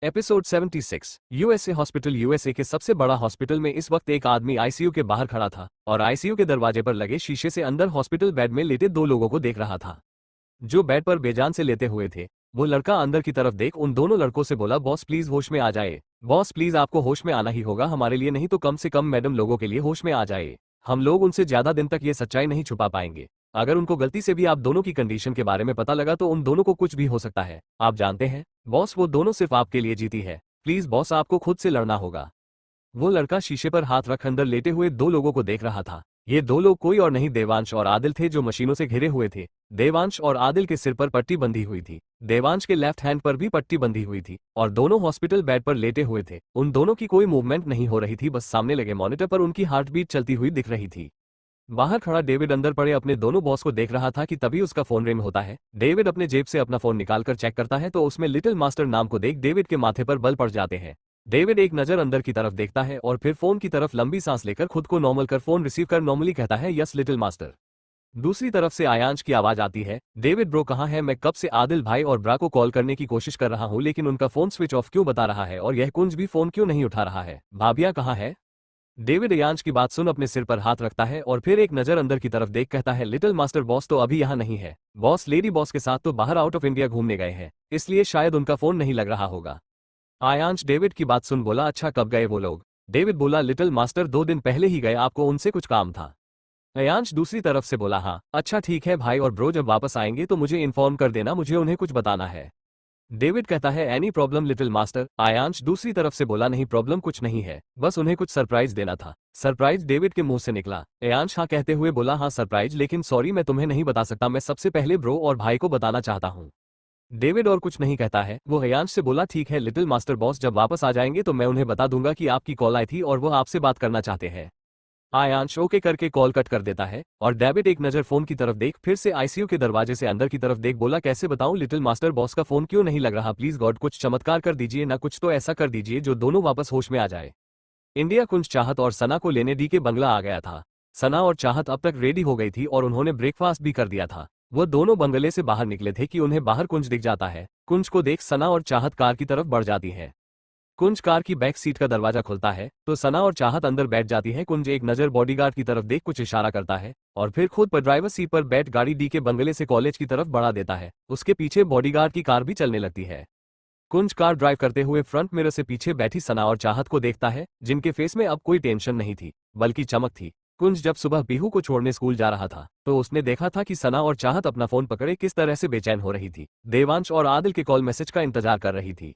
Episode 76। USA hospital. USA के सबसे बड़ा हॉस्पिटल में इस वक्त एक आदमी आईसीयू के बाहर खड़ा था और आईसीयू के दरवाजे पर लगे शीशे से अंदर हॉस्पिटल बेड में लेटे दो लोगों को देख रहा था जो बेड पर बेजान से लेटे हुए थे। वो लड़का अंदर की तरफ देख उन दोनों लड़कों से बोला, बॉस प्लीज होश में आ जाए। बॉस प्लीज आपको होश में आना ही होगा, हमारे लिए नहीं तो कम से कम मैडम लोगों के लिए होश में आ जाए। हम लोग उनसे ज्यादा दिन तक ये सच्चाई नहीं छुपा पाएंगे। अगर उनको गलती से भी आप दोनों की कंडीशन के बारे में पता लगा तो उन दोनों को कुछ भी हो सकता है। आप जानते हैं बॉस, वो दोनों सिर्फ आपके लिए जीती है। प्लीज बॉस, आपको खुद से लड़ना होगा। वो लड़का शीशे पर हाथ रख अंदर लेटे हुए दो लोगों को देख रहा था। ये दो लोग कोई और नहीं देवांश और आदिल थे जो मशीनों से घिरे हुए थे। देवांश और आदिल के सिर पर पट्टी बंधी हुई थी, देवांश के लेफ्ट हैंड पर भी पट्टी बंधी हुई थी और दोनों हॉस्पिटल बेड पर लेटे हुए थे। उन दोनों की कोई मूवमेंट नहीं हो रही थी, बस सामने लगे मॉनिटर पर उनकी हार्ट बीट चलती हुई दिख रही थी। बाहर खड़ा डेविड अंदर पड़े अपने दोनों बॉस को देख रहा था कि तभी उसका फोन रिंग होता है। डेविड अपने जेब से अपना फोन निकालकर चेक करता है तो उसमें लिटिल मास्टर नाम को देख डेविड के माथे पर बल पड़ जाते हैं। डेविड एक नजर अंदर की तरफ देखता है और फिर फोन की तरफ लंबी सांस लेकर खुद को नॉर्मल कर फोन रिसीव कर नॉर्मली कहता है, यस लिटिल मास्टर। दूसरी तरफ से आयांश की आवाज आती है, डेविड ब्रो कहाँ है? मैं कब से आदिल भाई और ब्रा को कॉल करने की कोशिश कर रहा हूँ लेकिन उनका फोन स्विच ऑफ क्यों बता रहा है और यह कुंज भी फोन क्यों नहीं उठा रहा है? भाभिया कहाँ है? डेविड आयांश की बात सुन अपने सिर पर हाथ रखता है और फिर एक नजर अंदर की तरफ देख कहता है, लिटिल मास्टर बॉस तो अभी यहाँ नहीं है। बॉस लेडी बॉस के साथ तो बाहर आउट ऑफ इंडिया घूमने गए हैं, इसलिए शायद उनका फोन नहीं लग रहा होगा। आयांश डेविड की बात सुन बोला, अच्छा कब गए वो लोग? डेविड बोला, लिटिल मास्टर 2 दिन पहले ही गए, आपको उनसे कुछ काम था। आयांश दूसरी तरफ से बोला, हाँ अच्छा ठीक है भाई, और ब्रो जब वापस आएंगे तो मुझे इन्फॉर्म कर देना, मुझे उन्हें कुछ बताना है। डेविड कहता है, any problem little master? Aayansh दूसरी तरफ से बोला, नहीं प्रॉब्लम कुछ नहीं है, बस उन्हें कुछ सरप्राइज देना था। सरप्राइज? डेविड के मुंह से निकला। आयांश हाँ कहते हुए बोला, हाँ सरप्राइज, लेकिन सॉरी मैं तुम्हें नहीं बता सकता, मैं सबसे पहले ब्रो और भाई को बताना चाहता हूँ। डेविड और कुछ नहीं कहता है। वो आयांश से बोला, ठीक है लिटिल मास्टर बॉस, जब वापस आ जाएंगे तो मैं उन्हें बता दूंगा कि आपकी कॉल आई थी और वो आपसे बात करना चाहते हैं। आयांश ओके करके कॉल कट कर देता है और डेविड एक नजर फोन की तरफ देख फिर से आईसीयू के दरवाजे से अंदर की तरफ देख बोला, कैसे बताऊं लिटिल मास्टर बॉस का फोन क्यों नहीं लग रहा? प्लीज गॉड कुछ चमत्कार कर दीजिए ना, कुछ तो ऐसा कर दीजिए जो दोनों वापस होश में आ जाए। इंडिया कुंज चाहत और सना को लेने डी के बंगला आ गया था। सना और चाहत अब तक रेडी हो गई थी और उन्होंने ब्रेकफास्ट भी कर दिया था। वो दोनों बंगले से बाहर निकले थे कि उन्हें बाहर कुंज दिख जाता है। कुंज को देख सना और चाहत कार की तरफ बढ़ जाती है। कुंज कार की बैक सीट का दरवाजा खुलता है तो सना और चाहत अंदर बैठ जाती है। कुंज एक नजर बॉडीगार्ड की तरफ देख कुछ इशारा करता है और फिर खुद पर ड्राइवर सीट पर बैठ गाड़ी डी के बंगले से कॉलेज की तरफ बढ़ा देता है। उसके पीछे बॉडीगार्ड की कार भी चलने लगती है। कुंज कार ड्राइव करते हुए फ्रंट मिरर से पीछे बैठी सना और चाहत को देखता है, जिनके फेस में अब कोई टेंशन नहीं थी बल्कि चमक थी। कुंज जब सुबह पीहू को छोड़ने स्कूल जा रहा था तो उसने देखा था कि सना और चाहत अपना फोन पकड़े किस तरह से बेचैन हो रही थी। देवांश और आदिल के कॉल मैसेज का इंतजार कर रही थी।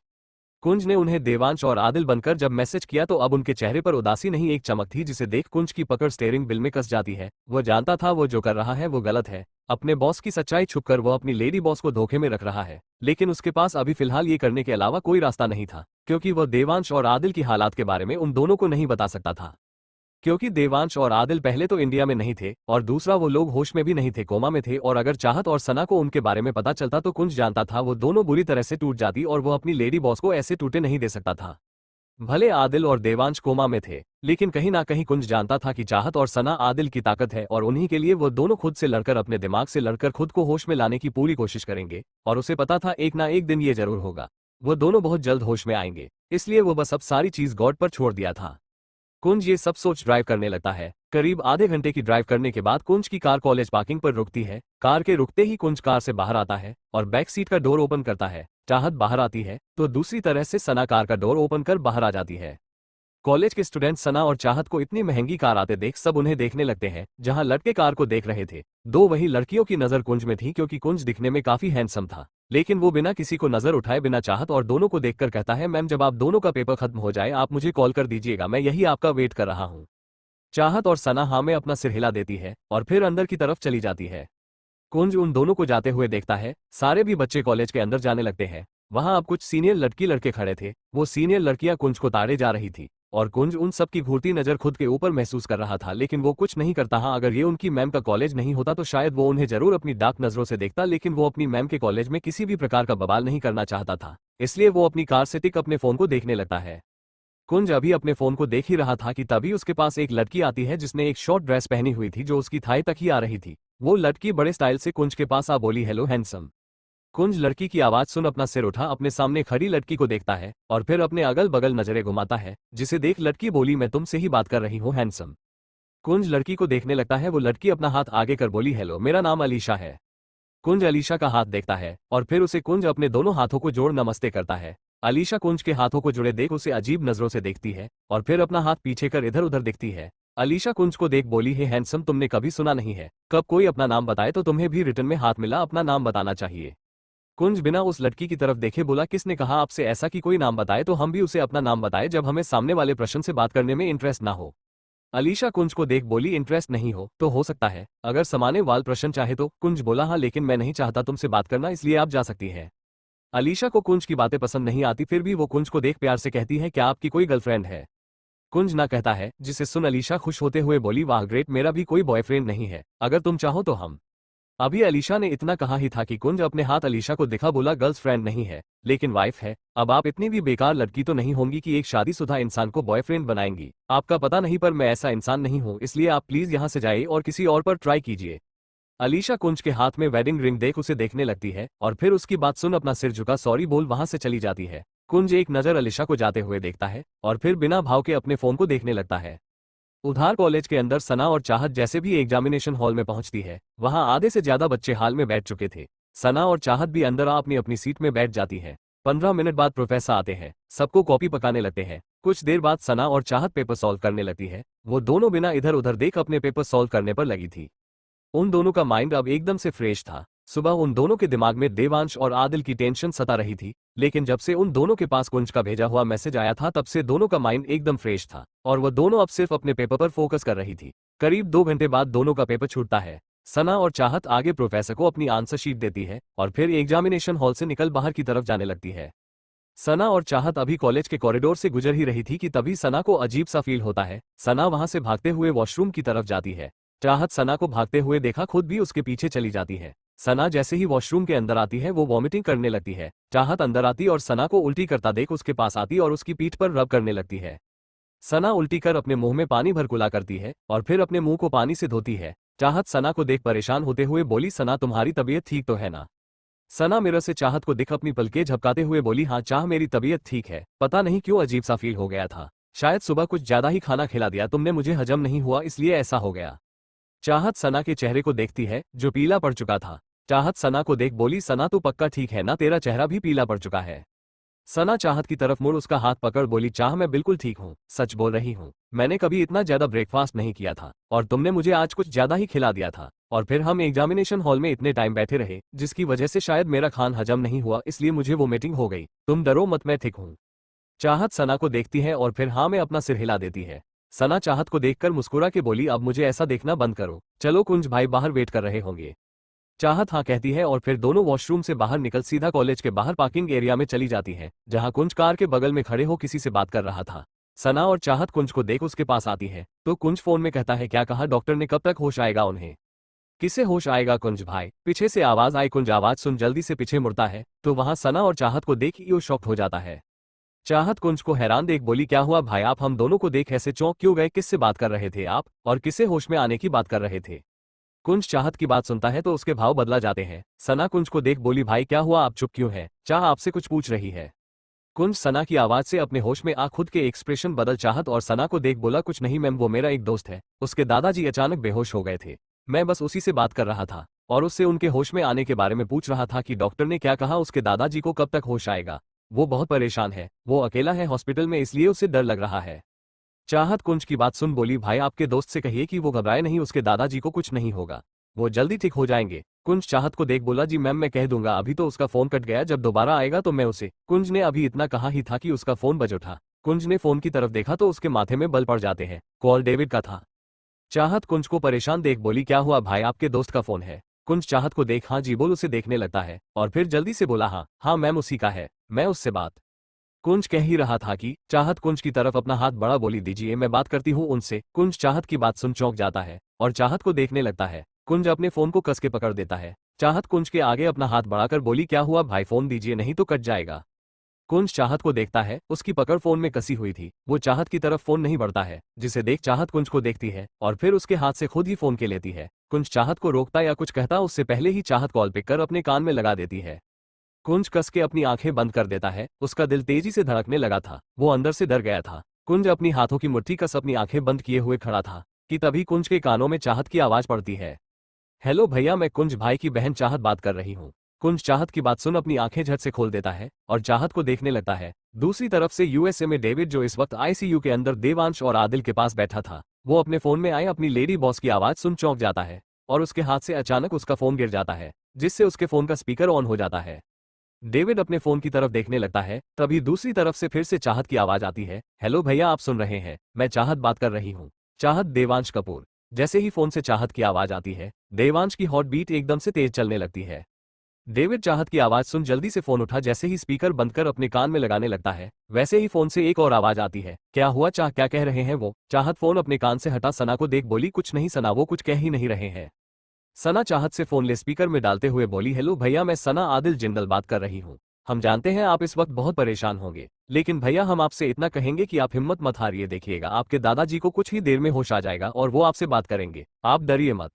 कुंज ने उन्हें देवांश और आदिल बनकर जब मैसेज किया तो अब उनके चेहरे पर उदासी नहीं एक चमक थी, जिसे देख कुंज की पकड़ स्टीयरिंग व्हील में कस जाती है। वो जानता था वो जो कर रहा है वो गलत है। अपने बॉस की सच्चाई छुपकर वो अपनी लेडी बॉस को धोखे में रख रहा है, लेकिन उसके पास अभी फिलहाल ये करने के अलावा कोई रास्ता नहीं था, क्योंकि वह देवांश और आदिल की हालात के बारे में उन दोनों को नहीं बता सकता था। क्योंकि देवांश और आदिल पहले तो इंडिया में नहीं थे और दूसरा वो लोग होश में भी नहीं थे, कोमा में थे, और अगर चाहत और सना को उनके बारे में पता चलता तो कुंज जानता था वो दोनों बुरी तरह से टूट जाती और वो अपनी लेडी बॉस को ऐसे टूटे नहीं दे सकता था। भले आदिल और देवांश कोमा में थे, लेकिन कहीं ना कहीं कुंज जानता था कि चाहत और सना आदिल की ताकत है और उन्हीं के लिए वो दोनों खुद से लड़कर अपने दिमाग से लड़कर खुद को होश में लाने की पूरी कोशिश करेंगे और उसे पता था एक ना एक दिन ये जरूर होगा, वो दोनों बहुत जल्द होश में आएंगे। इसलिए वो बस अब सारी चीज गॉड पर छोड़ दिया था। कुंज ये सब सोच ड्राइव करने लगता है। करीब आधे घंटे की ड्राइव करने के बाद कुंज की कार कॉलेज पार्किंग पर रुकती है। कार के रुकते ही कुंज कार से बाहर आता है और बैक सीट का डोर ओपन करता है। चाहत बाहर आती है तो दूसरी तरह से सना कार का डोर ओपन कर बाहर आ जाती है। कॉलेज के स्टूडेंट सना और चाहत को इतनी महंगी कार आते देख सब उन्हें देखने लगते हैं। जहां लड़के कार को देख रहे थे, दो वही लड़कियों की नजर कुंज में थी, क्योंकि कुंज दिखने में काफी हैंडसम था। लेकिन वो बिना किसी को नजर उठाए बिना चाहत और दोनों को देखकर कहता है, मैम जब आप दोनों का पेपर खत्म हो जाए आप मुझे कॉल कर दीजिएगा, मैं यही आपका वेट कर रहा हूँ। चाहत और सना हाँ में अपना सिर हिला देती है और फिर अंदर की तरफ चली जाती है। कुंज उन दोनों को जाते हुए देखता है। सारे भी बच्चे कॉलेज के अंदर जाने लगते हैं। वहां अब कुछ सीनियर लड़की लड़के खड़े थे। वो सीनियर लड़कियां कुंज को ताड़े जा रही थी और कुंज उन सब की घूरती नजर खुद के ऊपर महसूस कर रहा था, लेकिन वो कुछ नहीं करता। हाँ अगर ये उनकी मैम का कॉलेज नहीं होता तो शायद वो उन्हें जरूर अपनी डार्क नजरों से देखता, लेकिन वो अपनी मैम के कॉलेज में किसी भी प्रकार का बवाल नहीं करना चाहता था, इसलिए वो अपनी कार से टिक अपने फोन को देखने लगता है। कुंज अभी अपने फोन को देख ही रहा था कि तभी उसके पास एक लड़की आती है जिसने एक शॉर्ट ड्रेस पहनी हुई थी जो उसकी थाई तक ही आ रही थी। वो लड़की बड़े स्टाइल से कुंज के पास आ बोली, हेलो हैंडसम। कुंज लड़की की आवाज सुन अपना सिर उठा अपने सामने खड़ी लड़की को देखता है और फिर अपने अगल बगल नजरें घुमाता है, जिसे देख लड़की बोली मैं तुमसे ही बात कर रही हूँ हैंडसम। कुंज लड़की को देखने लगता है। वो लड़की अपना हाथ आगे कर बोली हेलो मेरा नाम अलीशा है। कुंज अलीशा का हाथ देखता है और फिर उसे कुंज अपने दोनों हाथों को जोड़ नमस्ते करता है। अलीशा कुंज के हाथों को जुड़े देख उसे अजीब नजरों से देखती है और फिर अपना हाथ पीछे कर इधर उधर देखती है। अलीशा कुंज को देख बोली हे हैंडसम तुमने कभी सुना नहीं है कब कोई अपना नाम बताए तो तुम्हें भी रिटर्न में हाथ मिला अपना नाम बताना चाहिए। कुंज बिना उस लड़की की तरफ देखे बोला किसने कहा आपसे ऐसा कि कोई नाम बताए तो हम भी उसे अपना नाम बताए जब हमें सामने वाले प्रश्न से बात करने में इंटरेस्ट ना हो। अलीशा कुंज को देख बोली इंटरेस्ट नहीं हो तो हो सकता है अगर समाने वाल प्रश्न चाहे तो। कुंज बोला हाँ लेकिन मैं नहीं चाहता तुमसे बात करना इसलिए आप जा सकती हैं। अलीशा को कुंज की बातें पसंद नहीं आती फिर भी वो कुंज को देख प्यार से कहती है क्या आपकी कोई गर्लफ्रेंड है। कुंज ना कहता है जिसे सुन अलीशा खुश होते हुए बोली वाह ग्रेट मेरा भी कोई बॉयफ्रेंड नहीं है अगर तुम चाहो तो हम। अभी अलीशा ने इतना कहा ही था कि कुंज अपने हाथ अलीशा को दिखा बोला गर्ल्स फ्रेंड नहीं है लेकिन वाइफ है। अब आप इतनी भी बेकार लड़की तो नहीं होंगी कि एक शादीशुदा इंसान को बॉयफ्रेंड बनाएंगी। आपका पता नहीं पर मैं ऐसा इंसान नहीं हूं इसलिए आप प्लीज यहां से जाइए और किसी और पर ट्राई कीजिए। अलीशा कुंज के हाथ में वेडिंग रिंग देख उसे देखने लगती है और फिर उसकी बात सुन अपना सिर झुका सॉरी बोल वहां से चली जाती है। कुंज एक नजर अलीशा को जाते हुए देखता है और फिर बिना भाव के अपने फोन को देखने लगता है। उधार कॉलेज के अंदर सना और चाहत जैसे भी एग्जामिनेशन हॉल में पहुंचती है वहां आधे से ज्यादा बच्चे हाल में बैठ चुके थे। सना और चाहत भी अंदर अपनी अपनी सीट में बैठ जाती है। 15 मिनट बाद प्रोफेसर आते हैं, सबको कॉपी पकाने लगते हैं। कुछ देर बाद सना और चाहत पेपर सॉल्व करने लगती है। वो दोनों बिना इधर उधर देख अपने पेपर सॉल्व करने पर लगी थी। उन दोनों का माइंड अब एकदम से फ्रेश था। सुबह उन दोनों के दिमाग में देवांश और आदिल की टेंशन सता रही थी, लेकिन जब से उन दोनों के पास कुंज का भेजा हुआ मैसेज आया था तब से दोनों का माइंड एकदम फ्रेश था और वह दोनों अब सिर्फ अपने पेपर पर फोकस कर रही थी। करीब 2 घंटे बाद दोनों का पेपर छूटता है। सना और चाहत आगे प्रोफेसर को अपनी आंसर शीट देती है और फिर एग्जामिनेशन हॉल से निकल बाहर की तरफ जाने लगती है। सना और चाहत अभी कॉलेज के कॉरिडोर से गुजर ही रही थी कि तभी सना को अजीब सा फील होता है। सना वहां से भागते हुए वॉशरूम की तरफ जाती है। चाहत सना को भागते हुए देखा खुद भी उसके पीछे चली जाती है। सना जैसे ही वॉशरूम के अंदर आती है वो वॉमिटिंग करने लगती है। चाहत अंदर आती और सना को उल्टी करता देख उसके पास आती और उसकी पीठ पर रब करने लगती है। सना उल्टी कर अपने मुंह में पानी भर कुला करती है और फिर अपने मुंह को पानी से धोती है। चाहत सना को देख परेशान होते हुए बोली सना तुम्हारी तबीयत ठीक तो है ना। सना मिरर से चाहत को दिख अपनी पलकें झपकाते हुए बोली हाँ चाह मेरी तबीयत ठीक है, पता नहीं क्यों अजीब सा फील हो गया था, शायद सुबह कुछ ज्यादा ही खाना खिला दिया तुमने मुझे, हजम नहीं हुआ इसलिए ऐसा हो गया। चाहत सना के चेहरे को देखती है जो पीला पड़ चुका था। चाहत सना को देख बोली सना तू पक्का ठीक है ना, तेरा चेहरा भी पीला पड़ चुका है। सना चाहत की तरफ मुड़ उसका हाथ पकड़ बोली चाह मैं बिल्कुल ठीक हूँ, सच बोल रही हूँ, मैंने कभी इतना ज्यादा ब्रेकफास्ट नहीं किया था और तुमने मुझे आज कुछ ज्यादा ही खिला दिया था और फिर हम एग्जामिनेशन हॉल में इतने टाइम बैठे रहे जिसकी वजह से शायद मेरा खान हजम नहीं हुआ इसलिए मुझे वोमिटिंग हो गई, तुम डरो मत मैं ठीक हूँ। चाहत सना को देखती है और फिर हाँ में अपना सिर हिला देती है। सना चाहत को देखकर मुस्कुरा के बोली अब मुझे ऐसा देखना बंद करो, चलो कुंज भाई बाहर वेट कर रहे होंगे। चाहत हाँ कहती है और फिर दोनों वॉशरूम से बाहर निकल सीधा कॉलेज के बाहर पार्किंग एरिया में चली जाती है जहां कुंज कार के बगल में खड़े हो किसी से बात कर रहा था। सना और चाहत कुंज को देख उसके पास आती है तो कुंज फोन में कहता है क्या कहा डॉक्टर ने, कब तक होश आएगा उन्हें। किसे होश आएगा कुंज भाई, पीछे से आवाज आई। कुंज आवाज सुन जल्दी से पीछे मुड़ता है तो वहां सना और चाहत को देख यो शॉक्ड हो जाता है। चाहत कुंज को हैरान देख बोली क्या हुआ भाई, आप हम दोनों को देख ऐसे चौंक क्यों गए, किससे बात कर रहे थे आप और किससे होश में आने की बात कर रहे थे। कुंज चाहत की बात सुनता है तो उसके भाव बदला जाते हैं। सना कुंज को देख बोली भाई क्या हुआ, आप चुप क्यों है, चाह आपसे कुछ पूछ रही है। कुंज सना की आवाज से अपने होश में आ खुद के एक्सप्रेशन बदल चाहत और सना को देख बोला कुछ नहीं मैम, वो मेरा एक दोस्त है, उसके दादाजी अचानक बेहोश हो गए थे, मैं बस उसी से बात कर रहा था और उससे उनके होश में आने के बारे में पूछ रहा था कि डॉक्टर ने क्या कहा, उसके दादाजी को कब तक होश आएगा, वो बहुत परेशान है, वो अकेला है हॉस्पिटल में इसलिए उसे डर लग रहा है। चाहत कुंज की बात सुन बोली भाई आपके दोस्त से कहिए कि वो घबराए नहीं, उसके दादाजी को कुछ नहीं होगा, वो जल्दी ठीक हो जाएंगे। कुंज चाहत को देख बोला जी मैम मैं कह दूंगा, अभी तो उसका फोन कट गया, जब दोबारा आएगा तो मैं उसे। कुंज ने अभी इतना कहा ही था कि उसका फोन बज उठा। कुंज ने फोन की तरफ देखा तो उसके माथे में बल पड़ जाते हैं, कॉल डेविड का था। चाहत कुंज को परेशान देख बोली क्या हुआ भाई, आपके दोस्त का फोन है। कुंज चाहत को देख हाँ जी बोल उसे देखने लगता है और फिर जल्दी से बोला हाँ मैम उसी का है, मैं उससे बात। कुंज कह ही रहा था कि चाहत कुंज की तरफ अपना हाथ बढ़ा बोली दीजिए मैं बात करती हूँ उनसे। कुंज चाहत की बात सुन चौंक जाता है और चाहत को देखने लगता है। कुंज अपने फोन को कस के पकड़ देता है। चाहत कुंज के आगे अपना हाथ बढ़ाकर बोली क्या हुआ भाई, फोन दीजिए नहीं तो कट जाएगा। कुंज चाहत को देखता है, उसकी पकड़ फोन में कसी हुई थी, वो चाहत की तरफ फोन नहीं बढ़ता है, जिसे देख चाहत कुंज को देखती है और फिर उसके हाथ से खुद ही फोन के लेती है। कुंज चाहत को रोकता या कुछ कहता उससे पहले ही चाहत कॉल पिक कर अपने कान में लगा देती है। कुंज कस के अपनी आंखें बंद कर देता है। उसका दिल तेजी से धड़कने लगा था, वो अंदर से डर गया था। कुंज अपनी हाथों की मुट्ठी कस अपनी आंखें बंद किए हुए खड़ा था कि तभी कुंज के कानों में चाहत की आवाज पड़ती है। हेलो भैया, मैं कुंज भाई की बहन चाहत बात कर रही हूँ। कुंज चाहत की बात सुन अपनी आंखें झट से खोल देता है और चाहत को देखने लगता है। दूसरी तरफ से यूएसए में डेविड, जो इस वक्त आईसीयू के अंदर देवांश और आदिल के पास बैठा था, वो अपने फोन में आए अपनी लेडी बॉस की आवाज सुन चौंक जाता है और उसके हाथ से अचानक उसका फोन गिर जाता है, जिससे उसके फोन का स्पीकर ऑन हो जाता है। डेविड अपने फोन की तरफ देखने लगता है, तभी दूसरी तरफ से फिर से चाहत की आवाज आती है। हेलो भैया, आप सुन रहे हैं? मैं चाहत बात कर रही हूँ। चाहत देवांश कपूर। जैसे ही फोन से चाहत की आवाज आती है, देवांश की हॉट बीट एकदम से तेज चलने लगती है। डेविड चाहत की आवाज सुन जल्दी से फोन उठा, जैसे ही स्पीकर बंद कर अपने कान में लगाने लगता है, वैसे ही फोन से एक और आवाज आती है। क्या हुआ चाह, क्या कह रहे हैं वो? चाहत फोन अपने कान से हटा सना को देख बोली, कुछ नहीं सना, वो कुछ कह ही नहीं रहे हैं। सना चाहत से फोन ले स्पीकर में डालते हुए बोली, हेलो भैया, मैं सना आदिल जिंदल बात कर रही हूँ। हम जानते हैं आप इस वक्त बहुत परेशान होंगे, लेकिन भैया हम आपसे इतना कहेंगे कि आप हिम्मत मत हारिए। देखिएगा, आपके दादाजी को कुछ ही देर में होश आ जाएगा और वो आपसे बात करेंगे, आप डरिए मत।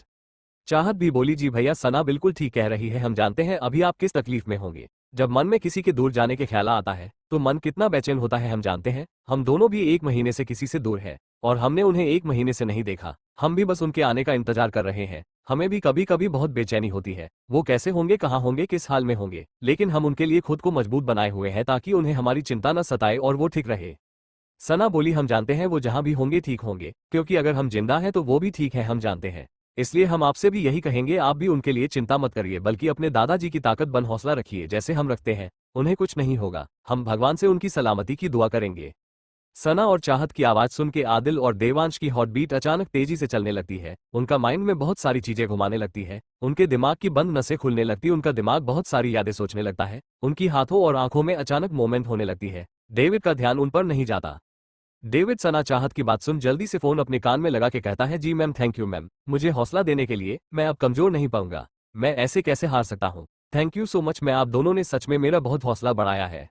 चाहत भी बोली, जी भैया, सना बिल्कुल ठीक कह रही है। हम जानते हैं अभी आप किस तकलीफ में होंगे। जब मन में किसी के दूर जाने के ख्याल आता है तो मन कितना बेचैन होता है, हम जानते हैं। हम दोनों भी 1 महीने से किसी से दूर हैं और हमने उन्हें 1 महीने से नहीं देखा। हम भी बस उनके आने का इंतजार कर रहे हैं। हमें भी कभी कभी बहुत बेचैनी होती है, वो कैसे होंगे, कहाँ होंगे, किस हाल में होंगे, लेकिन हम उनके लिए खुद को मजबूत बनाए हुए हैं ताकि उन्हें हमारी चिंता न सताए और वो ठीक रहे। सना बोली, हम जानते हैं वो जहां भी होंगे ठीक होंगे, क्योंकि अगर हम जिंदा हैं तो वो भी ठीक है, हम जानते हैं। इसलिए हम आपसे भी यही कहेंगे, आप भी उनके लिए चिंता मत करिए, बल्कि अपने दादाजी की ताकत बन हौसला रखिए जैसे हम रखते हैं। उन्हें कुछ नहीं होगा, हम भगवान से उनकी सलामती की दुआ करेंगे। सना और चाहत की आवाज सुन के आदिल और देवांश की हॉट बीट अचानक तेजी से चलने लगती है। उनका माइंड में बहुत सारी चीजें घुमाने लगती है, उनके दिमाग की बंद नसें खुलने लगती, उनका दिमाग बहुत सारी यादें सोचने लगता है, उनकी हाथों और आंखों में अचानक मूवमेंट होने लगती है। डेविड का ध्यान उन पर नहीं जाता। डेविड सना चाहत की बात सुन जल्दी से फोन अपने कान में लगा के कहता है, जी मैम, थैंक यू मैम, मुझे हौसला देने के लिए। मैं अब कमजोर नहीं पाऊंगा, मैं ऐसे कैसे हार सकता हूँ। थैंक यू सो मच, मैं आप दोनों ने सच में मेरा बहुत हौसला बढ़ाया है।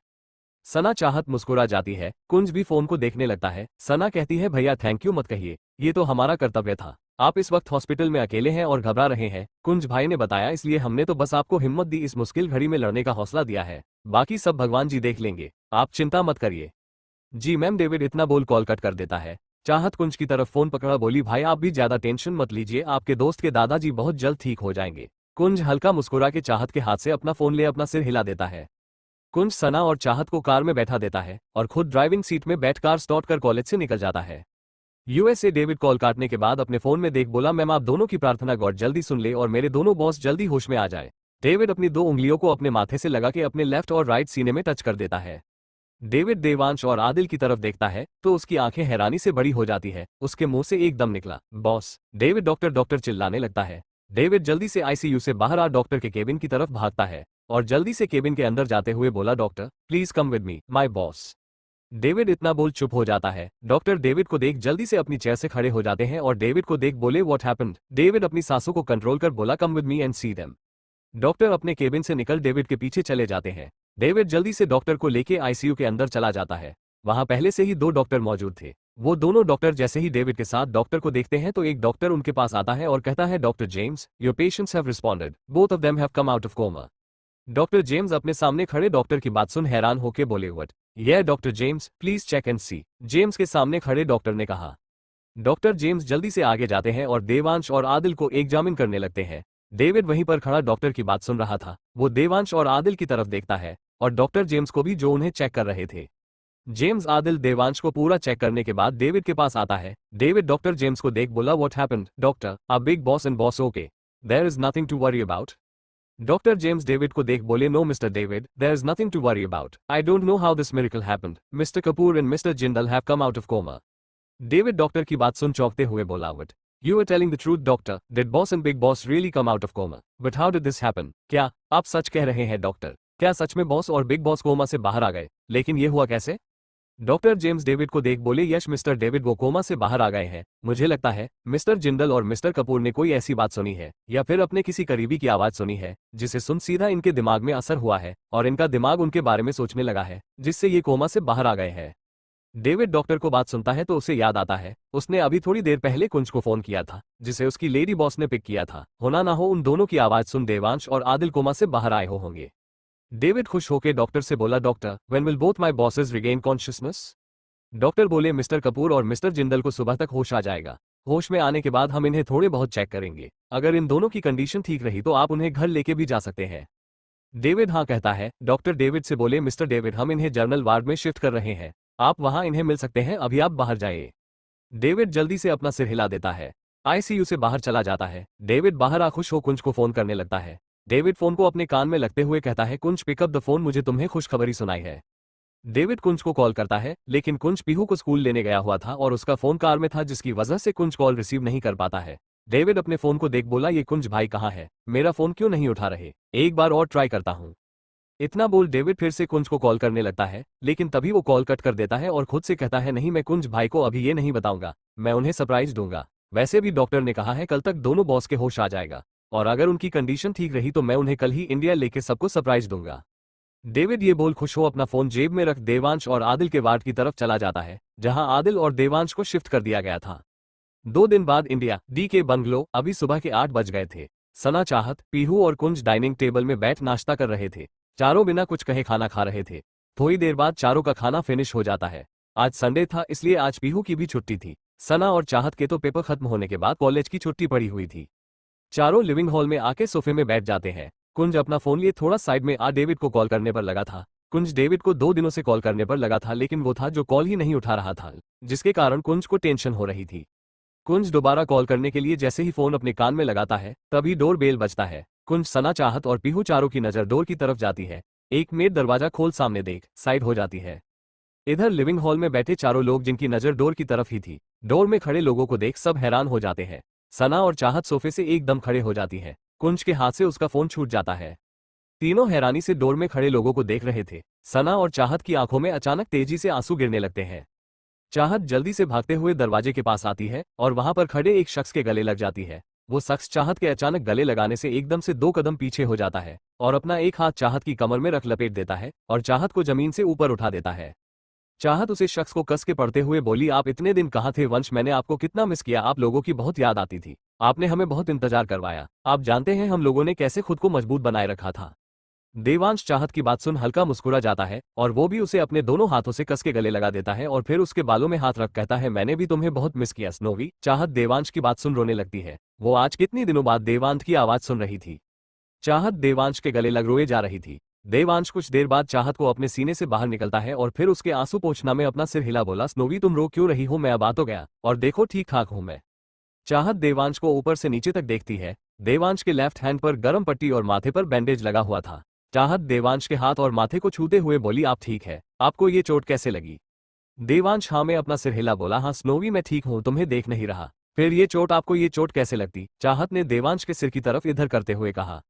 सना चाहत मुस्कुरा जाती है, कुंज भी फोन को देखने लगता है। सना कहती है, भैया थैंक यू मत कहिए, ये तो हमारा कर्तव्य था। आप इस वक्त हॉस्पिटल में अकेले हैं और घबरा रहे हैं, कुंज भाई ने बताया, इसलिए हमने तो बस आपको हिम्मत दी, इस मुश्किल घड़ी में लड़ने का हौसला दिया है। बाकी सब भगवान जी देख लेंगे, आप चिंता मत करिए। जी मैम, डेविड इतना बोल कॉल कट कर देता है। चाहत कुंज की तरफ फोन पकड़ा बोली, भाई आप भी ज्यादा टेंशन मत लीजिए, आपके दोस्त के दादाजी बहुत जल्द ठीक हो जाएंगे। कुंज हल्का मुस्कुरा के चाहत के हाथ से अपना फोन ले अपना सिर हिला देता है। कुंज सना और चाहत को कार में बैठा देता है और खुद ड्राइविंग सीट में बैठ कार स्टार्ट कर कॉलेज से निकल जाता है। यूएसए डेविड कॉल काटने के बाद अपने फोन में देख बोला, मैम आप दोनों की प्रार्थना गॉड जल्दी सुन ले और मेरे दोनों बॉस जल्दी होश में आ जाए। डेविड अपनी 2 उंगलियों को अपने माथे से लगा के अपने लेफ्ट और राइट सीने में टच कर देता है। डेविड देवांश और आदिल की तरफ देखता है तो उसकी आंखें हैरानी से बड़ी हो जाती है। उसके मुंह से एकदम निकला, बॉस। डेविड डॉक्टर डॉक्टर चिल्लाने लगता है। डेविड जल्दी से आईसीयू से बाहर आ डॉक्टर के केबिन की तरफ भागता है और जल्दी से केबिन के अंदर जाते हुए बोला, doctor please come with me, my boss. David इतना बोल चुप हो जाता है। डॉक्टर डेविड को देख जल्दी से अपनी चेयर से खड़े हो जाते हैं और डेविड को देख बोले, व्हाट हैपेंड? डेविड अपनी सांसों को कंट्रोल कर बोला, come with me and see them. Doctor अपने केबिन से निकल डेविड के पीछे चले जाते हैं। डेविड जल्दी से डॉक्टर को लेके आईसीयू के अंदर चला जाता है। वहां पहले से ही 2 डॉक्टर मौजूद थे। वो दोनों डॉक्टर जैसे ही डेविड के साथ डॉक्टर को देखते हैं तो एक डॉक्टर उनके पास आता है और कहता है, doctor James, your patients have responded, both of them have come out of coma. Doctor James अपने सामने खड़े डॉक्टर की बात सुन हैरान होकर बोले, व्हाट? यह doctor James, please check and see, James के सामने खड़े डॉक्टर ने कहा। डॉक्टर जेम्स जल्दी से आगे जाते हैं और देवांश और आदिल को एग्जामिन करने लगते हैं। डेविड वहीं पर खड़ा डॉक्टर की बात सुन रहा था। वो देवांश और आदिल की तरफ देखता है और डॉक्टर जेम्स को भी, जो उन्हें चेक कर रहे थे। जेम्स आदिल देवांश को पूरा चेक करने के बाद डेविड के पास आता है। डेविड डॉक्टर जेम्स को देख बोला, what happened doctor? A big boss and boss okay, there is nothing to worry about. Doctor James David को देख बोले, no mister David, there is nothing to worry about. I don't know how this miracle happened, mister Kapoor and mister Jindal have come out of coma. David doctor की बात सुन चौंकते हुए बोला, what? You are telling the truth, doctor. Did boss and big boss really come out of coma? But how did this happen? क्या आप सच कह रहे हैं डॉक्टर? क्या सच में बॉस और बिग बॉस कोमा से बाहर आ गए? लेकिन ये हुआ कैसे? डॉक्टर जेम्स डेविड को देख बोले, यश मिस्टर डेविड, वो कोमा से बाहर आ गए हैं। मुझे लगता है मिस्टर जिंदल और मिस्टर कपूर ने कोई ऐसी बात सुनी है या फिर अपने किसी करीबी की आवाज सुनी है जिसे सुन सीधा इनके दिमाग में असर हुआ है और इनका दिमाग उनके बारे में सोचने लगा है, जिससे ये कोमा से बाहर आ गए हैं। डेविड डॉक्टर को बात सुनता है तो उसे याद आता है उसने अभी थोड़ी देर पहले कुंज को फोन किया था, जिसे उसकी लेडी बॉस ने पिक किया था। होना ना हो उन दोनों की आवाज सुन देवांश और आदिल कोमा से बाहर आए होंगे। डेविड खुश होकर डॉक्टर से बोला, doctor, when will both my bosses regain consciousness? Doctor बोले, मिस्टर कपूर और मिस्टर जिंदल को सुबह तक होश आ जाएगा। होश में आने के बाद हम इन्हें थोड़े बहुत चेक करेंगे। अगर इन दोनों की कंडीशन ठीक रही तो आप उन्हें घर लेके भी जा सकते हैं। डेविड हाँ कहता है। डॉक्टर डेविड से बोले, मिस्टर डेविड, हम इन्हें जर्नल वार्ड में शिफ्ट कर रहे हैं। आप वहां इन्हें मिल सकते हैं, अभी आप बाहर जाइए। डेविड जल्दी से अपना सिर हिला देता है। आईसीयू से बाहर चला जाता है। डेविड बाहर आ खुश हो कुंज को फोन करने लगता है। डेविड फोन को अपने कान में लगते हुए कहता है, कुंज पिकअप द फोन, मुझे तुम्हें खुशखबरी सुनाई है। डेविड कुंज को कॉल करता है, लेकिन कुंज पीहू को स्कूल लेने गया हुआ था और उसका फोन कार में था, जिसकी वजह से कुंज कॉल रिसीव नहीं कर पाता है। डेविड अपने फोन को देख बोला, ये कुंज भाई कहाँ है? मेरा फोन क्यों नहीं उठा रहे? एक बार और ट्राई करता हूँ। इतना बोल डेविड फिर से कुंज को कॉल करने लगता है, लेकिन तभी वो कॉल कट कर देता है और खुद से कहता है, नहीं, मैं कुंज भाई को अभी ये नहीं बताऊंगा, मैं उन्हें सरप्राइज दूंगा। वैसे भी डॉक्टर ने कहा है कल तक दोनों बॉस के होश आ जाएगा, और अगर उनकी कंडीशन ठीक रही तो मैं उन्हें कल ही इंडिया लेके सबको सरप्राइज दूंगा। डेविड ये बोल खुश हो अपना फोन जेब में रख देवांश और आदिल के वार्ड की तरफ चला जाता है, जहां आदिल और देवांश को शिफ्ट कर दिया गया था। 2 दिन बाद इंडिया डी के बंगलो। अभी सुबह के 8 बज गए थे। सना, चाहत, पीहू और कुंज डाइनिंग टेबल में बैठ नाश्ता कर रहे थे। चारों बिना कुछ कहे खाना खा रहे थे। थोड़ी देर बाद चारों का खाना फिनिश हो जाता है। आज संडे था, इसलिए आज पीहू की भी छुट्टी थी। सना और चाहत के तो पेपर खत्म होने के बाद कॉलेज की छुट्टी पड़ी हुई थी। चारों लिविंग हॉल में आके सोफे में बैठ जाते हैं। कुंज अपना फोन लिए थोड़ा साइड में आ डेविड को कॉल करने पर लगा था। कुंज डेविड को 2 दिनों से कॉल करने पर लगा था, लेकिन वो था जो कॉल ही नहीं उठा रहा था, जिसके कारण कुंज को टेंशन हो रही थी। कुंज दोबारा कॉल करने के लिए जैसे ही फोन अपने कान में लगाता है, तभी डोर बेल बजता है। कुंज, सना, चाहत और पीहू चारों की नजर डोर की तरफ जाती है। एक मेड दरवाजा खोल सामने देख साइड हो जाती है। इधर लिविंग हॉल में बैठे चारों लोग, जिनकी नजर डोर की तरफ ही थी, डोर में खड़े लोगों को देख सब हैरान हो जाते हैं। सना और चाहत सोफे से एकदम खड़े हो जाती है। कुंज के हाथ से उसका फोन छूट जाता है। तीनों हैरानी से डोर में खड़े लोगों को देख रहे थे। सना और चाहत की आंखों में अचानक तेजी से आंसू गिरने लगते हैं। चाहत जल्दी से भागते हुए दरवाजे के पास आती है और वहां पर खड़े एक शख्स के गले लग जाती है। वो शख्स चाहत के अचानक गले लगाने से एकदम से 2 कदम पीछे हो जाता है और अपना एक हाथ चाहत की कमर में रख लपेट देता है और चाहत को जमीन से ऊपर उठा देता है। चाहत उसे शख्स को कस के पड़ते हुए बोली, आप इतने दिन कहाँ थे वंश? मैंने आपको कितना मिस किया, आप लोगों की बहुत याद आती थी। आपने हमें बहुत इंतजार करवाया। आप जानते हैं हम लोगों ने कैसे खुद को मजबूत बनाए रखा था। देवांश चाहत की बात सुन हल्का मुस्कुरा जाता है और वो भी उसे अपने दोनों हाथों से कस के गले लगा देता है और फिर उसके बालों में हाथ रख कहता है, मैंने भी तुम्हें बहुत मिस किया स्नोवी। चाहत देवांश की बात सुन रोने लगती है। वो आज कितनी दिनों बाद देवांश की आवाज सुन रही थी। चाहत देवांश के गले लग रोए जा रही थी। देवांश कुछ देर बाद चाहत को अपने सीने से बाहर निकलता है और फिर उसके आंसू पोंछना में अपना सिर हिला बोला, स्नोवी तुम रो क्यों रही हो? मैं अब आ तो गया और देखो ठीक ठाक हूं मैं। चाहत देवांश को ऊपर से नीचे तक देखती है। देवांश के लेफ्ट हैंड पर गर्म पट्टी और माथे पर बैंडेज लगा हुआ था। चाहत देवांश के हाथ और माथे को छूते हुए बोली, आप ठीक है? आपको ये चोट कैसे लगी? देवांश हाँ में अपना सिर हिला बोला, हाँ स्नोवी मैं ठीक हूं, तुम्हें देख नहीं रहा। फिर ये चोट आपको ये चोट कैसे लगती? चाहत ने देवांश के सिर की तरफ इधर करते हुए कहा।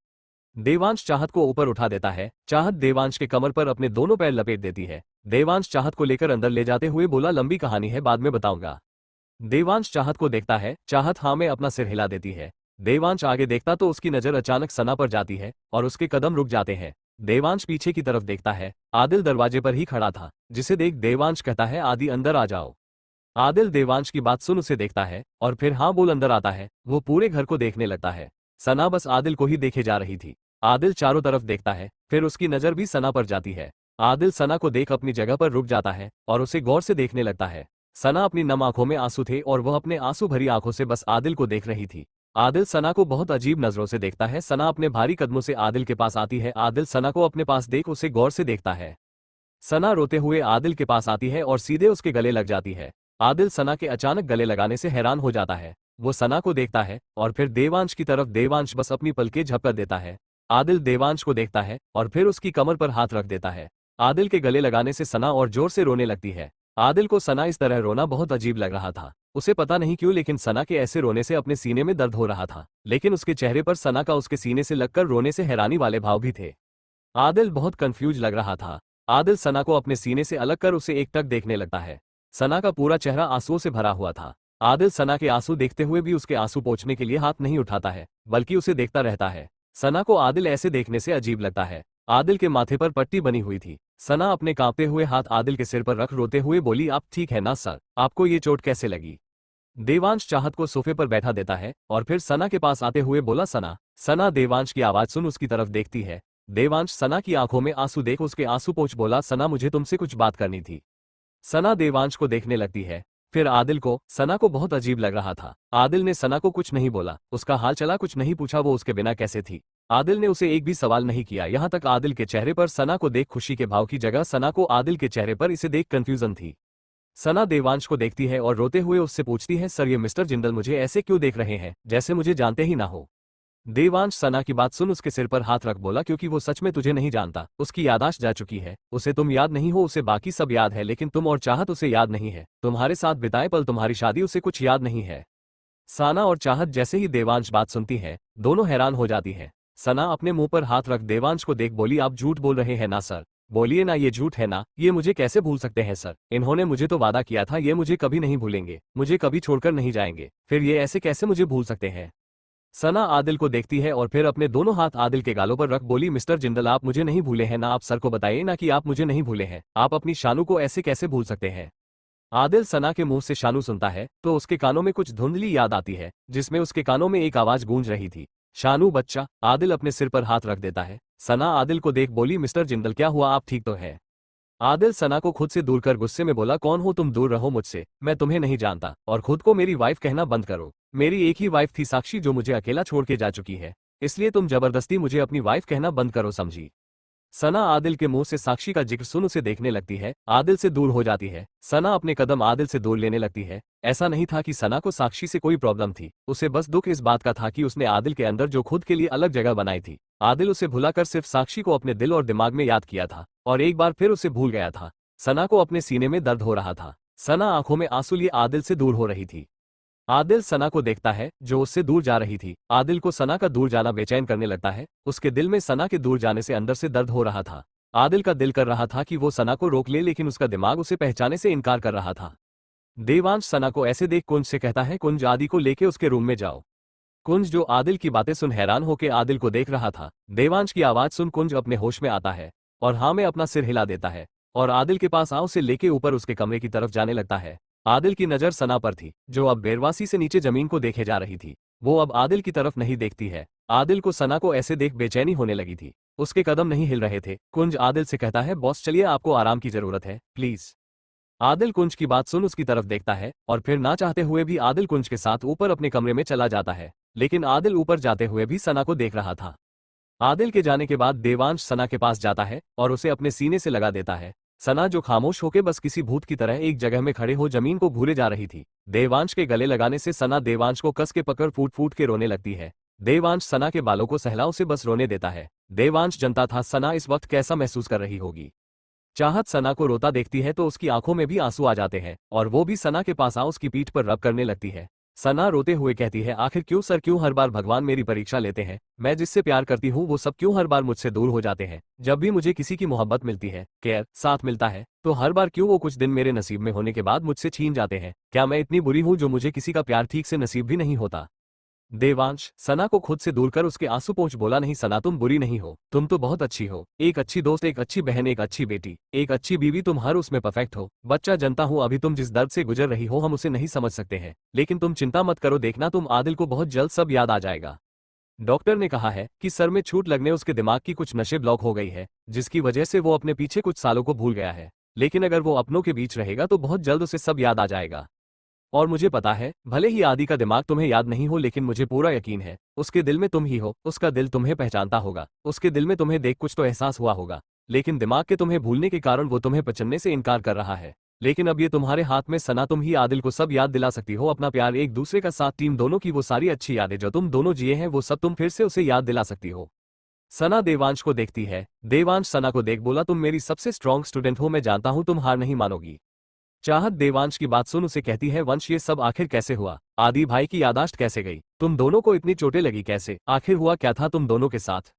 देवांश चाहत को ऊपर उठा देता है। चाहत देवांश के कमर पर अपने दोनों पैर लपेट देती है। देवांश चाहत को लेकर अंदर ले जाते हुए बोला, लंबी कहानी है, बाद में बताऊंगा। देवांश चाहत को देखता है। चाहत हाँ में अपना सिर हिला देती है। देवांश आगे देखता तो उसकी नजर अचानक सना पर जाती है और उसके कदम रुक जाते हैं। देवांश पीछे की तरफ देखता है। आदिल दरवाजे पर ही खड़ा था, जिसे देख देवांश कहता है, आदि अंदर आ जाओ। आदिल देवांश की बात सुन उसे देखता है और फिर हाँ बोल अंदर आता है। वो पूरे घर को देखने लगता है। सना बस आदिल को ही देखे जा रही थी। आदिल चारों तरफ देखता है, फिर उसकी नजर भी सना पर जाती है। आदिल सना को देख अपनी जगह पर रुक जाता है और उसे गौर से देखने लगता है। सना अपनी नम आंखों में आंसू थे और वह अपने आंसू भरी आंखों से बस आदिल को देख रही थी। आदिल सना को बहुत अजीब नजरों से देखता है। सना अपने भारी कदमों से आदिल के पास आती है। आदिल सना को अपने पास देख उसे गौर से देखता है। सना रोते हुए आदिल के पास आती है और सीधे उसके गले लग जाती है। आदिल सना के अचानक गले लगाने से हैरान हो जाता है। वो सना को देखता है और फिर देवांश की तरफ। देवांश बस अपनी पलकें झपकर देता है। आदिल देवांश को देखता है और फिर उसकी कमर पर हाथ रख देता है। आदिल के गले लगाने से सना और जोर से रोने लगती है। आदिल को सना इस तरह रोना बहुत अजीब लग रहा था। उसे पता नहीं क्यों, लेकिन सना के ऐसे रोने से अपने सीने में दर्द हो रहा था, लेकिन उसके चेहरे पर सना का उसके सीने से लगकर रोने से हैरानी वाले भाव भी थे। आदिल बहुत कंफ्यूज लग रहा था। आदिल सना को अपने सीने से अलग कर उसे एकटक देखने लगता है। सना का पूरा चेहरा आंसुओं से भरा हुआ था। आदिल सना के आंसू देखते हुए भी उसके आंसू पोंछने के लिए हाथ नहीं उठाता है, बल्कि उसे देखता रहता है। सना को आदिल ऐसे देखने से अजीब लगता है। आदिल के माथे पर पट्टी बनी हुई थी। सना अपने कांपते हुए हाथ आदिल के सिर पर रख रोते हुए बोली, आप ठीक है ना सर? आपको ये चोट कैसे लगी? देवांश चाहत को सोफे पर बैठा देता है और फिर सना के पास आते हुए बोला, सना। सना देवांश की आवाज सुन उसकी तरफ देखती है देवांश सना की आंखों में आंसू देख उसके आंसू पोंछ बोला, सना मुझे तुमसे कुछ बात करनी थी। सना देवांश को देखने लगती है, फिर आदिल को। सना को बहुत अजीब लग रहा था। आदिल ने सना को कुछ नहीं बोला, उसका हाल चला कुछ नहीं पूछा, वो उसके बिना कैसे थी। आदिल ने उसे एक भी सवाल नहीं किया, यहाँ तक आदिल के चेहरे पर सना को देख खुशी के भाव की जगह सना को आदिल के चेहरे पर इसे देख कंफ्यूजन थी। सना देवांश को देखती है और रोते हुए उससे पूछती है, सर ये मिस्टर जिंदल मुझे ऐसे क्यों देख रहे हैं, जैसे मुझे जानते ही ना हो। देवांश सना की बात सुन उसके सिर पर हाथ रख बोला, क्योंकि वो सच में तुझे नहीं जानता, उसकी याददाश्त जा चुकी है, उसे तुम याद नहीं हो, उसे बाकी सब याद है, लेकिन तुम और चाहत उसे याद नहीं है, तुम्हारे साथ बिताए पल, तुम्हारी शादी, उसे कुछ याद नहीं है। सना और चाहत जैसे ही देवांश बात सुनती है, दोनों हैरान हो जाती है। सना अपने मुंह पर हाथ रख देवांश को देख बोली, आप झूठ बोल रहे हैं ना सर, बोलिए ना, ये झूठ है ना, ये मुझे कैसे भूल सकते हैं सर, इन्होंने मुझे तो वादा किया था ये मुझे कभी नहीं भूलेंगे, मुझे कभी छोड़कर नहीं जाएंगे, फिर ये ऐसे कैसे मुझे भूल सकते हैं। सना आदिल को देखती है और फिर अपने दोनों हाथ आदिल के गालों पर रख बोली, मिस्टर जिंदल आप मुझे नहीं भूले हैं ना, आप सर को बताइए ना कि आप मुझे नहीं भूले हैं, आप अपनी शानू को ऐसे कैसे भूल सकते हैं। आदिल सना के मुंह से शानू सुनता है तो उसके कानों में कुछ धुंधली याद आती है, जिसमें उसके कानों में एक आवाज गूंज रही थी, शानू बच्चा। आदिल अपने सिर पर हाथ रख देता है। सना आदिल को देख बोली, मिस्टर जिंदल क्या हुआ, आप ठीक तो हैं। आदिल सना को खुद से दूर कर गुस्से में बोला, कौन हो तुम, दूर रहो मुझसे, मैं तुम्हें नहीं जानता, और खुद को मेरी वाइफ कहना बंद करो। मेरी एक ही वाइफ थी साक्षी, जो मुझे अकेला छोड़ के जा चुकी है, इसलिए तुम जबरदस्ती मुझे अपनी वाइफ कहना बंद करो, समझी। सना आदिल के मुंह से साक्षी का जिक्र सुन उसे देखने लगती है, आदिल से दूर हो जाती है। सना अपने कदम आदिल से दूर लेने लगती है। ऐसा नहीं था कि सना को साक्षी से कोई प्रॉब्लम थी, उसे बस दुख इस बात का था कि उसने आदिल के अंदर जो खुद के लिए अलग जगह बनाई थी, आदिल उसे भुलाकर सिर्फ साक्षी को अपने दिल और दिमाग में याद किया था, और एक बार फिर उसे भूल गया था। सना को अपने सीने में दर्द हो रहा था। सना आंखों में आंसू लिए आदिल से दूर हो रही थी। आदिल सना को देखता है जो उससे दूर जा रही थी। आदिल को सना का दूर जाना बेचैन करने लगता है। उसके दिल में सना के दूर जाने से अंदर से दर्द हो रहा था। आदिल का दिल कर रहा था कि वो सना को रोक ले, लेकिन उसका दिमाग उसे पहचाने से इनकार कर रहा था। देवांश सना को ऐसे देख कुंज से कहता है, कुंज आदि को लेके उसके रूम में जाओ। कुंज जो आदिल की बातें सुन हैरान होकर आदिल को देख रहा था। देवांश की आवाज सुन कुंज अपने होश में आता है और हाँ में अपना सिर हिला देता है और आदिल के पास आओ से लेके ऊपर उसके कमरे की तरफ जाने लगता है। आदिल की नजर सना पर थी, जो अब बेरवासी से नीचे जमीन को देखे जा रही थी। वो अब आदिल की तरफ नहीं देखती है। आदिल को सना को ऐसे देख बेचैनी होने लगी थी। उसके कदम नहीं हिल रहे थे। कुंज आदिल से कहता है, बॉस चलिए, आपको आराम की जरूरत है, प्लीज। आदिल कुंज की बात सुन उसकी तरफ देखता है और फिर ना चाहते हुए भी आदिल कुंज के साथ ऊपर अपने कमरे में चला जाता है। लेकिन आदिल ऊपर जाते हुए भी सना को देख रहा था। आदिल के जाने के बाद देवांश सना के पास जाता है और उसे अपने सीने से लगा देता है। सना जो खामोश होकर बस किसी भूत की तरह एक जगह में खड़े हो जमीन को भूले जा रही थी। देवांश के गले लगाने से सना देवांश को कस के पकड़ फूट फूट के रोने लगती है। देवांश सना के बालों को सहला उसे बस रोने देता है। देवांश जानता था सना इस वक्त कैसा महसूस कर रही होगी। चाहत सना को रोता देखती है तो उसकी आंखों में भी आंसू आ जाते हैं और वो भी सना के पास आ उसकी पीठ पर रब करने लगती है। सना रोते हुए कहती है, आखिर क्यों सर, क्यों हर बार भगवान मेरी परीक्षा लेते हैं, मैं जिससे प्यार करती हूँ वो सब क्यों हर बार मुझसे दूर हो जाते हैं। जब भी मुझे किसी की मोहब्बत मिलती है, केयर, साथ मिलता है, तो हर बार क्यों वो कुछ दिन मेरे नसीब में होने के बाद मुझसे छीन जाते हैं। क्या मैं इतनी बुरी हूँ जो मुझे किसी का प्यार ठीक से नसीब भी नहीं होता। देवांश सना को खुद से दूर कर उसके आंसू पोंछ बोला, नहीं सना, तुम बुरी नहीं हो, तुम तो बहुत अच्छी हो, एक अच्छी दोस्त, एक अच्छी बहन, एक अच्छी बेटी, एक अच्छी बीवी, तुम हर उसमें परफेक्ट हो। बच्चा, जनता हूँ अभी तुम जिस दर्द से गुजर रही हो हम उसे नहीं समझ सकते हैं, लेकिन तुम चिंता मत करो, देखना तुम आदिल को बहुत जल्द सब याद आ जाएगा। डॉक्टर ने कहा है कि सर में छूट लगने उसके दिमाग की कुछ नशे ब्लॉक हो गई है, जिसकी वजह से वो अपने पीछे कुछ सालों को भूल गया है, लेकिन अगर वो अपनों के बीच रहेगा तो बहुत जल्द उसे सब याद आ जाएगा। और मुझे पता है, भले ही आदि का दिमाग तुम्हें याद नहीं हो, लेकिन मुझे पूरा यकीन है उसके दिल में तुम ही हो, उसका दिल तुम्हें पहचानता होगा, उसके दिल में तुम्हें देख कुछ तो एहसास हुआ होगा, लेकिन दिमाग के तुम्हें भूलने के कारण वो तुम्हें पहचानने से इनकार कर रहा है। लेकिन अब ये तुम्हारे हाथ में सना, तुम ही आदिल को सब याद दिला सकती हो, अपना प्यार, एक दूसरे का साथ, टीम दोनों की वो सारी अच्छी यादें जो तुम दोनों जिए हैं वो सब तुम फिर से उसे याद दिला सकती हो। सना देवांश को देखती है। देवांश सना को देख बोला, तुम मेरी सबसे स्ट्रॉन्ग स्टूडेंट हो, मैं जानता हूं तुम हार नहीं मानोगी। चाहत देवांश की बात सुन उसे कहती है, वंश ये सब आखिर कैसे हुआ, आदि भाई की यादाश्त कैसे गई, तुम दोनों को इतनी चोटें लगी कैसे, आखिर हुआ क्या था तुम दोनों के साथ।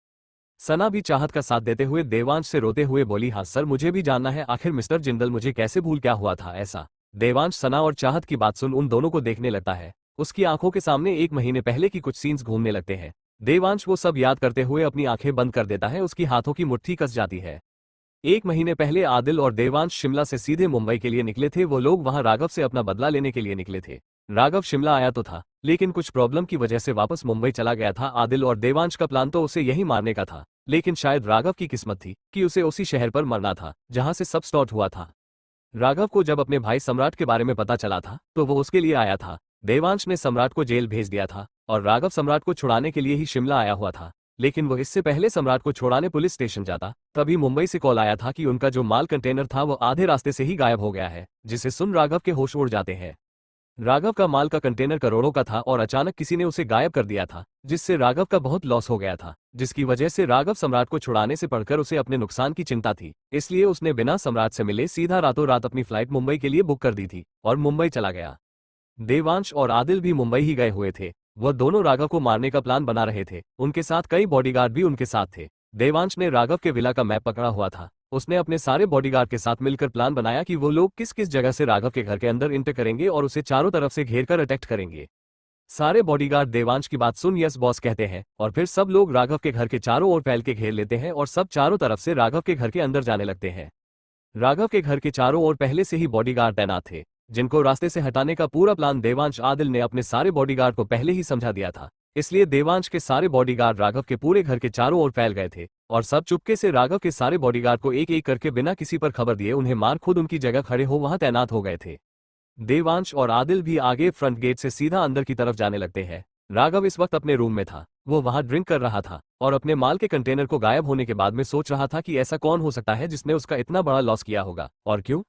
सना भी चाहत का साथ देते हुए देवांश से रोते हुए बोली, हाँ सर, मुझे भी जानना है, आखिर मिस्टर जिंदल मुझे कैसे भूल क्या हुआ था ऐसा। देवांश सना और चाहत की बात सुन उन दोनों को देखने लगता है। उसकी आंखों के सामने 1 महीने पहले की कुछ सीन्स घूमने लगते हैं। देवांश वो सब याद करते हुए अपनी आंखें बंद कर देता है, उसकी हाथों की मुट्ठी कस जाती है। 1 महीने पहले आदिल और देवांश शिमला से सीधे मुंबई के लिए निकले थे। वो लोग वहां राघव से अपना बदला लेने के लिए निकले थे। राघव शिमला आया तो था, लेकिन कुछ प्रॉब्लम की वजह से वापस मुंबई चला गया था। आदिल और देवांश का प्लान तो उसे यहीं मारने का था, लेकिन शायद राघव की किस्मत थी कि उसे उसी शहर पर मरना था जहां से सब स्टार्ट हुआ था। राघव को जब अपने भाई सम्राट के बारे में पता चला था तो वो उसके लिए आया था। देवांश ने सम्राट को जेल भेज दिया था और राघव सम्राट को छुड़ाने के लिए ही शिमला आया हुआ था। लेकिन वो इससे पहले सम्राट को छुड़ाने पुलिस स्टेशन जाता तभी मुंबई से कॉल आया था कि उनका जो माल कंटेनर था वो आधे रास्ते से ही गायब हो गया है, जिसे सुन राघव के होश उड़ जाते हैं। राघव का माल का कंटेनर करोड़ों का था और अचानक किसी ने उसे गायब कर दिया था, जिससे राघव का बहुत लॉस हो गया था, जिसकी वजह से राघव सम्राट को छुड़ाने से पढ़कर उसे अपने नुकसान की चिंता थी। इसलिए उसने बिना सम्राट से मिले सीधा रातों रात अपनी फ्लाइट मुंबई के लिए बुक कर दी थी और मुंबई चला गया। देवांश और आदिल भी मुंबई ही गए हुए थे। वह दोनों राघव को मारने का प्लान बना रहे थे। उनके साथ कई बॉडीगार्ड भी उनके साथ थे। देवांश ने राघव के विला का मैप पकड़ा हुआ था। उसने अपने सारे बॉडीगार्ड के साथ मिलकर प्लान बनाया कि वो लोग किस किस जगह से राघव के घर के अंदर इंटर करेंगे और उसे चारों तरफ से घेर कर अटैक करेंगे। सारे बॉडीगार्ड देवांश की बात सुन यस बॉस कहते हैं और फिर सब लोग राघव के घर के चारों ओर फैल के घेर लेते हैं और सब चारों तरफ से राघव के घर के अंदर जाने लगते हैं। राघव के घर के चारों ओर पहले से ही बॉडीगार्ड तैनात थे, जिनको रास्ते से हटाने का पूरा प्लान देवांश आदिल ने अपने सारे बॉडीगार्ड को पहले ही समझा दिया था। इसलिए देवांश के सारे बॉडीगार्ड राघव के पूरे घर के चारों ओर फैल गए थे और सब चुपके से राघव के सारे बॉडीगार्ड को एक एक करके बिना किसी पर खबर दिए उन्हें मार खुद उनकी जगह खड़े हो वहां तैनात हो गए थे। देवांश और आदिल भी आगे फ्रंट गेट से सीधा अंदर की तरफ जाने लगते हैं। राघव इस वक्त अपने रूम में था। वो वहां ड्रिंक कर रहा था और अपने माल के कंटेनर को गायब होने के बाद में सोच रहा था कि ऐसा कौन हो सकता है जिसने उसका इतना बड़ा लॉस किया होगा और क्यों।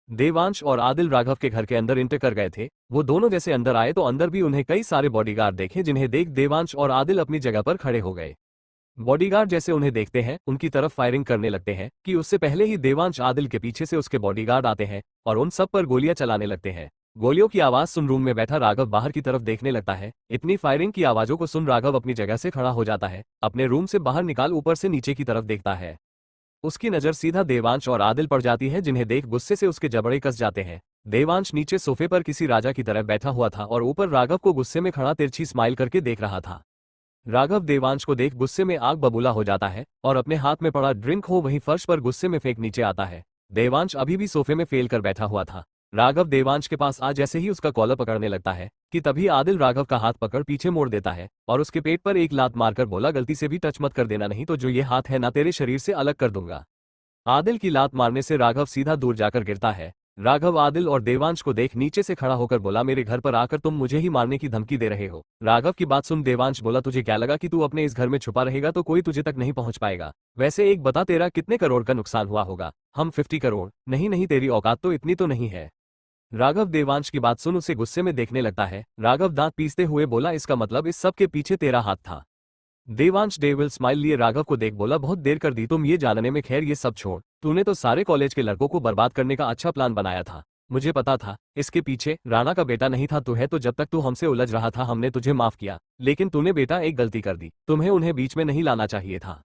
देवांश और आदिल राघव के घर के अंदर इंटर कर गए थे। वो दोनों जैसे अंदर आए तो अंदर भी उन्हें कई सारे बॉडीगार्ड देखे, जिन्हें देख देवांश और आदिल अपनी जगह पर खड़े हो गए। बॉडीगार्ड जैसे उन्हें देखते हैं उनकी तरफ फायरिंग करने लगते हैं कि उससे पहले ही देवांश आदिल के पीछे से उसके बॉडीगार्ड आते हैं और उन सब पर गोलियां चलाने लगते हैं। गोलियों की आवाज सुन रूम में बैठा राघव बाहर की तरफ देखने लगता है। इतनी फायरिंग की आवाजों को सुन राघव अपनी जगह से खड़ा हो जाता है, अपने रूम से बाहर निकाल ऊपर से नीचे की तरफ देखता है। उसकी नजर सीधा देवांश और आदिल पड़ जाती है, जिन्हें देख गुस्से से उसके जबड़े कस जाते हैं। देवांश नीचे सोफे पर किसी राजा की तरह बैठा हुआ था और ऊपर राघव को गुस्से में खड़ा तिरछी स्माइल करके देख रहा था। राघव देवांश को देख गुस्से में आग बबूला हो जाता है और अपने हाथ में पड़ा ड्रिंक हो वहीं फर्श पर गुस्से में फेंक नीचे आता है। देवांश अभी भी सोफे में फेल कर बैठा हुआ था। राघव देवांश के पास आ जैसे ही उसका कॉलर पकड़ने लगता है कि तभी आदिल राघव का हाथ पकड़ पीछे मोड़ देता है और उसके पेट पर एक लात मारकर बोला, गलती से भी टच मत कर देना, नहीं तो जो ये हाथ है ना तेरे शरीर से अलग कर दूंगा। आदिल की लात मारने से राघव सीधा दूर जाकर गिरता है। राघव आदिल और देवांश को देख नीचे से खड़ा होकर बोला, मेरे घर पर आकर तुम मुझे ही मारने की धमकी दे रहे हो। राघव की बात सुन देवांश बोला, तुझे क्या लगा कि तू अपने इस घर में छुपा रहेगा तो कोई तुझे तक नहीं पहुंच पाएगा। वैसे एक बता, तेरा कितने करोड़ का नुकसान हुआ होगा। हम 50 करोड़। नहीं नहीं, तेरी औकात तो इतनी तो नहीं है। राघव देवांश की बात सुन उसे गुस्से में देखने लगता है। राघव दांत पीसते हुए बोला, इसका मतलब इस सब के पीछे तेरा हाथ था। देवांश डेविल स्माइल लिए राघव को देख बोला, बहुत देर कर दी तुम ये जानने में। खैर ये सब छोड़, तूने तो सारे कॉलेज के लड़कों को बर्बाद करने का अच्छा प्लान बनाया था। मुझे पता था इसके पीछे राणा का बेटा नहीं था तू है, तो जब तक तू हमसे उलझ रहा था हमने तुझे माफ किया, लेकिन तूने बेटा एक गलती कर दी, तुम्हें उन्हें बीच में नहीं लाना चाहिए था।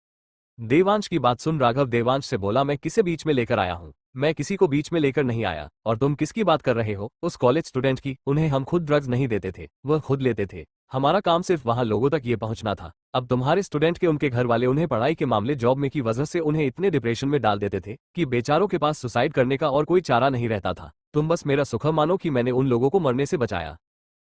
देवांश की बात सुन राघव देवांश से बोला, मैं किसे बीच में लेकर आया हूँ? मैं किसी को बीच में लेकर नहीं आया। और तुम किसकी बात कर रहे हो? उस कॉलेज स्टूडेंट की। उन्हें हम खुद ड्रग्स नहीं देते थे, वह खुद लेते थे। हमारा काम सिर्फ वहां लोगों तक ये पहुंचना था। अब तुम्हारे स्टूडेंट के उनके घर वाले उन्हें पढ़ाई के मामले जॉब में की वजह से उन्हें इतने डिप्रेशन में डाल देते थे कि बेचारों के पास सुसाइड करने का और कोई चारा नहीं रहता था। तुम बस मेरा शुक्र मानो कि मैंने उन लोगों को मरने से बचाया।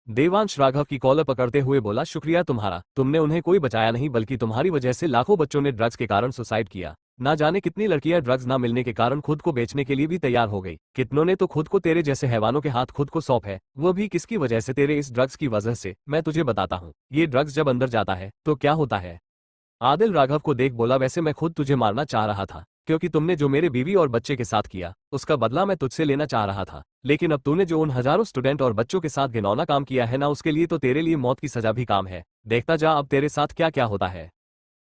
देवांश राघव की कॉलर पकड़ते हुए बोला, शुक्रिया तुम्हारा, तुमने उन्हें कोई बचाया नहीं बल्कि तुम्हारी वजह से लाखों बच्चों ने ड्रग्स के कारण सुसाइड किया। ना जाने कितनी लड़कियां ड्रग्स ना मिलने के कारण खुद को बेचने के लिए भी तैयार हो गई। कितनों ने तो खुद को तेरे जैसे हैवानों के हाथ खुद को सौंप है, वो भी किसकी वजह से? तेरे इस ड्रग्स की वजह से। मैं तुझे बताता हूँ, ये ड्रग्स जब अंदर जाता है तो क्या होता है। आदिल राघव को देख बोला, वैसे मैं खुद तुझे मारना चाह रहा था, क्योंकि तुमने जो मेरे बीवी और बच्चे के साथ किया उसका बदला मैं तुझसे लेना चाह रहा था। लेकिन अब तूने जो उन हजारों स्टूडेंट और बच्चों के साथ घिनौना काम किया है ना, उसके लिए तो तेरे लिए मौत की सजा भी काम है। देखता जा अब तेरे साथ क्या क्या होता है।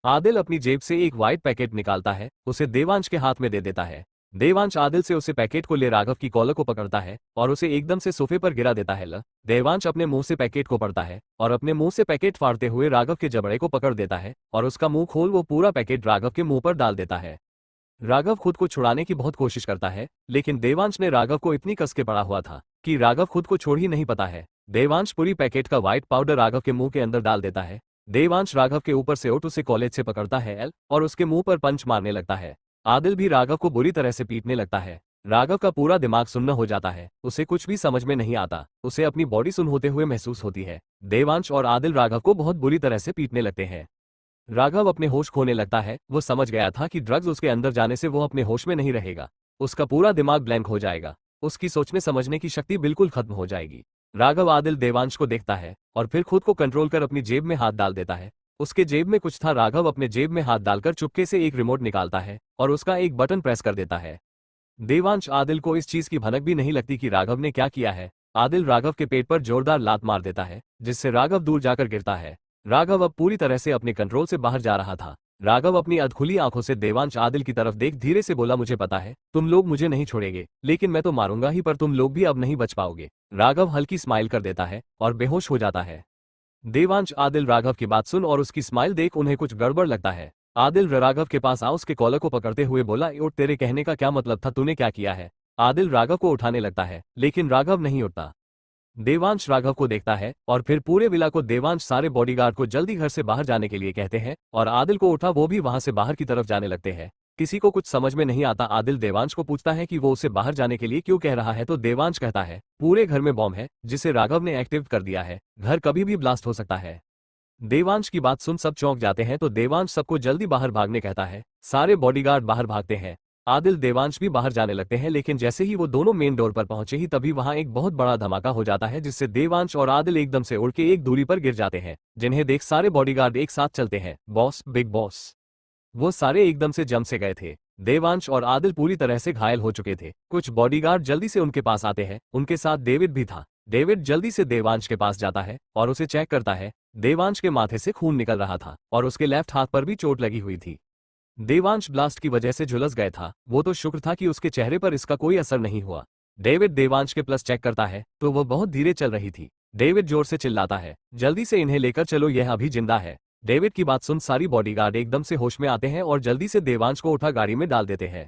आदिल अपनी जेब से एक व्हाइट पैकेट निकालता है, उसे देवांश के हाथ में दे देता है। देवांश आदिल से उसे पैकेट को ले राघव की कॉलर को पकड़ता है और उसे एकदम से सोफे पर गिरा देता है। देवांश अपने मुंह से पैकेट को पड़ता है और अपने मुंह से पैकेट फाड़ते हुए राघव के जबड़े को पकड़ देता है और उसका मुंह खोल वो पूरा पैकेट राघव के मुंह पर डाल देता है। राघव खुद को छुड़ाने की बहुत कोशिश करता है, लेकिन देवांश ने राघव को इतनी कस के पड़ा हुआ था कि राघव खुद को छोड़ ही नहीं पाता है। देवांश पूरी पैकेट का व्हाइट पाउडर राघव के मुंह के अंदर डाल देता है। देवांश राघव के ऊपर से उठ उसे कॉलेज से पकड़ता है और उसके मुंह पर पंच मारने लगता है। आदिल भी राघव को बुरी तरह से पीटने लगता है। राघव का पूरा दिमाग सुन्न हो जाता है, उसे कुछ भी समझ में नहीं आता, उसे अपनी बॉडी सुन्न होते हुए महसूस होती है। देवांश और आदिल राघव को बहुत बुरी तरह से पीटने लगते हैं। राघव अपने होश खोने लगता है। वो समझ गया था कि ड्रग्स उसके अंदर जाने से वो अपने होश में नहीं रहेगा। उसका पूरा दिमाग ब्लैंक हो जाएगा। उसकी सोचने समझने की शक्ति बिल्कुल खत्म हो जाएगी। राघव आदिल देवांश को देखता है और फिर खुद को कंट्रोल कर अपनी जेब में हाथ डाल देता है। उसके जेब में कुछ था। राघव अपने जेब में हाथ डालकर चुपके से एक रिमोट निकालता है और उसका एक बटन प्रेस कर देता है। देवांश आदिल को इस चीज की भनक भी नहीं लगती कि राघव ने क्या किया है। आदिल राघव के पेट पर जोरदार लात मार देता है, जिससे राघव दूर जाकर गिरता है। राघव अब पूरी तरह से अपने कंट्रोल से बाहर जा रहा था। राघव अपनी अधखुली आंखों से देवांश आदिल की तरफ देख धीरे से बोला, मुझे पता है तुम लोग मुझे नहीं छोड़ेंगे, लेकिन मैं तो मारूंगा ही, पर तुम लोग भी अब नहीं बच पाओगे। राघव हल्की स्माइल कर देता है और बेहोश हो जाता है। देवांश आदिल राघव की बात सुन और उसकी स्माइल देख उन्हें कुछ गड़बड़ लगता है। आदिल राघव के पास आ उसके कॉलर को पकड़ते हुए बोला, उठ, तेरे कहने का क्या मतलब था, तूने क्या किया है। आदिल राघव को उठाने लगता है, लेकिन राघव नहीं उठता। देवांश राघव को देखता है और फिर पूरे विला को देवांश सारे बॉडीगार्ड को जल्दी घर से बाहर जाने के लिए कहते हैं और आदिल को उठा वो भी वहां से बाहर की तरफ जाने लगते हैं। किसी को कुछ समझ में नहीं आता। आदिल देवांश को पूछता है कि वो उसे बाहर जाने के लिए क्यों कह रहा है, तो देवांश कहता है, पूरे घर में बॉम्ब है जिसे राघव ने एक्टिव कर दिया है, घर कभी भी ब्लास्ट हो सकता है। देवांश की बात सुन सब चौंक जाते हैं, तो देवांश सबको जल्दी बाहर भागने कहता है। सारे बॉडीगार्ड बाहर भागते हैं। आदिल देवांश भी बाहर जाने लगते हैं, लेकिन जैसे ही वो दोनों मेन डोर पर पहुंचे ही तभी वहां एक बहुत बड़ा धमाका हो जाता है, जिससे देवांश और आदिल एकदम से उड़ के एक दूरी पर गिर जाते हैं, जिन्हें देख सारे बॉडीगार्ड एक साथ चलते हैं। Boss, big boss. वो सारे एकदम से जम से गए थे। देवांश और आदिल पूरी तरह से घायल हो चुके थे। कुछ बॉडीगार्ड जल्दी से उनके पास आते हैं। उनके साथ डेविड भी था। डेविड जल्दी से देवांश के पास जाता है और उसे चेक करता है। देवांश के माथे से खून निकल रहा था और उसके लेफ्ट हाथ पर भी चोट लगी हुई थी। देवांश ब्लास्ट की वजह से झुलस गया था। वो तो शुक्र था कि उसके चेहरे पर इसका कोई असर नहीं हुआ। डेविड देवांश के प्लस चेक करता है तो वो बहुत धीरे चल रही थी। डेविड जोर से चिल्लाता है, जल्दी से इन्हें लेकर चलो, यह अभी जिंदा है। डेविड की बात सुन सारी बॉडीगार्ड एकदम से होश में आते हैं और जल्दी से देवांश को उठा गाड़ी में डाल देते हैं।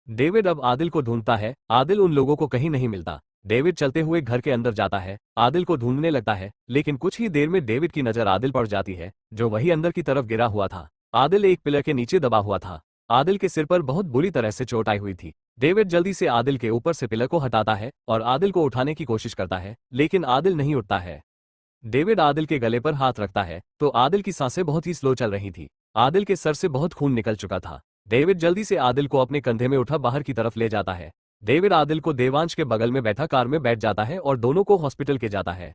डेविड अब आदिल को ढूंढता है। आदिल उन लोगों को कहीं नहीं मिलता। डेविड चलते हुए घर के अंदर जाता है, आदिल को ढूंढने लगता है, लेकिन कुछ ही देर में डेविड की नजर आदिल पड़ जाती है, जो वही अंदर की तरफ गिरा हुआ था। आदिल एक पिलर के नीचे दबा हुआ था। आदिल के सिर पर बहुत बुरी तरह से चोट आई हुई थी। डेविड जल्दी से आदिल के ऊपर से पिलर को हटाता है और आदिल को उठाने की कोशिश करता है, लेकिन आदिल नहीं उठता है। डेविड आदिल के गले पर हाथ रखता है तो आदिल की सांसें बहुत ही स्लो चल रही थी। आदिल के सर से बहुत खून निकल चुका था। डेविड जल्दी से आदिल को अपने कंधे में उठा बाहर की तरफ ले जाता है। डेविड आदिल को देवांश के बगल में बैठा कार में बैठ जाता है और दोनों को हॉस्पिटल के जाता है।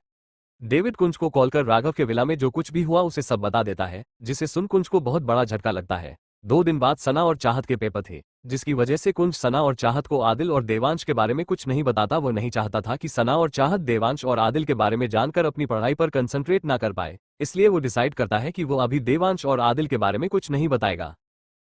डेविड कुंज को कॉल कर राघव के विला में जो कुछ भी हुआ उसे सब बता देता है, जिसे सुन कुंज को बहुत बड़ा झटका लगता है। 2 दिन बाद सना और चाहत के पेपर थे, जिसकी वजह से कुंज सना और चाहत को आदिल और देवांश के बारे में कुछ नहीं बताता। वो नहीं चाहता था कि सना और चाहत देवांश और आदिल के बारे में जानकर अपनी पढ़ाई पर कंसंट्रेट ना कर पाए, इसलिए वो डिसाइड करता है कि वो अभी देवांश और आदिल के बारे में कुछ नहीं बताएगा।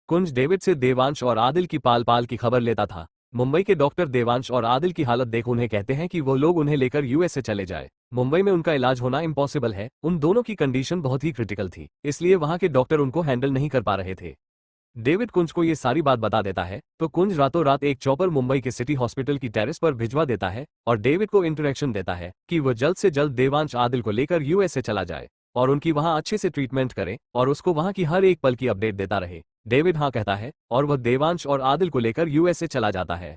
कुंज डेविड से देवांश और आदिल की पाल पाल की खबर लेता था। मुंबई के डॉक्टर देवांश और आदिल की हालत देख उन्हें कहते हैं कि वो लोग उन्हें लेकर यूएसए चले जाए। मुंबई में उनका इलाज होना इम्पॉसिबल है। उन दोनों की कंडीशन बहुत ही क्रिटिकल थी, इसलिए वहां के डॉक्टर उनको हैंडल नहीं कर पा रहे थे। डेविड कुंज को ये सारी बात बता देता है तो कुंज रातों रात एक चॉपर मुंबई के सिटी हॉस्पिटल की टेरेस पर भिजवा देता है और डेविड को इंटरेक्शन देता है कि वो जल्द से जल्द देवांश आदिल को लेकर यूएसए चला जाए और उनकी वहां अच्छे से ट्रीटमेंट करे और उसको वहां की हर एक पल की अपडेट देता रहे। डेविड हाँ कहता है और वह देवांश और आदिल को लेकर यूएसए चला जाता है।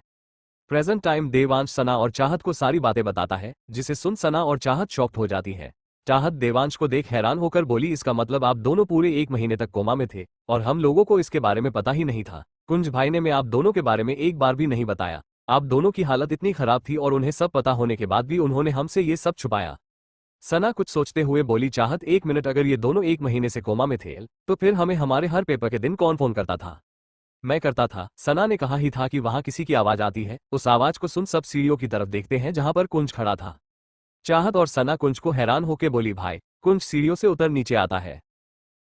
प्रेजेंट टाइम देवांश सना और चाहत को सारी बातें बताता है, जिसे सुन सना और चाहत शॉक्ड हो जाती है। चाहत देवांश को देख हैरान होकर बोली, इसका मतलब आप दोनों पूरे 1 महीने तक कोमा में थे और हम लोगों को इसके बारे में पता ही नहीं था। कुंज भाई ने मैं आप दोनों के बारे में एक बार भी नहीं बताया। आप दोनों की हालत इतनी खराब थी और उन्हें सब पता होने के बाद भी उन्होंने हमसे ये सब छुपाया। सना कुछ सोचते हुए बोली, चाहत 1 मिनट, अगर ये दोनों 1 महीने से कोमा में थे तो फिर हमें हमारे हर पेपर के दिन कौन फोन करता था। मैं करता था। सना ने कहा ही था कि वहां किसी की आवाज आती है। उस आवाज को सुन सब सीढ़ियों की तरफ देखते हैं जहां पर कुंज खड़ा था। चाहत और सना कुंज को हैरान होकर बोली, भाई। कुंज सीढ़ियों से उतर नीचे आता है।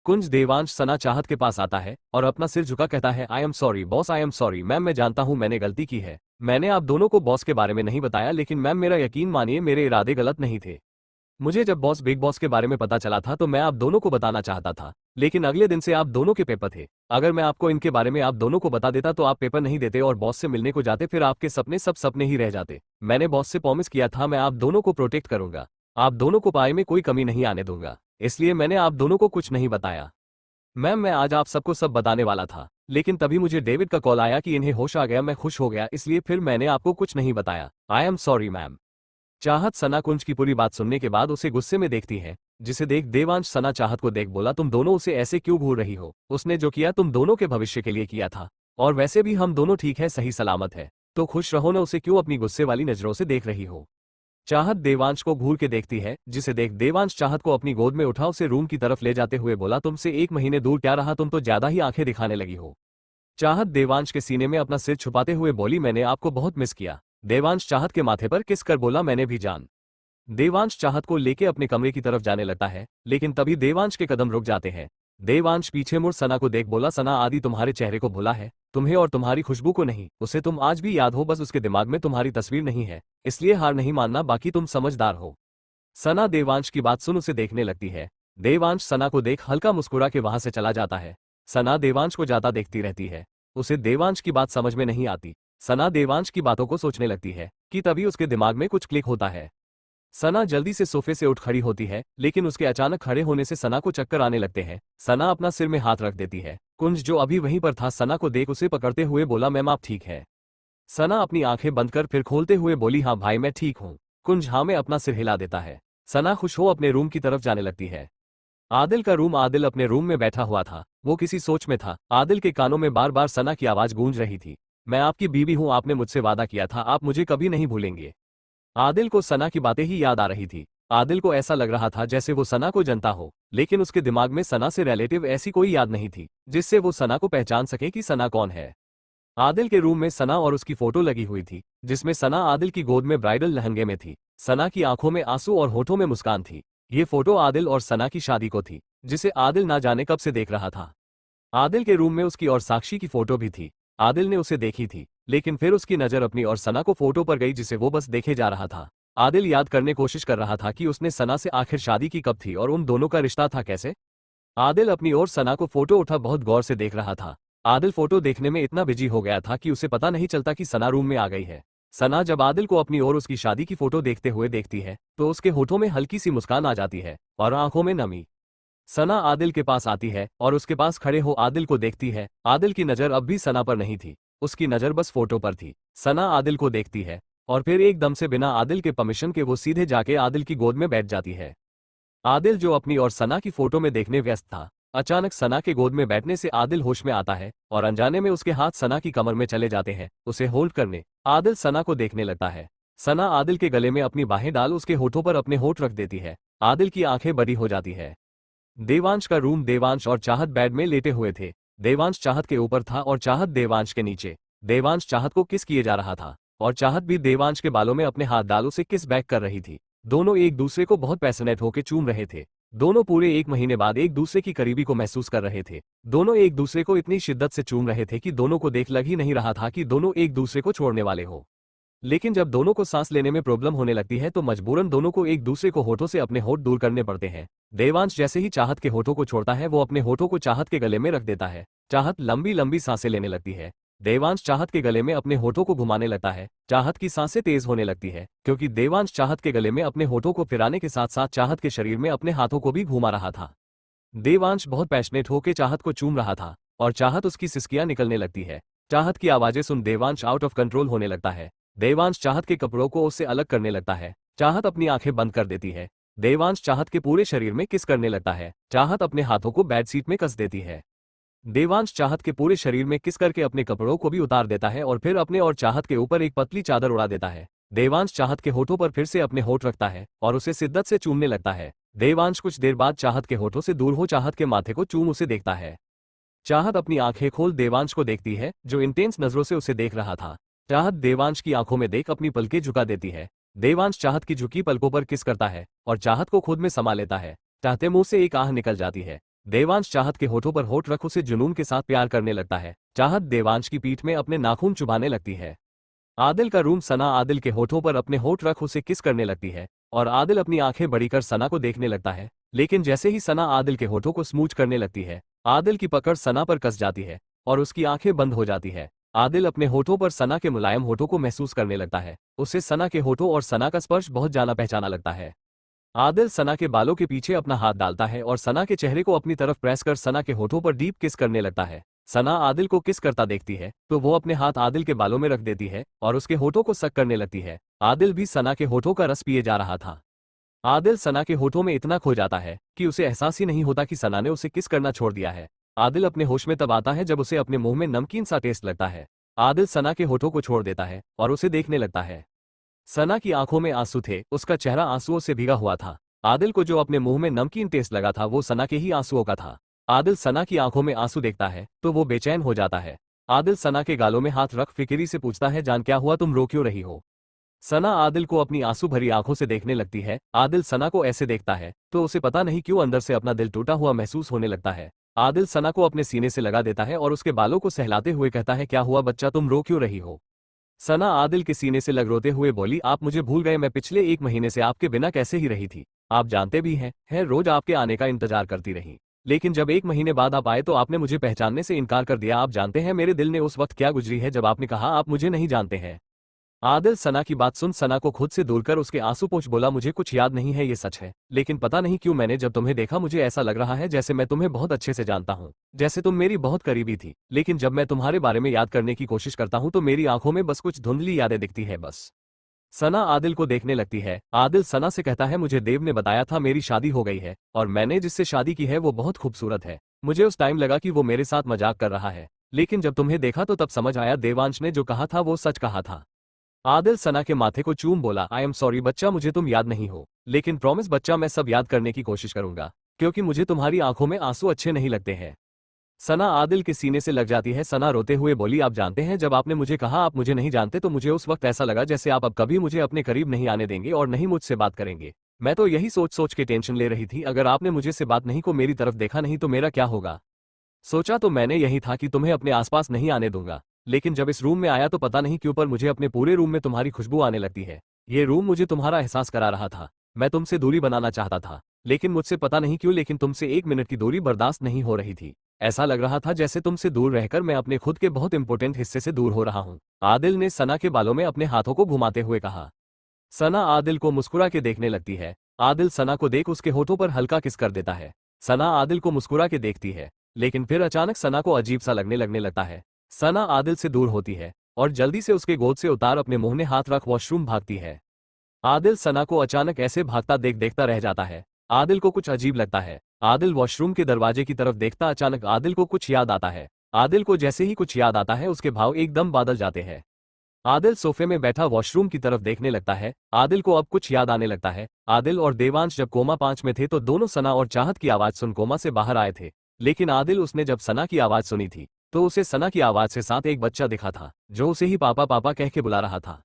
कुंज देवांश सना चाहत के पास आता है और अपना सिर झुका कहता है, I am sorry boss, I am sorry ma'am, मैं जानता हूं मैंने गलती की है। मैंने आप दोनों को बॉस के बारे में नहीं बताया, लेकिन मैम मेरा यकीन मानिए मेरे इरादे गलत नहीं थे। मुझे जब बॉस बिग बॉस के बारे में पता चला था तो मैं आप दोनों को बताना चाहता था, लेकिन अगले दिन से आप दोनों के पेपर थे। अगर मैं आपको इनके बारे में आप दोनों को बता देता तो आप पेपर नहीं देते और बॉस से मिलने को जाते, फिर आपके सपने सब सपने ही रह जाते। मैंने बॉस से प्रॉमिस किया था मैं आप दोनों को प्रोटेक्ट करूंगा, आप दोनों को पाए में कोई कमी नहीं आने दूंगा, इसलिए मैंने आप दोनों को कुछ नहीं बताया। मैम मैं आज आप सबको सब बताने वाला था, लेकिन तभी मुझे डेविड का कॉल आया कि इन्हें होश आ गया। मैं खुश हो गया, इसलिए फिर मैंने आपको कुछ नहीं बताया। I am sorry ma'am. चाहत सना कुंज की पूरी बात सुनने के बाद उसे गुस्से में देखती है जिसे देख देवांश सना चाहत को देख बोला, तुम दोनों उसे ऐसे क्यों घूर रही हो? उसने जो किया तुम दोनों के भविष्य के लिए किया था, और वैसे भी हम दोनों ठीक है, सही सलामत है, तो खुश रहो ना, उसे क्यों अपनी गुस्से वाली नजरों से देख रही हो? चाहत देवांश को घूर के देखती है, जिसे देख देवांश चाहत को अपनी गोद में उठा उसे रूम की तरफ ले जाते हुए बोला, तुमसे 1 महीने दूर क्या रहा, तुम तो ज्यादा ही आंखें दिखाने लगी हो। चाहत देवांश के सीने में अपना सिर छुपाते हुए बोली, मैंने आपको बहुत मिस किया। देवांश चाहत के माथे पर किस कर बोला, मैंने भी जान। देवांश चाहत को लेके अपने कमरे की तरफ जाने लगता है, लेकिन तभी देवांश के कदम रुक जाते हैं। देवांश पीछे मुड़ सना को देख बोला, सना आदि तुम्हारे चेहरे को भुला है, तुम्हें और तुम्हारी खुशबू को नहीं, उसे तुम आज भी याद हो, बस उसके दिमाग में तुम्हारी तस्वीर नहीं है, इसलिए हार नहीं मानना, बाकी तुम समझदार हो। सना देवांश की बात सुन उसे देखने लगती है। देवांश सना को देख हल्का मुस्कुरा के वहां से चला जाता है। सना देवांश को जाता देखती रहती है। उसे देवांश की बात समझ में नहीं आती। सना देवांश की बातों को सोचने लगती है कि तभी उसके दिमाग में कुछ क्लिक होता है। सना जल्दी से सोफे से उठ खड़ी होती है, लेकिन उसके अचानक खड़े होने से सना को चक्कर आने लगते हैं। सना अपना सिर में हाथ रख देती है। कुंज जो अभी वहीं पर था सना को देख उसे पकड़ते हुए बोला, मैम आप ठीक है? सना अपनी आंखें बंद कर फिर खोलते हुए बोली, हाँ भाई मैं ठीक हूँ। कुंज हाँ में अपना सिर हिला देता है। सना खुश हो अपने रूम की तरफ जाने लगती है। आदिल का रूम। आदिल अपने रूम में बैठा हुआ था, वो किसी सोच में था। आदिल के कानों में बार बार सना की आवाज गूंज रही थी, मैं आपकी बीवी हूँ, आपने मुझसे वादा किया था, आप मुझे कभी नहीं भूलेंगे। आदिल को सना की बातें ही याद आ रही थी। आदिल को ऐसा लग रहा था जैसे वो सना को जानता हो, लेकिन उसके दिमाग में सना से रिलेटिव ऐसी कोई याद नहीं थी जिससे वो सना को पहचान सके कि सना कौन है। आदिल के रूम में सना और उसकी फोटो लगी हुई थी, जिसमें सना आदिल की गोद में ब्राइडल लहंगे में थी। सना की आंखों में आंसू और होठों में मुस्कान थी। ये फोटो आदिल और सना की शादी को थी, जिसे आदिल ना जाने कब से देख रहा था। आदिल के रूम में उसकी और साक्षी की फोटो भी थी। आदिल ने उसे देखी थी, लेकिन फिर उसकी नजर अपनी और सना को फोटो पर गई, जिसे वो बस देखे जा रहा था। आदिल याद करने कोशिश कर रहा था कि उसने सना से आखिर शादी की कब थी और उन दोनों का रिश्ता था कैसे। आदिल अपनी ओर सना को फोटो उठा बहुत गौर से देख रहा था। आदिल फोटो देखने में इतना बिजी हो गया था कि उसे पता नहीं चलता कि सना रूम में आ गई है। सना जब आदिल को अपनी ओर उसकी शादी की फोटो देखते हुए देखती है तो उसके होठों में हल्की सी मुस्कान आ जाती है और आंखों में नमी। सना आदिल के पास आती है और उसके पास खड़े हो आदिल को देखती है। आदिल की नजर अब भी सना पर नहीं थी, उसकी नजर बस फोटो पर थी। सना आदिल को देखती है और फिर एकदम से बिना आदिल के परमिशन के वो सीधे जाके आदिल की गोद में बैठ जाती है। आदिल जो अपनी और सना की फोटो में देखने व्यस्त था, अचानक सना के गोद में बैठने से आदिल होश में आता है और अनजाने में उसके हाथ सना की कमर में चले जाते हैं उसे होल्ड करने। आदिल सना को देखने लगता है। सना आदिल के गले में अपनी बाहें डाल उसके होठों पर अपने होठ रख देती है। आदिल की आंखें बड़ी हो जाती है। देवांश का रूम। देवांश और चाहत बेड में लेटे हुए थे। देवांश चाहत के ऊपर था और चाहत देवांश के नीचे। देवांश चाहत को किस किए जा रहा था और चाहत भी देवांश के बालों में अपने हाथ डाल उसे किस बैक कर रही थी। दोनों एक दूसरे को बहुत पैशनेट होकर चूम रहे थे। दोनों पूरे 1 महीने बाद एक दूसरे की करीबी को महसूस कर रहे थे। दोनों एक दूसरे को इतनी शिद्दत से चूम रहे थे कि दोनों को देख लग ही नहीं रहा था कि दोनों एक दूसरे को छोड़ने वाले हो। लेकिन जब दोनों को सांस लेने में प्रॉब्लम होने लगती है तो मजबूरन दोनों को एक दूसरे को होठों से अपने होठ दूर करने पड़ते हैं। देवांश जैसे ही चाहत के होठों को छोड़ता है वो अपने होठों को चाहत के गले में रख देता है। चाहत लंबी लंबी सांसें लेने लगती है। देवांश चाहत के गले में अपने होठों को घुमाने लगता है। चाहत की सांसें तेज होने लगती है क्योंकि देवांश चाहत के गले में अपने होठों को फिराने के साथ साथ चाहत के शरीर में अपने हाथों को भी घुमा रहा था। देवांश बहुत पैशनेट होकर चाहत को चूम रहा था और चाहत उसकी सिसकियां निकलने लगती है। चाहत की आवाजें सुन देवांश आउट ऑफ कंट्रोल होने लगता है। देवांश चाहत के कपड़ों को उससे अलग करने लगता है। चाहत अपनी आंखें बंद कर देती है। देवांश चाहत के पूरे शरीर में किस करने लगता है। चाहत अपने हाथों को बेड सीट में कस देती है। देवांश चाहत के पूरे शरीर में किस करके अपने कपड़ों को भी उतार देता है और फिर अपने और चाहत के ऊपर एक पतली चादर उड़ा देता है। देवांश चाहत के होठों पर फिर से अपने होठ रखता है और उसे शिद्दत से चूमने लगता है। देवांश कुछ देर बाद चाहत के होठों से दूर हो चाहत के माथे को चूम उसे देखता है। चाहत अपनी आंखें खोल देवांश को देखती है जो इंटेंस नजरों से उसे देख रहा था। चाहत देवांश की आंखों में देख अपनी पलकें झुका देती है। देवांश चाहत की झुकी पलकों पर किस करता है और चाहत को खुद में समा लेता है। चाहते मुंह से एक आह निकल जाती है। देवांश चाहत के होठों पर होठ रख उसे जुनून के साथ प्यार करने लगता है। चाहत देवांश की पीठ में अपने नाखून चुभाने लगती है। आदिल का रूम। सना आदिल के होठों पर अपने होठ रख उसे किस करने लगती है और आदिल अपनी आंखें बड़ी कर सना को देखने लगता है। लेकिन जैसे ही सना आदिल के होठों को स्मूच करने लगती है, आदिल की पकड़ सना पर कस जाती है और उसकी आंखें बंद हो जाती है। आदिल अपने होठों पर सना के मुलायम होठों को महसूस करने लगता है। उसे सना के होठों और सना का स्पर्श बहुत जाना पहचाना लगता है। आदिल सना के बालों के पीछे अपना हाथ डालता है और सना के चेहरे को अपनी तरफ प्रेस कर सना के होठों पर डीप किस करने लगता है। सना आदिल को किस करता देखती है तो वो अपने हाथ आदिल के बालों में रख देती है और उसके होठों को सक करने लगती है। आदिल भी सना के होठों का रस पिए जा रहा था। आदिल सना के होठों में इतना खो जाता है कि उसे एहसास ही नहीं होता कि सना ने उसे किस करना छोड़ दिया है। आदिल अपने होश में तब आता है जब उसे अपने मुंह में नमकीन सा टेस्ट लगता है। आदिल सना के होठों को छोड़ देता है और उसे देखने लगता है। सना की आंखों में आंसू थे, उसका चेहरा आंसुओं से भीगा हुआ था। आदिल को जो अपने मुंह में नमकीन टेस्ट लगा था वो सना के ही आंसुओं का था। आदिल सना की आंखों में आंसू देखता है तो वो बेचैन हो जाता है। आदिल सना के गालों में हाथ रख फिक्री से पूछता है, जान क्या हुआ, तुम रो क्यों रही हो। सना आदिल को अपनी आंसू भरी आंखों से देखने लगती है। आदिल सना को ऐसे देखता है तो उसे पता नहीं क्यों अंदर से अपना दिल टूटा हुआ महसूस होने लगता है। आदिल सना को अपने सीने से लगा देता है और उसके बालों को सहलाते हुए कहता है, क्या हुआ बच्चा, तुम रो क्यों रही हो। सना आदिल के सीने से लग रोते हुए बोली, आप मुझे भूल गए, मैं पिछले 1 महीने से आपके बिना कैसे ही रही थी। आप जानते भी हैं रोज आपके आने का इंतजार करती रही, लेकिन जब 1 महीने बाद आप आए तो आपने मुझे पहचानने से इनकार कर दिया। आप जानते हैं मेरे दिल ने उस वक्त क्या गुजरी है जब आपने कहा आप मुझे नहीं जानते हैं। आदिल सना की बात सुन सना को खुद से दूर कर उसके आंसू पोंछ बोला, मुझे कुछ याद नहीं है, ये सच है, लेकिन पता नहीं क्यों मैंने जब तुम्हें देखा मुझे ऐसा लग रहा है जैसे मैं तुम्हें बहुत अच्छे से जानता हूँ, जैसे तुम मेरी बहुत करीबी थी। लेकिन जब मैं तुम्हारे बारे में याद करने की कोशिश करता हूँ तो मेरी आंखों में बस कुछ धुंधली यादें दिखती है बस। सना आदिल को देखने लगती है। आदिल सना से कहता है, मुझे देव ने बताया था मेरी शादी हो गई है और मैंने जिससे शादी की है वो बहुत खूबसूरत है। मुझे उस टाइम लगा कि वो मेरे साथ मजाक कर रहा है, लेकिन जब तुम्हें देखा तो तब समझ आया देवांश ने जो कहा था वो सच कहा था। आदिल सना के माथे को चूम बोला, आई एम सॉरी बच्चा, मुझे तुम याद नहीं हो, लेकिन प्रॉमिस बच्चा मैं सब याद करने की कोशिश करूंगा, क्योंकि मुझे तुम्हारी आंखों में आंसू अच्छे नहीं लगते हैं। सना आदिल के सीने से लग जाती है। सना रोते हुए बोली, आप जानते हैं जब आपने मुझे कहा आप मुझे नहीं जानते तो मुझे उस वक्त ऐसा लगा जैसे आप अब कभी मुझे अपने करीब नहीं आने देंगे और नहीं मुझसे बात करेंगे। मैं तो यही सोच सोच के टेंशन ले रही थी, अगर आपने मुझे से बात नहीं को मेरी तरफ देखा नहीं तो मेरा क्या होगा। सोचा तो मैंने यही था कि तुम्हें अपने आसपास नहीं आने दूंगा, लेकिन जब इस रूम में आया तो पता नहीं क्यों पर मुझे अपने पूरे रूम में तुम्हारी खुशबू आने लगती है। ये रूम मुझे तुम्हारा एहसास करा रहा था। मैं तुमसे दूरी बनाना चाहता था, लेकिन मुझसे पता नहीं क्यों लेकिन तुमसे 1 मिनट की दूरी बर्दाश्त नहीं हो रही थी। ऐसा लग रहा था जैसे तुमसे दूर रहकर मैं अपने खुद के बहुत इंपॉर्टेंट हिस्से से दूर हो रहा हूँ। आदिल ने सना के बालों में अपने हाथों को घुमाते हुए कहा। सना आदिल को मुस्कुरा के देखने लगती है। आदिल सना को देख उसके होठों पर हल्का किस कर देता है। सना आदिल को मुस्कुरा के देखती है, लेकिन फिर अचानक सना को अजीब सा लगने लगता है। सना आदिल से दूर होती है और जल्दी से उसके गोद से उतार अपने मुंह ने हाथ रख वॉशरूम भागती है। आदिल सना को अचानक ऐसे भागता देखता रह जाता है। आदिल को कुछ अजीब लगता है। आदिल वॉशरूम के दरवाजे की तरफ देखता, अचानक आदिल को कुछ याद आता है। आदिल को जैसे ही कुछ याद आता है उसके भाव एकदम बदल जाते हैं। आदिल सोफे में बैठा वॉशरूम की तरफ देखने लगता है। आदिल को अब कुछ याद आने लगता है। आदिल और देवांश जब कोमा 5 में थे तो दोनों सना और चाहत की आवाज सुन कोमा से बाहर आए थे, लेकिन आदिल उसने जब सना की आवाज सुनी थी तो उसे सना की आवाज से साथ एक बच्चा दिखा था जो उसे ही पापा पापा कह के बुला रहा था।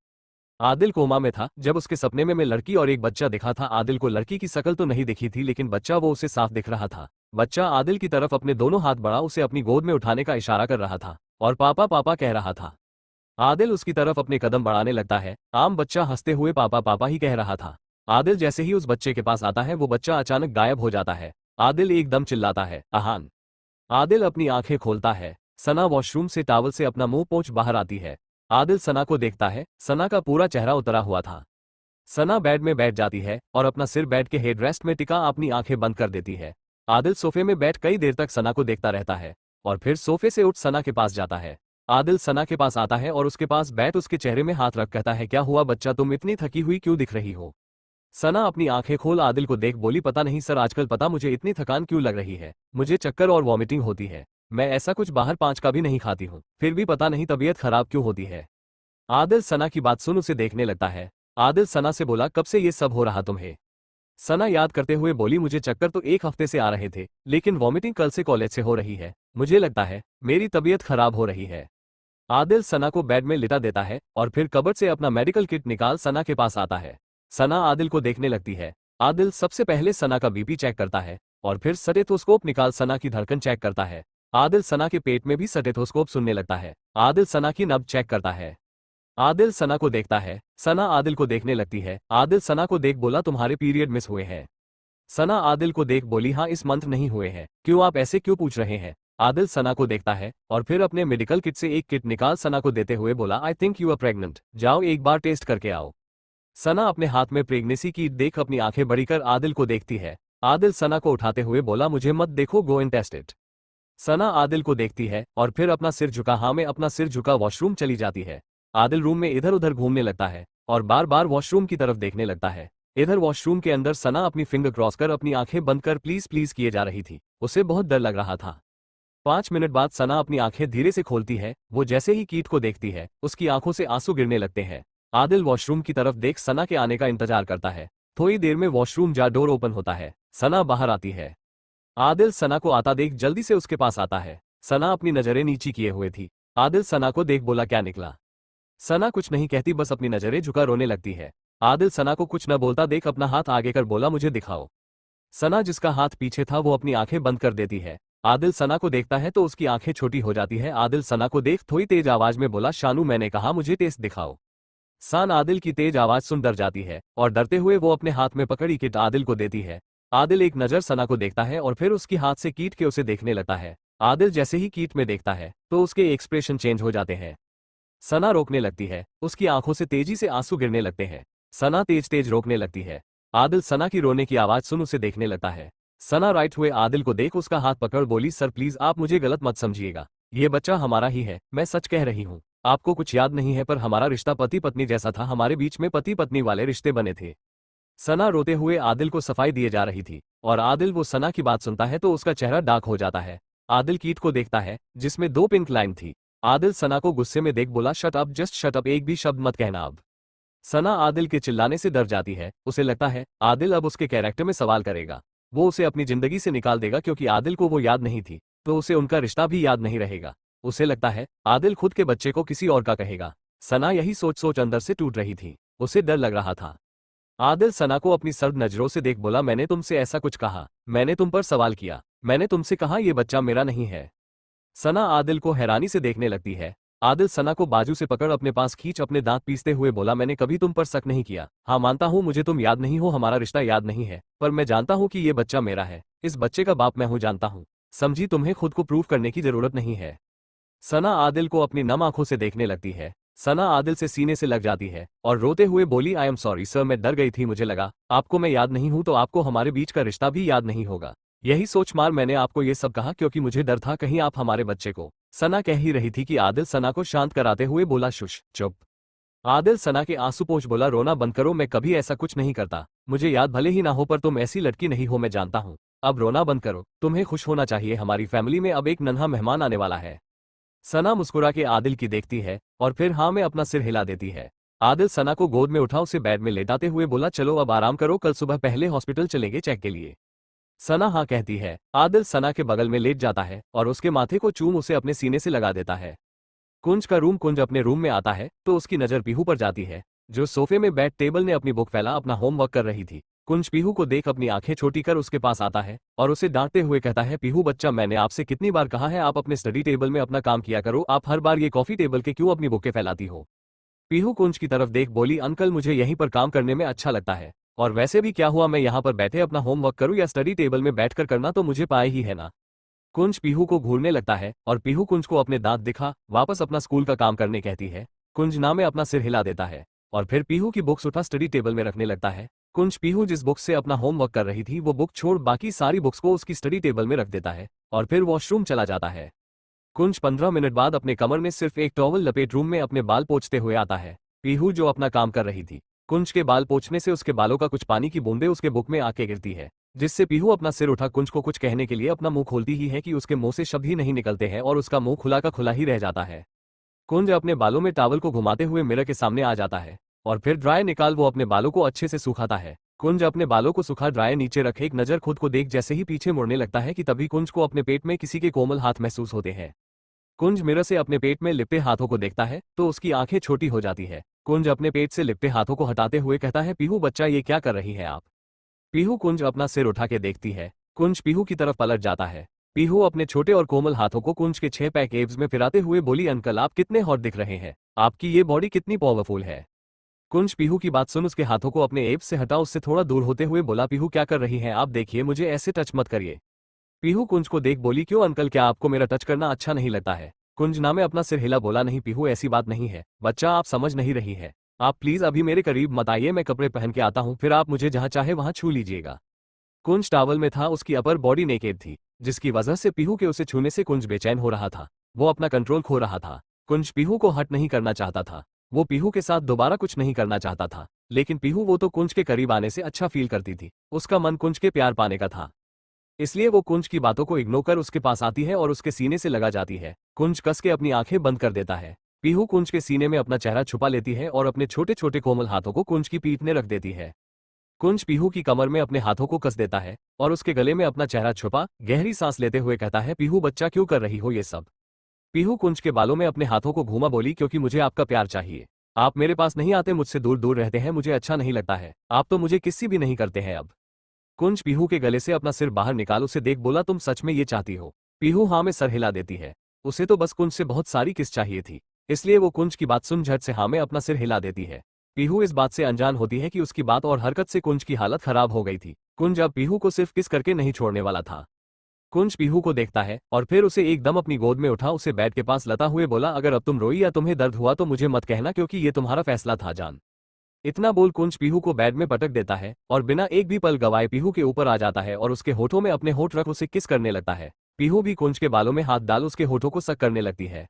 आदिल कोमा में था जब उसके सपने में लड़की और एक बच्चा दिखा था। आदिल को लड़की की शक्ल तो नहीं दिखी थी लेकिन बच्चा वो उसे साफ दिख रहा था। बच्चा आदिल की तरफ अपने दोनों हाथ बढ़ा उसे अपनी गोद में उठाने का इशारा कर रहा था और पापा पापा कह रहा था। आदिल उसकी तरफ अपने कदम बढ़ाने लगता है। आम बच्चा हंसते हुए पापा पापा ही कह रहा था। आदिल जैसे ही उस बच्चे के पास आता है वो बच्चा अचानक गायब हो जाता है। आदिल एकदम चिल्लाता है, आहान। आदिल अपनी आंखें खोलता है। सना वॉशरूम से टॉवल से अपना मुंह पोंछ बाहर आती है। आदिल सना को देखता है। सना का पूरा चेहरा उतरा हुआ था। सना बेड में बैठ जाती है और अपना सिर बेड के हेडरेस्ट में टिका अपनी आंखें बंद कर देती है। आदिल सोफे में बैठ कई देर तक सना को देखता रहता है और फिर सोफे से उठ सना के पास जाता है। आदिल सना के पास आता है और उसके पास बैठ उसके चेहरे में हाथ रख कहता है, क्या हुआ बच्चा, तुम इतनी थकी हुई क्यों दिख रही हो। सना अपनी आंखें खोल आदिल को देख बोली, पता नहीं सर, आजकल पता मुझे इतनी थकान क्यों लग रही है, मुझे चक्कर और वॉमिटिंग होती है। मैं ऐसा कुछ बाहर 5 का भी नहीं खाती हूँ, फिर भी पता नहीं तबीयत खराब क्यों होती है। आदिल सना की बात सुन उसे देखने लगता है। आदिल सना से बोला, कब से ये सब हो रहा तुम्हें। सना याद करते हुए बोली, मुझे चक्कर तो 1 हफ्ते से आ रहे थे, लेकिन वॉमिटिंग कल से कॉलेज से हो रही है, मुझे लगता है मेरी तबीयत खराब हो रही है। आदिल सना को बेड में लिटा देता है और फिर कबर्ड से अपना मेडिकल किट निकाल सना के पास आता है। सना आदिल को देखने लगती है। आदिल सबसे पहले सना का बीपी चेक करता है और फिर स्टेथोस्कोप निकाल सना की धड़कन चेक करता है। आदिल सना के पेट में भी स्टेथोस्कोप सुनने लगता है। आदिल सना की नब्ज चेक करता है। आदिल सना को देखता है। सना आदिल को देखने लगती है। आदिल सना को देख बोला, तुम्हारे पीरियड मिस हुए हैं। सना आदिल को देख बोली, हाँ इस मंथ नहीं हुए हैं, क्यों आप ऐसे क्यों पूछ रहे हैं। आदिल सना को देखता है और फिर अपने मेडिकल किट से एक किट निकाल सना को देते हुए बोला, I think you are pregnant, जाओ एक बार टेस्ट करके आओ। सना अपने हाथ में प्रेगनेंसी की देख अपनी आंखें बड़ी कर आदिल को देखती है। आदिल सना को उठाते हुए बोला, मुझे मत देखो, गो एंड टेस्ट इट। सना आदिल को देखती है और फिर अपना सिर झुका, हाँ में अपना सिर झुका वॉशरूम चली जाती है। आदिल रूम में इधर उधर घूमने लगता है और बार बार वॉशरूम की तरफ देखने लगता है। इधर वॉशरूम के अंदर सना अपनी फिंगर क्रॉस कर अपनी आंखें बंद कर प्लीज प्लीज किए जा रही थी। उसे बहुत डर लग रहा था। 5 मिनट बाद सना अपनी आंखें धीरे से खोलती है। वो जैसे ही कीट को देखती है उसकी आंखों से आंसू गिरने लगते हैं। आदिल वॉशरूम की तरफ देख सना के आने का इंतजार करता है। थोड़ी देर में वॉशरूम जा डोर ओपन होता है। सना बाहर आती है। आदिल सना को आता देख जल्दी से उसके पास आता है। सना अपनी नजरें नीची किए हुए थी। आदिल सना को देख बोला क्या निकला। सना कुछ नहीं कहती, बस अपनी नजरें झुका रोने लगती है। आदिल सना को कुछ न बोलता देख अपना हाथ आगे कर बोला मुझे दिखाओ। सना जिसका हाथ पीछे था वो अपनी आंखें बंद कर देती है। आदिल सना को देखता है तो उसकी आंखें छोटी हो जाती है। आदिल सना को देख थोड़ी तेज आवाज में बोला शानू मैंने कहा मुझे टेस्ट दिखाओ। सान आदिल की तेज आवाज सुन डर जाती है और डरते हुए वो अपने हाथ में पकड़ी किट आदिल को देती है। आदिल एक नजर सना को देखता है और फिर उसकी हाथ से कीट के उसे देखने लगता है। आदिल जैसे ही कीट में देखता है तो उसके एक्सप्रेशन चेंज हो जाते हैं। सना रोकने लगती है। उसकी आंखों से तेजी से आंसू गिरने लगते हैं। सना तेज तेज रोकने लगती है। आदिल सना की रोने की आवाज सुन उसे देखने लगता है। सना राइट हुए आदिल को देख उसका हाथ पकड़ बोली सर प्लीज आप मुझे गलत मत समझिएगा। ये बच्चा हमारा ही है, मैं सच कह रही हूँ। आपको कुछ याद नहीं है पर हमारा रिश्ता पति पत्नी जैसा था, हमारे बीच में पति पत्नी वाले रिश्ते बने थे। सना रोते हुए आदिल को सफाई दिए जा रही थी और आदिल वो सना की बात सुनता है तो उसका चेहरा डार्क हो जाता है। आदिल कीट को देखता है जिसमें 2 पिंक लाइन थी। आदिल सना को गुस्से में देख बोला shut up, just shut up, एक भी शब्द मत कहना अब। सना आदिल के चिल्लाने से डर जाती है। उसे लगता है आदिल अब उसके कैरेक्टर में सवाल करेगा। वो उसे अपनी जिंदगी से निकाल देगा क्योंकि आदिल को वो याद नहीं थी तो उसे उनका रिश्ता भी याद नहीं रहेगा। उसे लगता है आदिल खुद के बच्चे को किसी और का कहेगा। सना यही सोच सोच अंदर से टूट रही थी। उसे डर लग रहा था। आदिल सना को अपनी सर्द नजरों से देख बोला मैंने तुमसे ऐसा कुछ कहा? मैंने तुम पर सवाल किया। मैंने तुमसे कहा ये बच्चा मेरा नहीं है। सना आदिल को हैरानी से देखने लगती है। आदिल सना को बाजू से पकड़ अपने पास खींच अपने दांत पीसते हुए बोला मैंने कभी तुम पर शक नहीं किया। हाँ मानता हूँ मुझे तुम याद नहीं हो, हमारा रिश्ता याद नहीं है, पर मैं जानता हूँ कि ये बच्चा मेरा है। इस बच्चे का बाप मैं हूँ, जानता हूँ। समझी, तुम्हें खुद को प्रूव करने की जरूरत नहीं है। सना आदिल को अपनी नम आंखों से देखने लगती है। सना आदिल से सीने से लग जाती है और रोते हुए बोली आई एम सॉरी सर, मैं डर गई थी, मुझे लगा आपको मैं याद नहीं हूं तो आपको हमारे बीच का रिश्ता भी याद नहीं होगा। यही सोच मार मैंने आपको ये सब कहा क्योंकि मुझे डर था कहीं आप हमारे बच्चे को। सना कह ही रही थी कि आदिल सना को शांत कराते हुए बोला शुश चुप। आदिल सना के आंसू पोंछ बोला रोना बंद करो, मैं कभी ऐसा कुछ नहीं करता। मुझे याद भले ही ना हो पर तुम ऐसी लड़की नहीं हो, मैं जानता हूँ। अब रोना बंद करो, तुम्हें खुश होना चाहिए, हमारी फैमिली में अब एक नन्हा मेहमान आने वाला है। सना मुस्कुरा के आदिल की देखती है और फिर हाँ में अपना सिर हिला देती है। आदिल सना को गोद में उठा उसे बेड में लेटाते हुए बोला चलो अब आराम करो, कल सुबह पहले हॉस्पिटल चलेंगे चेक के लिए। सना हाँ कहती है। आदिल सना के बगल में लेट जाता है और उसके माथे को चूम उसे अपने सीने से लगा देता है। कुंज का रूम। कुंज अपने रूम में आता है तो उसकी नजर पीहू पर जाती है जो सोफे में बैठ टेबल ने अपनी बुक फैला अपना होमवर्क कर रही थी। कुंज पीहू को देख अपनी आंखें छोटी कर उसके पास आता है और उसे डांटते हुए कहता है पीहू बच्चा, मैंने आपसे कितनी बार कहा है आप अपने स्टडी टेबल में अपना काम किया करो, आप हर बार ये कॉफी टेबल के क्यों अपनी बुकें फैलाती हो। पीहू कुंज की तरफ देख बोली अंकल मुझे यहीं पर काम करने में अच्छा लगता है और वैसे भी क्या हुआ, मैं यहाँ पर बैठे अपना होमवर्क करूँ या स्टडी टेबल में बैठकर करना तो मुझे पाए ही है ना। कुंज पीहू को घूरने लगता है और पीहू कुंज को अपने दांत दिखा वापस अपना स्कूल का काम करने कहती है। कुंज ना में अपना सिर हिला देता है और फिर पीहू की बुक्स उठा स्टडी टेबल में रखने लगता है। कुंज पीहू जिस बुक से अपना होमवर्क कर रही थी वो बुक छोड़ बाकी सारी बुक्स को उसकी स्टडी टेबल में रख देता है और फिर वॉशरूम चला जाता है। कुंज 15 मिनट बाद अपने कमर में सिर्फ एक टॉवल लपेट रूम में अपने बाल पोंछते हुए आता है। पीहू जो अपना काम कर रही थी, कुंज के बाल पोंछने से उसके बालों का कुछ पानी की बूंदे उसके बुक में आके गिरती है जिससे पीहू अपना सिर उठा कुंज को कुछ कहने के लिए अपना मुंह खोलती ही है कि उसके मुंह से शब्द ही नहीं निकलते हैं और उसका मुंह खुला का खुला ही रह जाता है। कुंज अपने बालों में टॉवल को घुमाते हुए मिरर के सामने आ जाता है और फिर ड्राई निकाल वो अपने बालों को अच्छे से सुखाता है। कुंज अपने बालों को सुखा ड्राई नीचे रखे एक नजर खुद को देख जैसे ही पीछे मुड़ने लगता है कि तभी कुंज को अपने पेट में किसी के कोमल हाथ महसूस होते हैं। कुंज मिरर से अपने पेट में लिपटे हाथों को देखता है तो उसकी आंखें छोटी हो जाती है। कुंज अपने पेट से लिपटे हाथों को हटाते हुए कहता है पीहू बच्चा ये क्या कर रही है आप। पीहू कुंज अपना सिर उठा के देखती है। कुंज पीहू की तरफ पलट जाता है। पीहू अपने छोटे और कोमल हाथों को कुंज के 6 पैक एब्स में फिराते हुए बोली अंकल आप कितने हॉट दिख रहे हैं, आपकी ये बॉडी कितनी पावरफुल है। कुंज पीहू की बात सुन उसके हाथों को अपने एब्स से हटा उससे थोड़ा दूर होते हुए बोला पीहू क्या कर रही हैं आप, देखिए मुझे ऐसे टच मत करिए। पीहू कुंज को देख बोली क्यों अंकल, क्या आपको मेरा टच करना अच्छा नहीं लगता है। कुंज ना में अपना सिर हिला बोला नहीं पीहू ऐसी बात नहीं है, बच्चा आप समझ नहीं रही है, आप प्लीज अभी मेरे करीब मत आइए, मैं कपड़े पहन के आता हूँ फिर आप मुझे जहाँ चाहे वहाँ छू लीजिएगा। कुंज टॉवल में था, उसकी अपर बॉडी नेकेड थी जिसकी वजह से पीहू के उसे छूने से कुंज बेचैन हो रहा था, वो अपना कंट्रोल खो रहा था। कुंज पीहू को हट नहीं करना चाहता था, वो पीहू के साथ दोबारा कुछ नहीं करना चाहता था, लेकिन पीहू वो तो कुंज के करीब आने से अच्छा फील करती थी। उसका मन कुंज के प्यार पाने का था, इसलिए वो कुंज की बातों को इग्नोर कर उसके पास आती है और उसके सीने से लगा जाती है। कुंज कस के अपनी आंखें बंद कर देता है। पीहू कुंज के सीने में अपना चेहरा छुपा लेती है और अपने छोटे छोटे कोमल हाथों को कुंज की पीठ में रख देती है। कुंज पीहू की कमर में अपने हाथों को कस देता है और उसके गले में अपना चेहरा छुपा गहरी सांस लेते हुए कहता है, पीहू बच्चा क्यों कर रही हो ये सब। पीहू कुंज के बालों में अपने हाथों को घूमा बोली, क्योंकि मुझे आपका प्यार चाहिए। आप मेरे पास नहीं आते, मुझसे दूर दूर रहते हैं, मुझे अच्छा नहीं लगता है। आप तो मुझे किसी भी नहीं करते हैं अब। कुंज पीहू के गले से अपना सिर बाहर निकाल उसे देख बोला, तुम सच में ये चाहती हो। पीहू हाँ में सर हिला देती है। उसे तो बस कुंज से बहुत सारी किस चाहिए थी, इसलिए वो कुंज की बात सुन झट से हाँ में अपना सिर हिला देती है। पीहू इस बात से अनजान होती है कि उसकी बात और हरकत से कुंज की हालत खराब हो गई थी। कुंज अब पीहू को सिर्फ किस करके नहीं छोड़ने वाला था। कुंज पीहू को देखता है और फिर उसे एकदम अपनी गोद में उठा उसे बेड के पास लता हुए बोला, अगर अब तुम रोई या तुम्हें दर्द हुआ तो मुझे मत कहना, क्योंकि ये तुम्हारा फैसला था जान। इतना बोल कुंज पीहू को बेड में पटक देता है और बिना एक भी पल गवाए पीहू के ऊपर आ जाता है और उसके होठों में अपने होठ रख उसे किस करने लगता है। पीहू भी कुंज के बालों में हाथ डाल उसके होठों को सक करने लगती है।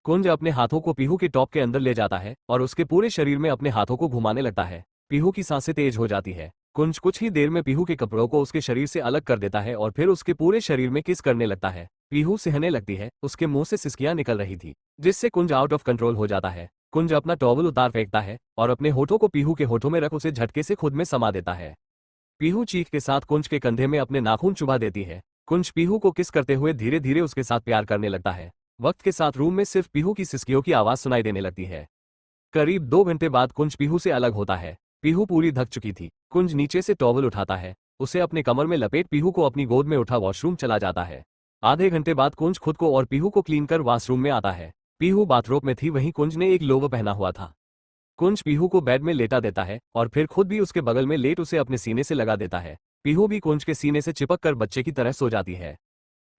कुंज अपने हाथों को पीहू के टॉप के अंदर ले जाता है और उसके पूरे शरीर में अपने हाथों को घुमाने लगता है। पीहू की सांसें तेज हो जाती है। कुंज कुछ ही देर में पीहू के कपड़ों को उसके शरीर से अलग कर देता है और फिर उसके पूरे शरीर में किस करने लगता है। पीहू सहने लगती है, उसके मुंह से सिसकियां निकल रही थी, जिससे कुंज आउट ऑफ कंट्रोल हो जाता है। कुंज अपना टॉवल उतार फेंकता है और अपने होठों को पीहू के होठों में रख उसे झटके से खुद में समा देता है। पीहू चीख के साथ कुंज के कंधे में अपने नाखून चुभा देती है। कुंज पीहू को किस करते हुए धीरे धीरे उसके साथ प्यार करने लगता है। वक्त के साथ रूम में सिर्फ पीहू की सिसकियों की आवाज सुनाई देने लगती है। करीब 2 घंटे बाद कुंज पीहू से अलग होता है। पीहू पूरी थक चुकी थी। कुंज नीचे से टॉवल उठाता है, उसे अपने कमर में लपेट पीहू को अपनी गोद में उठा वॉशरूम चला जाता है। आधे घंटे बाद कुंज खुद को और पीहू को क्लीन कर वॉशरूम में आता है। पीहू बाथरोब में थी, वहीं कुंज ने एक लोवर पहना हुआ था। कुंज पीहू को बेड में लेटा देता है और फिर खुद भी उसके बगल में लेट उसे अपने सीने से लगा देता है। पीहू भी कुंज के सीने से चिपक कर बच्चे की तरह सो जाती है।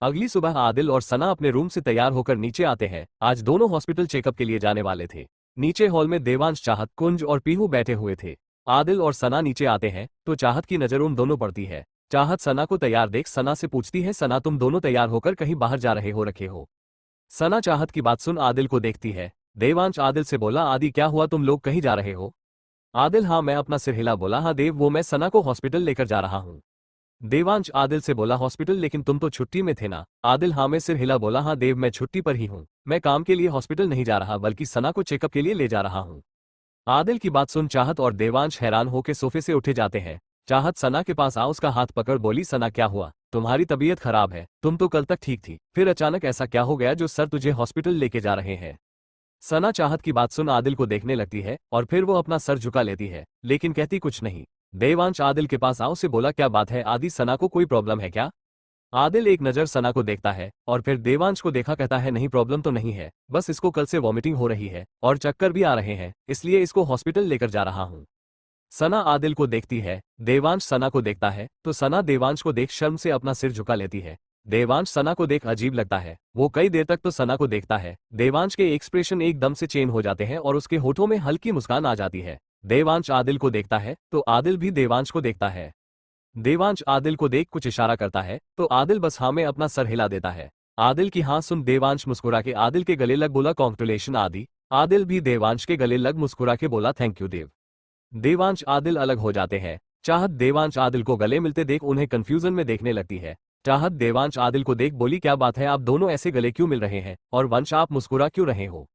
अगली सुबह आदिल और सना अपने रूम से तैयार होकर नीचे आते हैं। आज दोनों हॉस्पिटल चेकअप के लिए जाने वाले थे। नीचे हॉल में देवांश, चाहत, कुंज और पीहू बैठे हुए थे। आदिल और सना नीचे आते हैं तो चाहत की नजर उन दोनों पड़ती है। चाहत सना को तैयार देख सना से पूछती है, सना तुम दोनों तैयार होकर कहीं बाहर जा रहे हो रखे हो। सना चाहत की बात सुन आदिल को देखती है। देवांश आदिल से बोला, आदि क्या हुआ, तुम लोग कहीं जा रहे हो। आदिल हाँ, मैं अपना सिर हिला बोला, हाँ देव, वो मैं सना को हॉस्पिटल लेकर जा रहा हूँ। देवांश आदिल से बोला, हॉस्पिटल, लेकिन तुम तो छुट्टी में थे ना। आदिल हाँ में सिर हिला बोला, हाँ देव, मैं छुट्टी पर ही हूँ, मैं काम के लिए हॉस्पिटल नहीं जा रहा बल्कि सना को चेकअप के लिए ले जा रहा हूँ। आदिल की बात सुन चाहत और देवांश हैरान होकर सोफे से उठे जाते हैं। चाहत सना के पास आ उसका हाथ पकड़ बोली, सना क्या हुआ, तुम्हारी तबीयत खराब है, तुम तो कल तक ठीक थी, फिर अचानक ऐसा क्या हो गया जो सर तुझे हॉस्पिटल लेके जा रहे हैं। सना चाहत की बात सुन आदिल को देखने लगती है और फिर वो अपना सर झुका लेती है, लेकिन कहती कुछ नहीं। देवांश आदिल के पास आओ से बोला, क्या बात है आदि, सना को कोई प्रॉब्लम है क्या। आदिल एक नज़र सना को देखता है और फिर देवांश को देखा, कहता है नहीं, प्रॉब्लम तो नहीं है, बस इसको कल से वॉमिटिंग हो रही है और चक्कर भी आ रहे हैं, इसलिए इसको हॉस्पिटल लेकर जा रहा हूँ। सना आदिल को देखती है, देवांश सना को देखता है तो सना देवांश को देख शर्म से अपना सिर झुका लेती है। देवांश सना को देख अजीब लगता है, वो कई देर तक तो सना को देखता है। देवांश के एक्सप्रेशन एकदम से चेंज हो जाते हैं और उसके होठों में हल्की मुस्कान आ जाती है। देवांश आदिल को देखता है तो आदिल भी देवांश को देखता है। देवांश आदिल को देख कुछ इशारा करता है तो आदिल बस हाँ में अपना सर हिला देता है। आदिल की हाँ सुन देवांश मुस्कुरा के आदिल के गले लग बोला, कॉन्ग्रेचुलेशन आदि। आदिल भी देवांश के गले लग मुस्कुरा के बोला, थैंक यू देव। देवांश आदिल अलग हो जाते हैं। चाहत देवांश आदिल को गले मिलते देख उन्हें कंफ्यूजन में देखने लगती है। चाहत देवांश आदिल को देख बोली, क्या बात है, आप दोनों ऐसे गले क्यों मिल रहे हैं, और वंश आप मुस्कुरा क्यों रहे हो।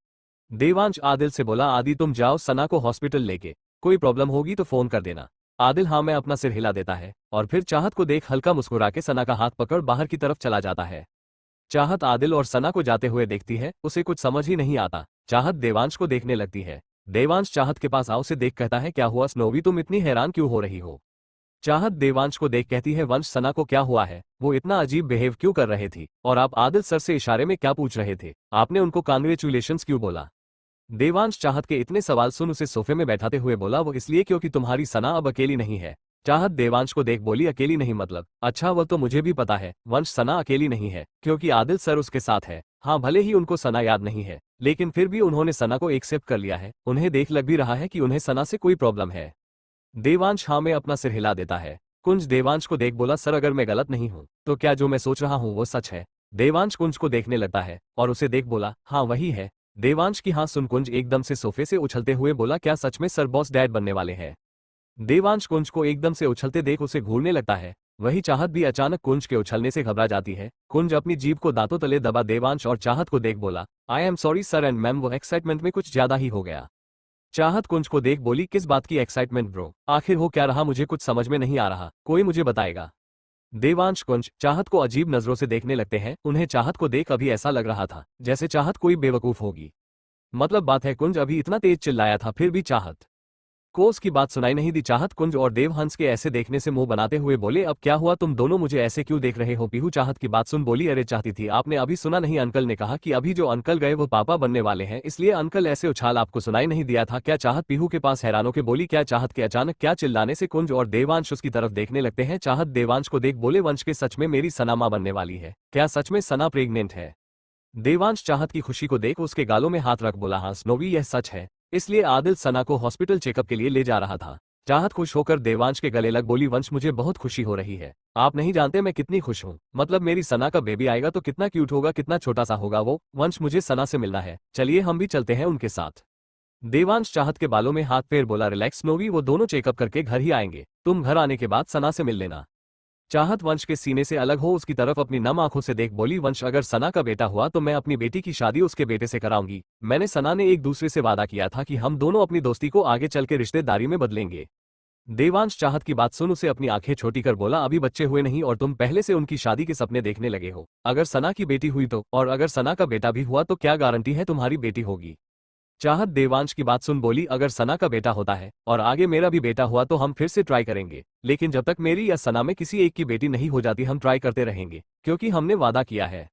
देवांश आदिल से बोला, आदि तुम जाओ सना को हॉस्पिटल लेके, कोई प्रॉब्लम होगी तो फोन कर देना। आदिल हाँ में अपना सिर हिला देता है और फिर चाहत को देख हल्का मुस्कुरा के सना का हाथ पकड़ बाहर की तरफ चला जाता है। चाहत आदिल और सना को जाते हुए देखती है, उसे कुछ समझ ही नहीं आता। चाहत देवांश को देखने लगती है। देवांश चाहत के पास आओ से देख कहता है, क्या हुआ स्नोवी, तुम इतनी हैरान क्यों हो रही हो। चाहत देवांश को देख कहती है, वंश सना को क्या हुआ है, वो इतना अजीब बिहेव क्यों कर रहे थी, और आप आदिल सर से इशारे में क्या पूछ रहे थे, आपने उनको कांग्रेचुलेशंस क्यों बोला। देवांश चाहत के इतने सवाल सुन उसे सोफे में बैठाते हुए बोला, वो इसलिए क्योंकि तुम्हारी सना अब अकेली नहीं है। चाहत देवांश को देख बोली, अकेली नहीं मतलब, अच्छा वो तो मुझे भी पता है वंश, सना अकेली नहीं है क्योंकि आदिल सर उसके साथ है। हाँ भले ही उनको सना याद नहीं है, लेकिन फिर भी उन्होंने सना को एक्सेप्ट कर लिया है, उन्हें देख लग भी रहा है कि उन्हें सना से कोई प्रॉब्लम है। देवांश हाँ में अपना सिर हिला देता है। कुंज देवांश को देख बोला, सर अगर मैं गलत नहीं हूँ तो क्या जो मैं सोच रहा हूँ वो सच है। देवांश कुंज को देखने लगता है और उसे देख बोला, हाँ वही है, देवांश की हाँ सुन कुंज एकदम से सोफे से उछलते हुए बोला, क्या सच में सर बॉस डैड बनने वाले हैं? देवांश कुंज को एकदम से उछलते देख उसे घूरने लगता है। वही चाहत भी अचानक कुंज के उछलने से घबरा जाती है। कुंज अपनी जीभ को दांतों तले दबा देवांश और चाहत को देख बोला, I am sorry sir and ma'am, वो एक्साइटमेंट में कुछ ज्यादा ही हो गया। चाहत कुंज को देख बोली, किस बात की एक्साइटमेंट ब्रो? आखिर हो क्या रहा, मुझे कुछ समझ में नहीं आ रहा, कोई मुझे बताएगा? देवांश कुंज चाहत को अजीब नजरों से देखने लगते हैं। उन्हें चाहत को देख अभी ऐसा लग रहा था जैसे चाहत कोई बेवकूफ होगी। मतलब बात है कुंज अभी इतना तेज चिल्लाया था फिर भी चाहत को उसकी बात सुनाई नहीं दी। चाहत कुंज और देवहंस के ऐसे देखने से मुंह बनाते हुए बोले, अब क्या हुआ, तुम दोनों मुझे ऐसे क्यों देख रहे हो? पीहू चाहत की बात सुन बोली, अरे चाहती थी, आपने अभी सुना नहीं, अंकल ने कहा कि अभी जो अंकल गए वो पापा बनने वाले हैं, इसलिए अंकल ऐसे उछाल, आपको सुनाई नहीं दिया था क्या? चाहत पीहू के पास हैरान होकर बोली, क्या? चाहत के अचानक क्या चिल्लाने से कुंज और देवांश उसकी तरफ देखने लगते हैं। चाहत देवांश को देख बोले, वंश के सच में मेरी सना मां बनने वाली है क्या? सच में सना प्रेग्नेंट है? देवांश चाहत की खुशी को देख उसके गालों में हाथ रख बोला, हाँ स्नोवी यह सच है, इसलिए आदिल सना को हॉस्पिटल चेकअप के लिए ले जा रहा था। चाहत खुश होकर देवांश के गले लग बोली, वंश मुझे बहुत खुशी हो रही है, आप नहीं जानते मैं कितनी खुश हूँ। मतलब मेरी सना का बेबी आएगा तो कितना क्यूट होगा, कितना छोटा सा होगा वो। वंश मुझे सना से मिलना है, चलिए हम भी चलते हैं उनके साथ। देवांश चाहत के बालों में हाथ फेर बोला, रिलैक्स स्नोवी, वो दोनों चेकअप करके घर ही आएंगे, तुम घर आने के बाद सना से मिल लेना। चाहत वंश के सीने से अलग हो उसकी तरफ अपनी नम आंखों से देख बोली, वंश अगर सना का बेटा हुआ तो मैं अपनी बेटी की शादी उसके बेटे से कराऊंगी। मैंने सना ने एक दूसरे से वादा किया था कि हम दोनों अपनी दोस्ती को आगे चल के रिश्तेदारी में बदलेंगे। देवांश चाहत की बात सुन उसे अपनी आंखें छोटी कर बोला, अभी बच्चे हुए नहीं और तुम पहले से उनकी शादी के सपने देखने लगे हो। अगर सना की बेटी हुई तो, और अगर सना का बेटा भी हुआ तो क्या गारंटी है तुम्हारी बेटी होगी? चाहत देवांश की बात सुन बोली, अगर सना का बेटा होता है और आगे मेरा भी बेटा हुआ तो हम फिर से ट्राई करेंगे, लेकिन जब तक मेरी या सना में किसी एक की बेटी नहीं हो जाती हम ट्राई करते रहेंगे, क्योंकि हमने वादा किया है।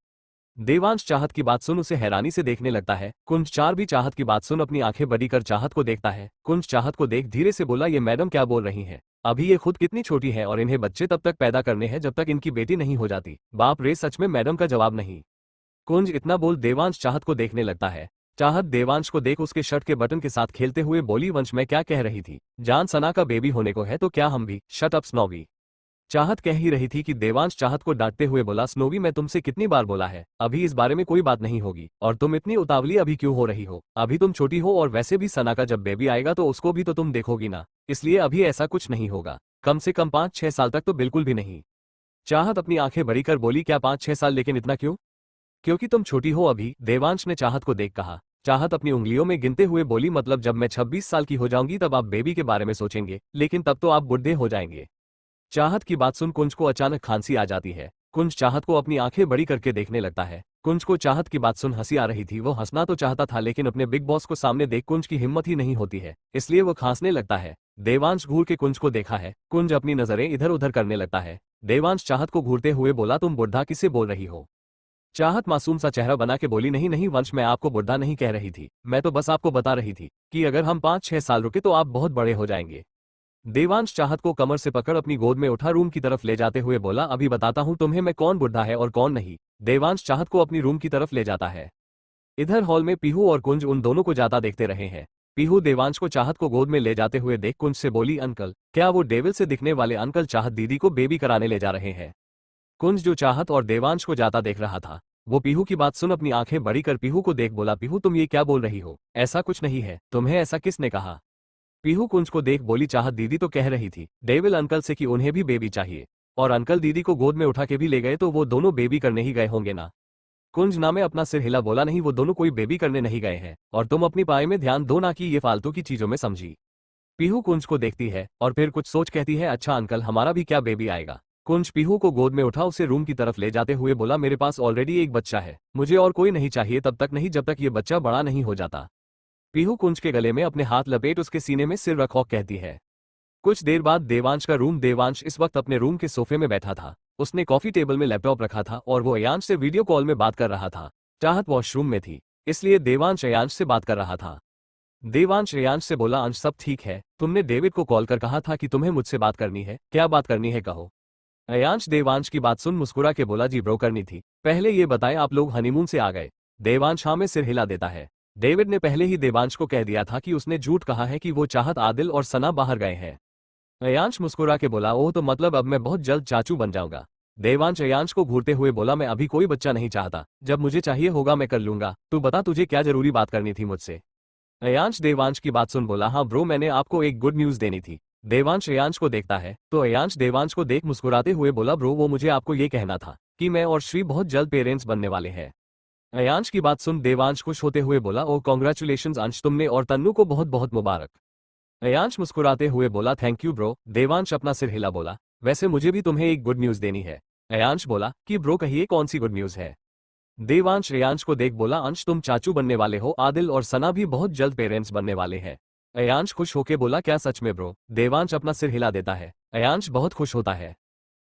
देवांश चाहत की बात सुन उसे हैरानी से देखने लगता है। कुंज चार भी चाहत की बात सुन अपनी आंखें बड़ी कर चाहत को देखता है। कुंज चाहत को देख धीरे से बोला, ये मैडम क्या बोल रही हैं? अभी ये खुद कितनी छोटी है और इन्हें बच्चे तब तक पैदा करने हैं जब तक इनकी बेटी नहीं हो जाती। बाप रे, सच में मैडम का जवाब नहीं। कुंज इतना बोल देवांश चाहत को देखने लगता है। चाहत देवांश को देख उसके शर्ट के बटन के साथ खेलते हुए बोली, वंश मैं क्या कह रही थी, जान सना का बेबी होने को है तो क्या हम भी? Shut up snowy. चाहत कह ही रही थी कि देवांश चाहत को डांटते हुए बोला, स्नोवी मैं तुमसे कितनी बार बोला है, अभी इस बारे में कोई बात नहीं होगी, और तुम इतनी उतावली अभी क्यों हो रही हो? अभी तुम छोटी हो और वैसे भी सना का जब बेबी आएगा तो उसको भी तो तुम देखोगी ना, इसलिए अभी ऐसा कुछ नहीं होगा, कम से कम 5-6 साल तक तो बिल्कुल भी नहीं। चाहत अपनी आंखें बड़ी कर बोली, क्या 5-6 साल, लेकिन इतना क्यों? क्योंकि तुम छोटी हो अभी, देवांश ने चाहत को देख कहा। चाहत अपनी उंगलियों में गिनते हुए बोली, मतलब जब मैं 26 साल की हो जाऊंगी तब आप बेबी के बारे में सोचेंगे, लेकिन तब तो आप बुढ़े हो जाएंगे। चाहत की बात सुन कुंज को अचानक खांसी आ जाती है। कुंज चाहत को अपनी आंखें बड़ी करके देखने लगता है। कुंज को चाहत की बात सुन हंसी आ रही थी, वो हंसना तो चाहता था लेकिन अपने बिग बॉस को सामने देख कुंज की हिम्मत ही नहीं होती है, इसलिए वो खांसने लगता है। देवांश घूर के कुंज को देखा है। कुंज अपनी नजरें इधर उधर करने लगता है। देवांश चाहत को घूरते हुए बोला, तुम बुढ़ा किसे बोल रही हो? चाहत मासूम सा चेहरा बना के बोली, नहीं नहीं वंश, मैं आपको बुढ़ा नहीं कह रही थी, मैं तो बस आपको बता रही थी कि अगर हम 5-6 साल रुके तो आप बहुत बड़े हो जाएंगे। देवांश चाहत को कमर से पकड़ अपनी गोद में उठा रूम की तरफ ले जाते हुए बोला, अभी बताता हूं तुम्हें मैं कौन बुढ़ा है और कौन नहीं। देवांश चाहत को अपनी रूम की तरफ ले जाता है। इधर हॉल में पीहू और कुंज उन दोनों को जाता देखते रहे हैं। पीहू देवांश को चाहत को गोद में ले जाते हुए देख कुंज से बोली, अंकल, क्या वो डेविल से दिखने वाले अंकल चाहत दीदी को बेबी कराने ले जा रहे हैं? कुंज जो चाहत और देवांश को जाता देख रहा था, वो पीहू की बात सुन अपनी आंखें बड़ी कर पीहू को देख बोला, पीहू तुम ये क्या बोल रही हो? ऐसा कुछ नहीं है, तुम्हें ऐसा किसने कहा? पीहू कुंज को देख बोली, चाहत दीदी तो कह रही थी डेविल अंकल से कि उन्हें भी बेबी चाहिए, और अंकल दीदी को गोद में उठा के भी ले गए तो वो दोनों बेबी करने ही गए होंगे ना? कुंज ना में अपना सिर हिला बोला, नहीं वो दोनों कोई बेबी करने नहीं गए हैं, और तुम अपनी पाए में ध्यान दो ना कि ये फालतू की चीजों में समझी। पीहू कुंज को देखती है और फिर कुछ सोच कहती है, अच्छा अंकल हमारा भी क्या बेबी आएगा? कुंज पीहू को गोद में उठा उसे रूम की तरफ ले जाते हुए बोला, मेरे पास ऑलरेडी एक बच्चा है, मुझे और कोई नहीं चाहिए, तब तक नहीं जब तक ये बच्चा बड़ा नहीं हो जाता। पीहू कुंज के गले में अपने हाथ लपेट उसके सीने में सिर रखो कहती है। कुछ देर बाद देवांश का रूम। देवांश इस वक्त अपने रूम के सोफे में बैठा था। उसने कॉफी टेबल में लैपटॉप रखा था और वो अयांश से वीडियो कॉल में बात कर रहा था। चाहत वॉशरूम में थी, इसलिए देवांश अयांश से बात कर रहा था। देवांश अयांश से बोला, अंश सब ठीक है, तुमने डेविड को कॉल कर कहा था कि तुम्हें मुझसे बात करनी है, क्या बात करनी है कहो? अयांश देवांश की बात सुन मुस्कुरा के बोला, जी ब्रो करनी थी, पहले ये बताएं आप लोग हनीमून से आ गए? देवांश हाँ में सिर हिला देता है। डेविड ने पहले ही देवांश को कह दिया था कि उसने झूठ कहा है कि वो चाहत, आदिल और सना बाहर गए हैं। अयांश मुस्कुरा के बोला, ओह तो मतलब अब मैं बहुत जल्द चाचू बन जाऊंगा। देवांश अयांश को घूरते हुए बोला, मैं अभी कोई बच्चा नहीं चाहता, जब मुझे चाहिए होगा मैं कर लूंगा। तू बता तुझे क्या जरूरी बात करनी थी मुझसे। अयांश देवांश की बात सुन बोला, हाँ ब्रो, मैंने आपको एक गुड न्यूज देनी थी। देवांश अयांश को देखता है तो अयांश देवांश को देख मुस्कुराते हुए बोला, ब्रो वो मुझे आपको ये कहना था कि मैं और श्री बहुत जल्द पेरेंट्स बनने वाले हैं। अयांश की बात सुन देवांश खुश होते हुए बोला, ओ कॉन्ग्रेचुलेशंस अंश, तुमने और तन्नू को बहुत बहुत मुबारक। अयांश मुस्कुराते हुए बोला, थैंक यू ब्रो। देवांश अपना सिर हिला बोला, वैसे मुझे भी तुम्हें एक गुड न्यूज देनी है। अयांश बोला कि ब्रो कहिए कौन सी गुड न्यूज है। देवांश अयांश को देख बोला, अंश तुम चाचू बनने वाले हो, आदिल और सना भी बहुत जल्द पेरेंट्स बनने वाले हैं। अयांश खुश होके बोला, क्या सच में ब्रो। देवांश अपना सिर हिला देता है। अयांश बहुत खुश होता है।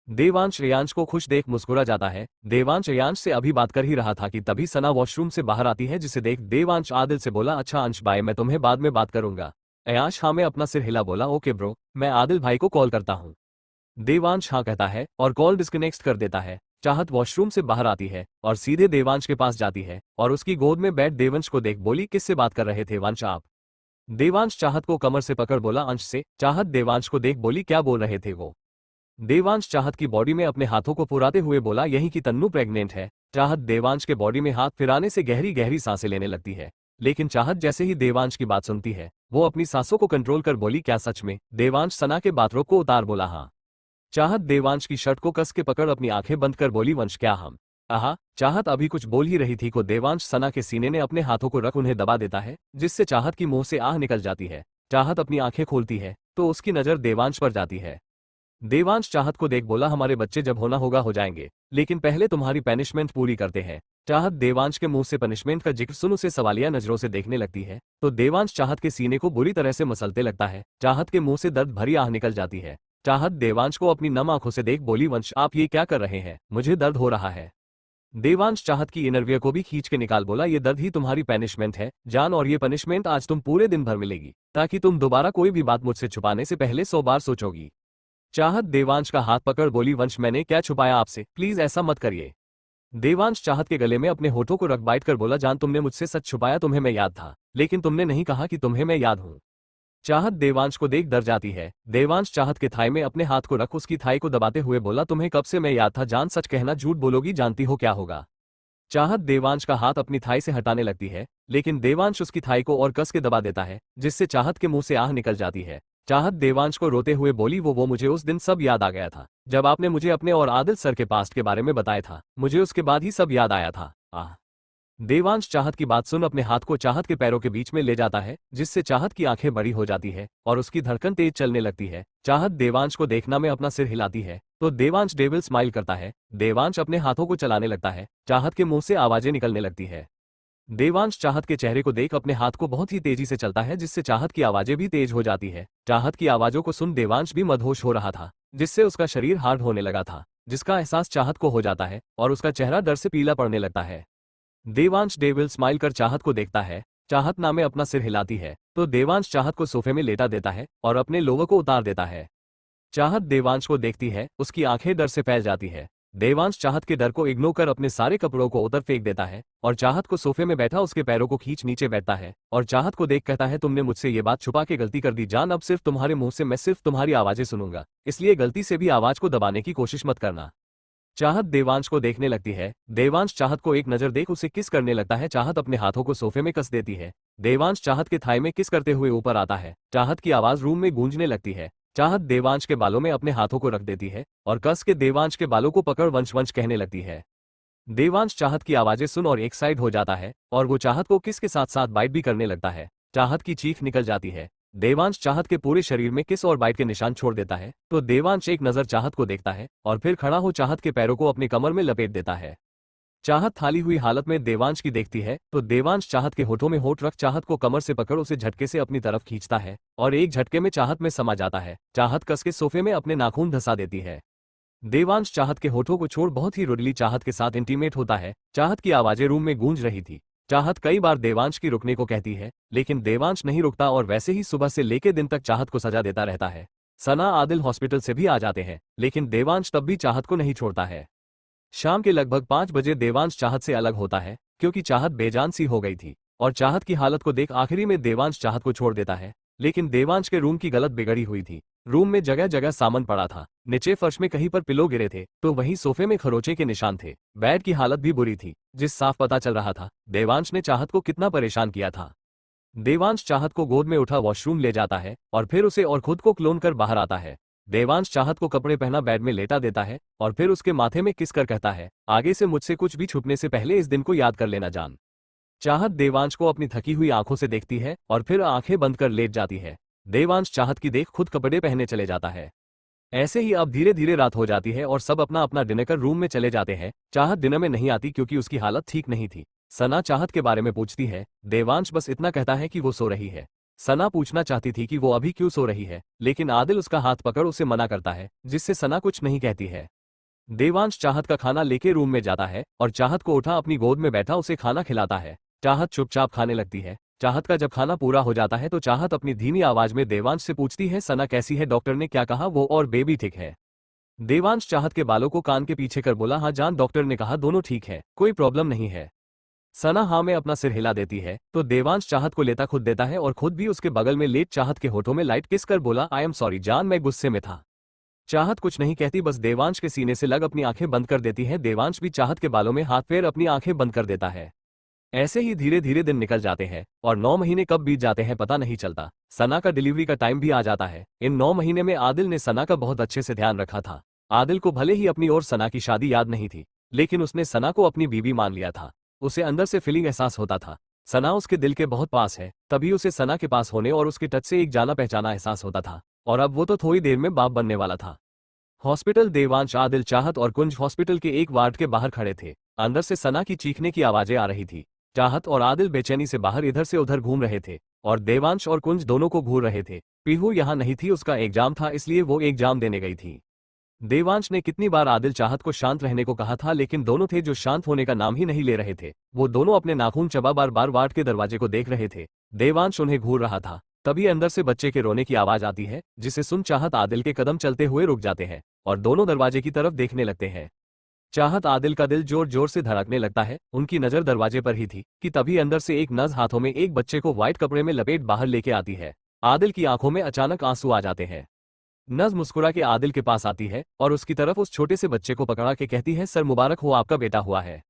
देवांश अयांश को खुश देख मुस्कुरा जाता है। देवांश अयांश से अभी बात कर ही रहा था कि तभी सना वॉशरूम से बाहर आती है, जिसे देख देवांश आदिल से बोला, अच्छा अंश बाय, मैं तुम्हें बाद में बात करूंगा। अयांश हाँ में अपना सिर हिला बोला, ओके ब्रो, मैं आदिल भाई को कॉल करता हूँ। देवांश हाँ कहता है और कॉल डिस्कनेक्ट कर देता है। चाहत वॉशरूम से बाहर आती है और सीधे देवांश के पास जाती है और उसकी गोद में बैठ देवांश को देख बोली, किससे बात कर रहे थे वंश आप। देवांश चाहत को कमर से पकड़ बोला, अंश से। चाहत देवांश को देख बोली, क्या बोल रहे थे वो। देवांश चाहत की बॉडी में अपने हाथों को पुराते हुए बोला, यही कि तन्नू प्रेग्नेंट है। चाहत देवांश के बॉडी में हाथ फिराने से गहरी गहरी सांसें लेने लगती है, लेकिन चाहत जैसे ही देवांश की बात सुनती है वो अपनी सांसों को कंट्रोल कर बोली, क्या सच में। देवांश सना के बाथरोब को उतार बोला, हाँ। चाहत देवांश की शर्ट को कस के पकड़ अपनी आंखें बंद कर बोली, वंश क्या हम। आहा। चाहत अभी कुछ बोल ही रही थी को देवांश सना के सीने ने अपने हाथों को रख उन्हें दबा देता है, जिससे चाहत की मुंह से आह निकल जाती है। चाहत अपनी आंखें खोलती है तो उसकी नजर देवांश पर जाती है। देवांश चाहत को देख बोला, हमारे बच्चे जब होना होगा हो जाएंगे, लेकिन पहले तुम्हारी पनिशमेंट पूरी करते हैं। चाहत देवांश के मुंह से पनिशमेंट का जिक्र सुन उसे सवालिया नजरों से देखने लगती है तो देवांश चाहत के सीने को बुरी तरह से मसलते लगता है। चाहत के मुंह से दर्द भरी आह निकल जाती है। चाहत देवांश को अपनी नम आंखों से देख बोली, वंश आप ये क्या कर रहे हैं, मुझे दर्द हो रहा है। देवांश चाहत की इनरवियर को भी खींच के निकाल बोला, ये दर्द ही तुम्हारी पनिशमेंट है जान, और ये पनिशमेंट आज तुम पूरे दिन भर मिलेगी, ताकि तुम दोबारा कोई भी बात मुझसे छुपाने से पहले 100 बार सोचोगी। चाहत देवांश का हाथ पकड़ बोली, वंश मैंने क्या छुपाया आपसे, प्लीज ऐसा मत करिए। देवांश चाहत के गले में अपने होठों को रख बाइट कर बोला, जान तुमने मुझसे सच छुपाया, तुम्हें मैं याद था, लेकिन तुमने नहीं कहा कि तुम्हें मैं याद हूं। चाहत देवांश को देख डर जाती है। देवांश चाहत के थाई में अपने हाथ को रख उसकी थाई को दबाते हुए बोला, तुम्हें कब से मैं याद था जान, सच कहना, झूठ बोलोगी, जानती हो क्या होगा। चाहत देवांश का हाथ अपनी थाई से हटाने लगती है, लेकिन देवांश उसकी थाई को और कस के दबा देता है, जिससे चाहत के मुंह से आह निकल जाती है। चाहत देवांश को रोते हुए बोली, वो मुझे उस दिन सब याद आ गया था, जब आपने मुझे अपने और आदिल सर के पास्ट के बारे में बताया था, मुझे उसके बाद ही सब याद आया था। आह। देवांश चाहत की बात सुन अपने हाथ को चाहत के पैरों के बीच में ले जाता है, जिससे चाहत की आंखें बड़ी हो जाती है और उसकी धड़कन तेज चलने लगती है। चाहत देवांश को देखना में अपना सिर हिलाती है तो देवांश डेविल स्माइल करता है। देवांश अपने हाथों को चलाने लगता है। चाहत के मुंह से आवाजें निकलने लगती है। देवांश चाहत के चेहरे को देख अपने हाथ को बहुत ही तेजी से चलता है, जिससे चाहत की आवाजें भी तेज हो जाती है। चाहत की आवाजों को सुन देवांश भी मदहोश हो रहा था, जिससे उसका शरीर हार्ड होने लगा था, जिसका एहसास चाहत को हो जाता है और उसका चेहरा डर से पीला पड़ने लगता है। देवांश डेविल स्माइल कर चाहत को देखता है। चाहत ना में अपना सिर हिलाती है तो देवांश चाहत को सोफे में लेटा देता है और अपने लोवर को उतार देता है। चाहत देवांश को देखती है, उसकी आंखें डर से फैल जाती है। देवांश चाहत के डर को इग्नोर कर अपने सारे कपड़ों को उतर फेंक देता है और चाहत को सोफे में बैठा उसके पैरों को खींच नीचे बैठता है और चाहत को देख कहता है, तुमने मुझसे ये बात छुपा के गलती कर दी जान, अब सिर्फ तुम्हारे मुंह से मैं सिर्फ तुम्हारी आवाजें सुनूंगा, इसलिए गलती से भी आवाज को दबाने की कोशिश मत करना। चाहत देवांश को देखने लगती है। देवांश चाहत को एक नजर देख उसे किस करने लगता है। चाहत अपने हाथों को सोफे में कस देती है। देवांश चाहत के थाई में किस करते हुए ऊपर आता है। चाहत की आवाज रूम में गूंजने लगती है। चाहत देवांश के बालों में अपने हाथों को रख देती है और कस के देवांश के बालों को पकड़ वंश वंश कहने लगती है। देवांश चाहत की आवाजें सुन और एक साइड हो जाता है और वो चाहत को किस के साथ साथ बाइट भी करने लगता है। चाहत की चीख निकल जाती है। देवांश चाहत के पूरे शरीर में किस और बाइट के निशान छोड़ देता है तो देवांश एक नजर चाहत को देखता है और फिर खड़ा हो चाहत के पैरों को अपनी कमर में लपेट देता है। चाहत थाली हुई हालत में देवांश की देखती है तो देवांश चाहत के होठों में होठ रख चाहत को कमर से पकड़ उसे झटके से अपनी तरफ खींचता है और एक झटके में चाहत में समा जाता है। चाहत कस के सोफे में अपने नाखून धंसा देती है। देवांश चाहत के होठों को छोड़ बहुत ही रुडली चाहत के साथ इंटीमेट होता है। चाहत की आवाजें रूम में गूंज रही थी। चाहत कई बार देवांश की रुकने को कहती है, लेकिन देवांश नहीं रुकता और वैसे ही सुबह से लेके दिन तक चाहत को सजा देता रहता है। सना आदिल हॉस्पिटल से भी आ जाते हैं, लेकिन देवांश तब भी चाहत को नहीं छोड़ता है। शाम के लगभग 5 बजे देवांश चाहत से अलग होता है, क्योंकि चाहत बेजान सी हो गई थी और चाहत की हालत को देख आखिरी में देवांश चाहत को छोड़ देता है। लेकिन देवांश के रूम की गलत बिगड़ी हुई थी। रूम में जगह जगह सामान पड़ा था, नीचे फर्श में कहीं पर पिलो गिरे थे तो वहीं सोफे में खरोचे के निशान थे। बेड की हालत भी बुरी थी, जिस साफ पता चल रहा था देवांश ने चाहत को कितना परेशान किया था। देवांश चाहत को गोद में उठा वॉशरूम ले जाता है और फिर उसे और खुद को क्लोन कर बाहर आता है। देवांश चाहत को कपड़े पहना बेड में लेटा देता है और फिर उसके माथे में किस कर कहता है, आगे से मुझसे कुछ भी छुपने से पहले इस दिन को याद कर लेना जान। चाहत देवांश को अपनी थकी हुई आंखों से देखती है और फिर आंखें बंद कर लेट जाती है। देवांश चाहत की देख खुद कपड़े पहनने चले जाता है। ऐसे ही अब धीरे धीरे रात हो जाती है और सब अपना अपना डिनर कर रूम में चले जाते हैं। चाहत डिनर में नहीं आती क्योंकि उसकी हालत ठीक नहीं थी। सना चाहत के बारे में पूछती है, देवांश बस इतना कहता है कि वो सो रही है। सना पूछना चाहती थी कि वो अभी क्यों सो रही है, लेकिन आदिल उसका हाथ पकड़ उसे मना करता है, जिससे सना कुछ नहीं कहती है। देवांश चाहत का खाना लेके रूम में जाता है और चाहत को उठा अपनी गोद में बैठा उसे खाना खिलाता है। चाहत चुपचाप खाने लगती है। चाहत का जब खाना पूरा हो जाता है तो चाहत अपनी धीमी आवाज में देवांश से पूछती है, सना कैसी है, डॉक्टर ने क्या कहा, वो और बेबी ठीक है। देवांश चाहत के बालों को कान के पीछे कर बोला, हाँ जान, डॉक्टर ने कहा दोनों ठीक है, कोई प्रॉब्लम नहीं है। सना हाँ में अपना सिर हिला देती है तो देवांश चाहत को लेता खुद देता है और खुद भी उसके बगल में लेट चाहत के होठों में लाइट किस कर बोला, आई एम सॉरी जान, मैं गुस्से में था। चाहत कुछ नहीं कहती, बस देवांश के सीने से लग अपनी आंखें बंद कर देती है। देवांश भी चाहत के बालों में हाथ फेर अपनी आंखें बंद कर देता है। ऐसे ही धीरे धीरे दिन निकल जाते हैं और 9 महीने कब बीत जाते हैं पता नहीं चलता। सना का डिलीवरी का टाइम भी आ जाता है। इन 9 महीने में आदिल ने सना का बहुत अच्छे से ध्यान रखा था। आदिल को भले ही अपनी और सना की शादी याद नहीं थी, लेकिन उसने सना को अपनी बीवी मान लिया था। उसे अंदर से फीलिंग एहसास होता था सना उसके दिल के बहुत पास है, तभी उसे सना के पास होने और उसके टच से एक जाना पहचाना एहसास होता था। और अब वो तो थोड़ी देर में बाप बनने वाला था। हॉस्पिटल देवांश, आदिल, चाहत और कुंज हॉस्पिटल के एक वार्ड के बाहर खड़े थे। अंदर से सना की चीखने की आवाजें आ रही थी। चाहत और आदिल बेचैनी से बाहर इधर से उधर घूम रहे थे और देवांश और कुंज दोनों को घूर रहे थे। पीहू यहाँ नहीं थी, उसका एग्जाम था, इसलिए वो एग्जाम देने गई थी। देवांश ने कितनी बार आदिल चाहत को शांत रहने को कहा था, लेकिन दोनों थे जो शांत होने का नाम ही नहीं ले रहे थे। वो दोनों अपने नाखून चबा बार बार वार्ड के दरवाजे को देख रहे थे। देवांश उन्हें घूर रहा था। तभी अंदर से बच्चे के रोने की आवाज आती है, जिसे सुन चाहत आदिल के कदम चलते हुए रुक जाते हैं और दोनों दरवाजे की तरफ देखने लगते हैं। चाहत आदिल का दिल जोर जोर से धड़कने लगता है। उनकी नजर दरवाजे पर ही थी कि तभी अंदर से एक नज हाथों में एक बच्चे को व्हाइट कपड़े में लपेट बाहर लेके आती है। आदिल की आंखों में अचानक आंसू आ जाते हैं। नज मुस्कुरा के आदिल के पास आती है और उसकी तरफ उस छोटे से बच्चे को पकड़ा के कहती है, सर मुबारक हो, आपका बेटा हुआ है।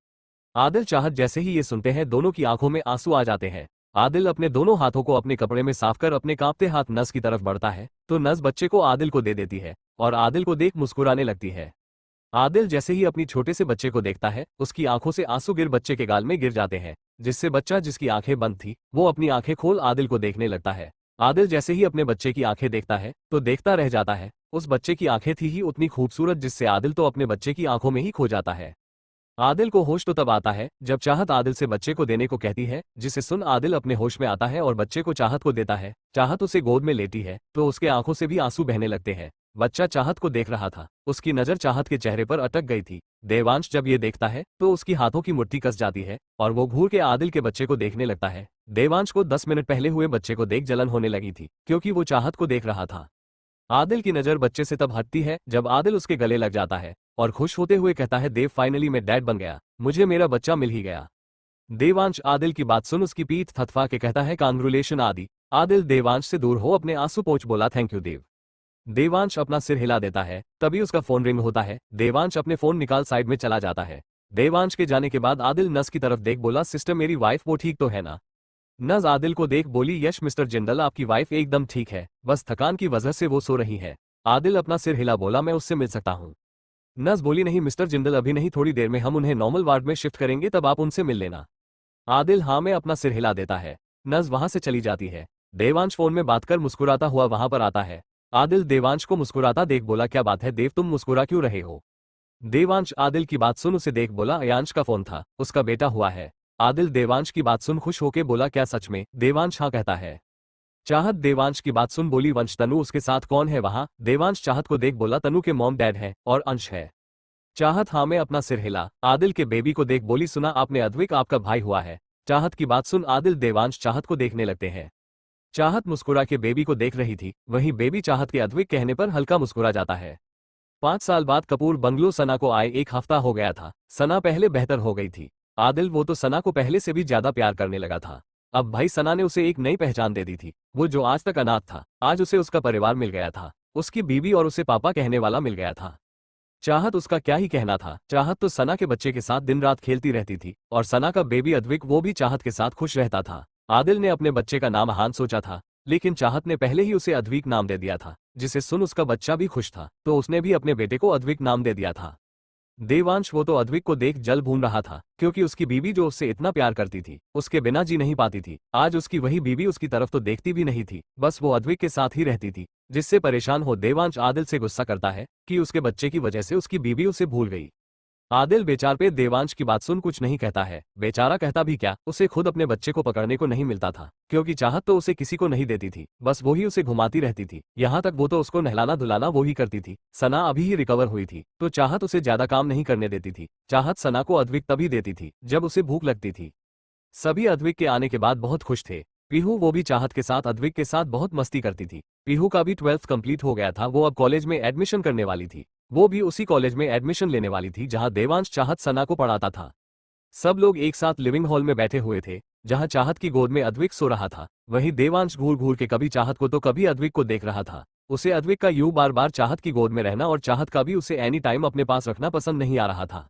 आदिल चाहत जैसे ही ये सुनते हैं दोनों की आंखों में आंसू आ जाते हैं। आदिल अपने दोनों हाथों को अपने कपड़े में साफ कर अपने कांपते हाथ नज की तरफ बढ़ता है तो नज बच्चे को आदिल को दे देती है और आदिल को देख मुस्कुराने लगती है। आदिल जैसे ही अपनी छोटे से बच्चे को देखता है उसकी आंखों से आंसू गिर बच्चे के गाल में गिर जाते हैं, जिससे बच्चा जिसकी आंखें बंद थी वो अपनी आंखें खोल आदिल को देखने लगता है। आदिल जैसे ही अपने बच्चे की आंखें देखता है तो देखता रह जाता है। उस बच्चे की आंखें थी ही उतनी खूबसूरत जिससे आदिल तो अपने बच्चे की आंखों में ही खो जाता है। आदिल को होश तो तब आता है जब चाहत आदिल से बच्चे को देने को कहती है, जिसे सुन आदिल अपने होश में आता है और बच्चे को चाहत को देता है। चाहत उसे गोद में लेती है तो उसके आंखों से भी आंसू बहने लगते हैं। बच्चा चाहत को देख रहा था, उसकी नजर चाहत के चेहरे पर अटक गई थी। देवांश जब ये देखता है तो उसकी हाथों की मुट्ठी कस जाती है और वो घूर के आदिल के बच्चे को देखने लगता है। देवांश को 10 मिनट पहले हुए बच्चे को देख जलन होने लगी थी क्योंकि वो चाहत को देख रहा था। आदिल की नजर बच्चे से तब हटती है जब आदिल उसके गले लग जाता है और खुश होते हुए कहता है, देव फाइनली मैं डैड बन गया, मुझे मेरा बच्चा मिल ही गया। देवांश आदिल की बात सुन उसकी पीठ थथवा के कहता है, कांग्रेचुलेशन आदि। आदिल देवांश से दूर हो अपने आंसू पोंछ बोला, थैंक यू देव। देवांश अपना सिर हिला देता है। तभी उसका फोन रिंग होता है। देवांश अपने फोन निकाल साइड में चला जाता है। देवांश के जाने के बाद आदिल नस की तरफ देख बोला, सिस्टर मेरी वाइफ वो ठीक तो है ना। नज आदिल को देख बोली, यश मिस्टर जिंदल आपकी वाइफ एकदम ठीक है, बस थकान की वजह से वो सो रही है। आदिल अपना सिर हिला बोला, मैं उससे मिल सकता हूँ। नज बोली, नहीं मिस्टर जिंदल अभी नहीं, थोड़ी देर में हम उन्हें नॉर्मल वार्ड में शिफ्ट करेंगे तब आप उनसे मिल लेना। आदिल हाँ में अपना सिर हिला देता है। नज वहां से चली जाती है। देवांश फोन में बात कर मुस्कुराता हुआ वहां पर आता है। आदिल देवांश को मुस्कुराता देख बोला, क्या बात है देव, तुम मुस्कुरा क्यों रहे हो। देवांश आदिल की बात सुन उसे देख बोला, अयांश का फोन था, उसका बेटा हुआ है। आदिल देवांश की बात सुन खुश होके बोला, क्या सच में। देवांश हाँ कहता है। चाहत देवांश की बात सुन बोली, वंश तनु उसके साथ कौन है वहां। देवांश चाहत को देख बोला, तनु के मॉम डैड है और अंश है। चाहत हाँ में अपना सिर हिला। आदिल के बेबी को देख बोली, सुना आपने अद्विक आपका भाई हुआ है। चाहत की बात सुन आदिल देवांश चाहत को देखने लगते हैं। चाहत मुस्कुरा के बेबी को देख रही थी, वहीं बेबी चाहत के अद्विक कहने पर हल्का मुस्कुरा जाता है। 5 साल बाद कपूर बंगलो सना को आए 1 हफ्ता हो गया था। सना पहले बेहतर हो गई थी। आदिल वो तो सना को पहले से भी ज्यादा प्यार करने लगा था। अब भाई सना ने उसे एक नई पहचान दे दी थी। वो जो आज तक अनाथ था, आज उसे उसका परिवार मिल गया था। उसकी बीवी और उसे पापा कहने वाला मिल गया था। चाहत उसका क्या ही कहना था, चाहत तो सना के बच्चे के साथ दिन रात खेलती रहती थी और सना का बेबी अद्विक वो भी चाहत के साथ खुश रहता था। आदिल ने अपने बच्चे का नाम हान सोचा था, लेकिन चाहत ने पहले ही उसे अद्विक नाम दे दिया था, जिसे सुन उसका बच्चा भी खुश था, तो उसने भी अपने बेटे को अद्विक नाम दे दिया था। देवांश वो तो अद्विक को देख जल भून रहा था, क्योंकि उसकी बीवी जो उससे इतना प्यार करती थी उसके बिना जी नहीं पाती थी, आज उसकी वही बीवी उसकी तरफ तो देखती भी नहीं थी, बस वो अद्विक के साथ ही रहती थी। जिससे परेशान हो देवांश आदिल से गुस्सा करता है कि उसके बच्चे की वजह से उसकी बीवी उसे भूल गई। आदिल बेचार पे देवांश की बात सुन कुछ नहीं कहता है, बेचारा कहता भी क्या, उसे खुद अपने बच्चे को पकड़ने को नहीं मिलता था, क्योंकि चाहत तो उसे किसी को नहीं देती थी, बस वो ही उसे घुमाती रहती थी, यहाँ तक वो तो उसको नहलाना धुलाना वो ही करती थी। सना अभी ही रिकवर हुई थी तो चाहत उसे ज्यादा काम नहीं करने देती थी। चाहत सना को अद्विक तभी देती थी जब उसे भूख लगती थी। सभी अद्विक के आने के बाद बहुत खुश थे। पीहू वो भी चाहत के साथ अद्विक के साथ बहुत मस्ती करती थी। पीहू का भी 12th कंप्लीट हो गया था, वो अब कॉलेज में एडमिशन करने वाली थी। वो भी उसी कॉलेज में एडमिशन लेने वाली थी जहां देवांश चाहत सना को पढ़ाता था। सब लोग एक साथ लिविंग हॉल में बैठे हुए थे, जहां चाहत की गोद में अद्विक सो रहा था। वहीं देवांश घूर घूर के कभी चाहत को तो कभी अद्विक को देख रहा था। उसे अद्विक का यूं बार बार चाहत की गोद में रहना और चाहत का भी उसे एनी टाइम अपने पास रखना पसंद नहीं आ रहा था।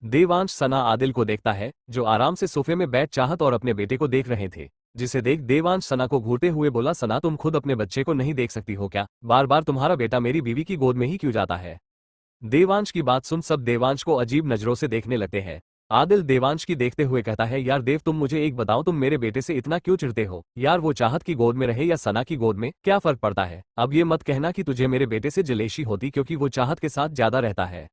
देवांश सना आदिल को देखता है, जो आराम से सोफे में बैठ चाहत और अपने बेटे को देख रहे थे। जिसे देख देवांश सना को घूरते हुए बोला, सना तुम खुद अपने बच्चे को नहीं देख सकती हो क्या, बार बार तुम्हारा बेटा मेरी बीवी की गोद में ही क्यों जाता है। देवांश की बात सुन सब देवांश को अजीब नजरों से देखने लगते हैं। आदिल देवांश की देखते हुए कहता है, यार देव तुम मुझे एक बताओ, तुम मेरे बेटे से इतना क्यों चिढ़ते हो यार, वो चाहत की गोद में रहे या सना की गोद में क्या फर्क पड़ता है। अब ये मत कहना कि तुझे मेरे बेटे से जलेशी होती क्योंकि वो चाहत के साथ ज्यादा रहता है।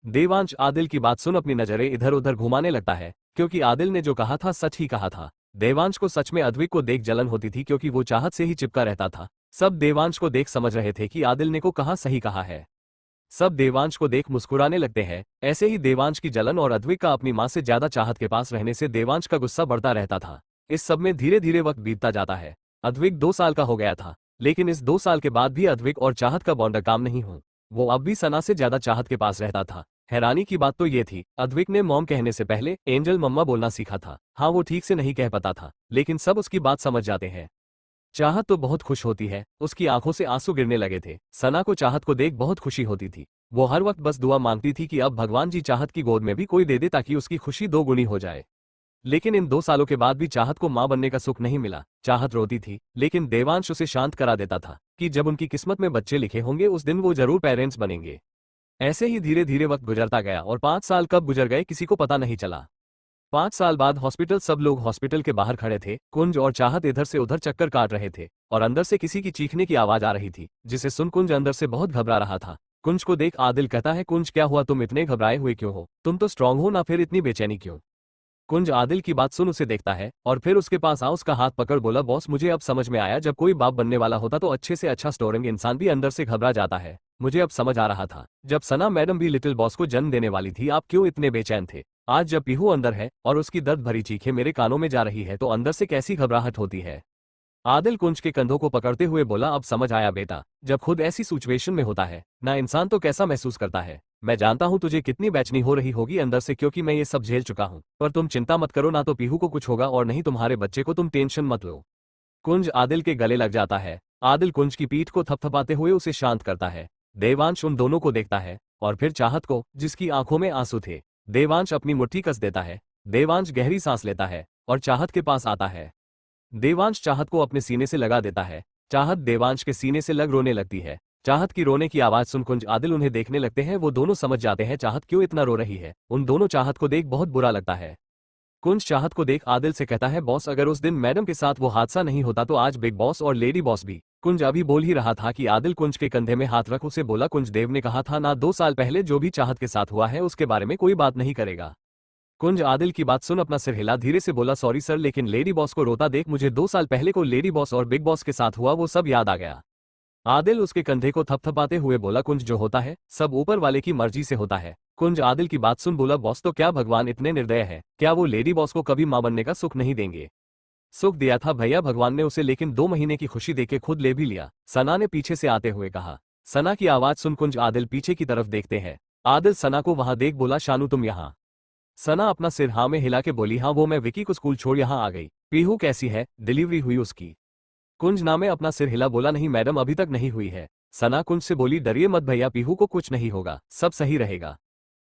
देवांश आदिल की बात सुन अपनी नजरें इधर उधर घुमाने लगता है, क्योंकि आदिल ने जो कहा था सच ही कहा था। देवांश को सच में अद्विक को देख जलन होती थी, क्योंकि वो चाहत से ही चिपका रहता था। सब देवांश को देख समझ रहे थे कि आदिल ने को कहा सही कहा है। सब देवांश को देख मुस्कुराने लगते हैं। ऐसे ही देवांश की जलन और अद्विक का अपनी मां से ज्यादा चाहत के पास रहने से देवांश का गुस्सा बढ़ता रहता था। इस सब में धीरे धीरे वक्त बीतता जाता है। अद्विक 2 साल का हो गया था, लेकिन इस 2 साल के बाद भी अद्विक और चाहत का बॉन्ड काम नहीं हुआ। वो अब भी सना से ज्यादा चाहत के पास रहता था। हैरानी की बात तो ये थी, अद्विक ने मॉम कहने से पहले एंजल मम्मा बोलना सीखा था। हाँ वो ठीक से नहीं कह पाता था, लेकिन सब उसकी बात समझ जाते हैं। चाहत तो बहुत खुश होती है, उसकी आंखों से आंसू गिरने लगे थे। सना को चाहत को देख बहुत खुशी होती थी। वो हर वक्त बस दुआ मांगती थी कि अब भगवान जी चाहत की गोद में भी कोई दे दे ताकि उसकी खुशी 2 गुनी हो जाए। लेकिन इन 2 सालों के बाद भी चाहत को मां बनने का सुख नहीं मिला। चाहत रोती थी, लेकिन देवांश उसे शांत करा देता था कि जब उनकी किस्मत में बच्चे लिखे होंगे उस दिन वो जरूर पेरेंट्स बनेंगे। ऐसे ही धीरे धीरे वक्त गुजरता गया और 5 साल कब गुजर गए किसी को पता नहीं चला। 5 साल बाद हॉस्पिटल, सब लोग हॉस्पिटल के बाहर खड़े थे। कुंज और चाहत इधर से उधर चक्कर काट रहे थे और अंदर से किसी की चीखने की आवाज आ रही थी, जिसे सुन कुंज अंदर से बहुत घबरा रहा था। कुंज को देख आदिल कहता है, कुंज क्या हुआ, तुम इतने घबराए हुए क्यों हो, तुम तो स्ट्रांग हो ना, फिर इतनी बेचैनी क्यों। कुंज आदिल की बात सुन उसे देखता है और फिर उसके पास आ उसका हाथ पकड़ बोला, बॉस मुझे अब समझ में आया, जब कोई बाप बनने वाला होता तो अच्छे से अच्छा स्टोरेंग इंसान भी अंदर से घबरा जाता है। मुझे अब समझ आ रहा था, जब सना मैडम भी लिटिल बॉस को जन्म देने वाली थी आप क्यों इतने बेचैन थे। आज जब पीहू अंदर है और उसकी दर्द भरी चीखें मेरे कानों में जा रही है तो अंदर से कैसी घबराहट होती है। आदिल कुंज के कंधों को पकड़ते हुए बोला, अब समझ आया बेटा, जब खुद ऐसी सिचुएशन में होता है ना इंसान तो कैसा महसूस करता है। मैं जानता हूं तुझे कितनी बेचैनी हो रही होगी अंदर से, क्योंकि मैं ये सब झेल चुका हूं, पर तुम चिंता मत करो, ना तो पीहू को कुछ होगा और नहीं तुम्हारे बच्चे को, तुम टेंशन मत लो। कुंज आदिल के गले लग जाता है। आदिल कुंज की पीठ को थपथपाते हुए उसे शांत करता है। देवांश उन दोनों को देखता है और फिर चाहत को, जिसकी आंखों में आंसू थे। देवांश अपनी मुट्ठी कस देता है। देवांश गहरी सांस लेता है और चाहत के पास आता है। देवांश चाहत को अपने सीने से लगा देता है। चाहत देवांश के सीने से लग रोने लगती है। चाहत की रोने की आवाज सुन कुंज आदिल उन्हें देखने लगते हैं। वो दोनों समझ जाते हैं चाहत क्यों इतना रो रही है। उन दोनों चाहत को देख बहुत बुरा लगता है। कुंज चाहत को देख आदिल से कहता है, बॉस अगर उस दिन मैडम के साथ वो हादसा नहीं होता तो आज बिग बॉस और लेडी बॉस भी। कुंज अभी बोल ही रहा था कि आदिल कुंज के कंधे में हाथ रख उसे बोला, कुंज देव ने कहा था ना 2 साल पहले जो भी चाहत के साथ हुआ है उसके बारे में कोई बात नहीं करेगा। कुंज आदिल की बात सुन अपना सिर हिला धीरे से बोला, सॉरी सर, लेकिन लेडी बॉस को रोता देख मुझे 2 साल पहले को लेडी बॉस और बिग बॉस के साथ हुआ वो सब याद आ गया। आदिल उसके कंधे को थपथपाते हुए बोला, कुंज जो होता है सब ऊपर वाले की मर्जी से होता है। कुंज आदिल की बात सुन बोला, बॉस तो क्या भगवान इतने निर्दय है, क्या वो लेडी बॉस को कभी मां बनने का सुख नहीं देंगे। सुख दिया था भैया भगवान ने उसे, लेकिन 2 महीने की खुशी देके खुद ले भी लिया, सना ने पीछे से आते हुए कहा। सना की आवाज सुन कुंज आदिल पीछे की तरफ देखते हैं। आदिल सना को वहां देख बोला, शानू तुम यहाँ। सना अपना सिर हाँ में हिला के बोली, हाँ वो मैं विकी को स्कूल छोड़ यहाँ आ गई। पीहू कैसी है, डिलीवरी हुई उसकी। कुंज नामे अपना सिर हिला बोला, नहीं मैडम अभी तक नहीं हुई है। सना कुंज से बोली, डरिए मत भैया, पीहू को कुछ नहीं होगा, सब सही रहेगा।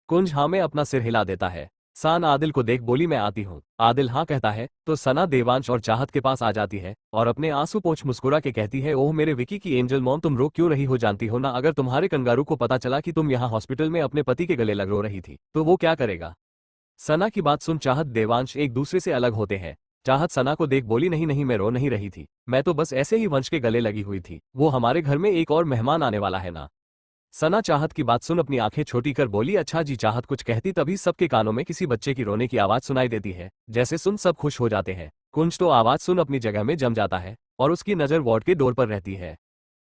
कुंज हाँ में अपना सिर हिला देता है। सान आदिल को देख बोली, मैं आती हूँ। आदिल हाँ कहता है तो सना देवांश और चाहत के पास आ जाती है और अपने आंसू पोंछ मुस्कुरा के कहती है, ओह मेरे विकी की एंजल मॉम, तुम रो क्यों रही हो? जानती हो ना, अगर तुम्हारे कंगारू को पता चला कि तुम यहाँ हॉस्पिटल में अपने पति के गले लग रो रही थी तो वो क्या करेगा? सना की बात सुन चाहत देवांश एक दूसरे से अलग होते हैं। चाहत सना को देख बोली, नहीं नहीं, मैं रो नहीं रही थी, मैं तो बस ऐसे ही वंश के गले लगी हुई थी, वो हमारे घर में एक और मेहमान आने वाला है ना। सना चाहत की बात सुन अपनी आंखें छोटी कर बोली, अच्छा जी। चाहत कुछ कहती तभी सबके कानों में किसी बच्चे की रोने की आवाज सुनाई देती है, जैसे सुन सब खुश हो जाते हैं। कुंज तो आवाज सुन अपनी जगह में जम जाता है और उसकी नजर वार्ड के डोर पर रहती है।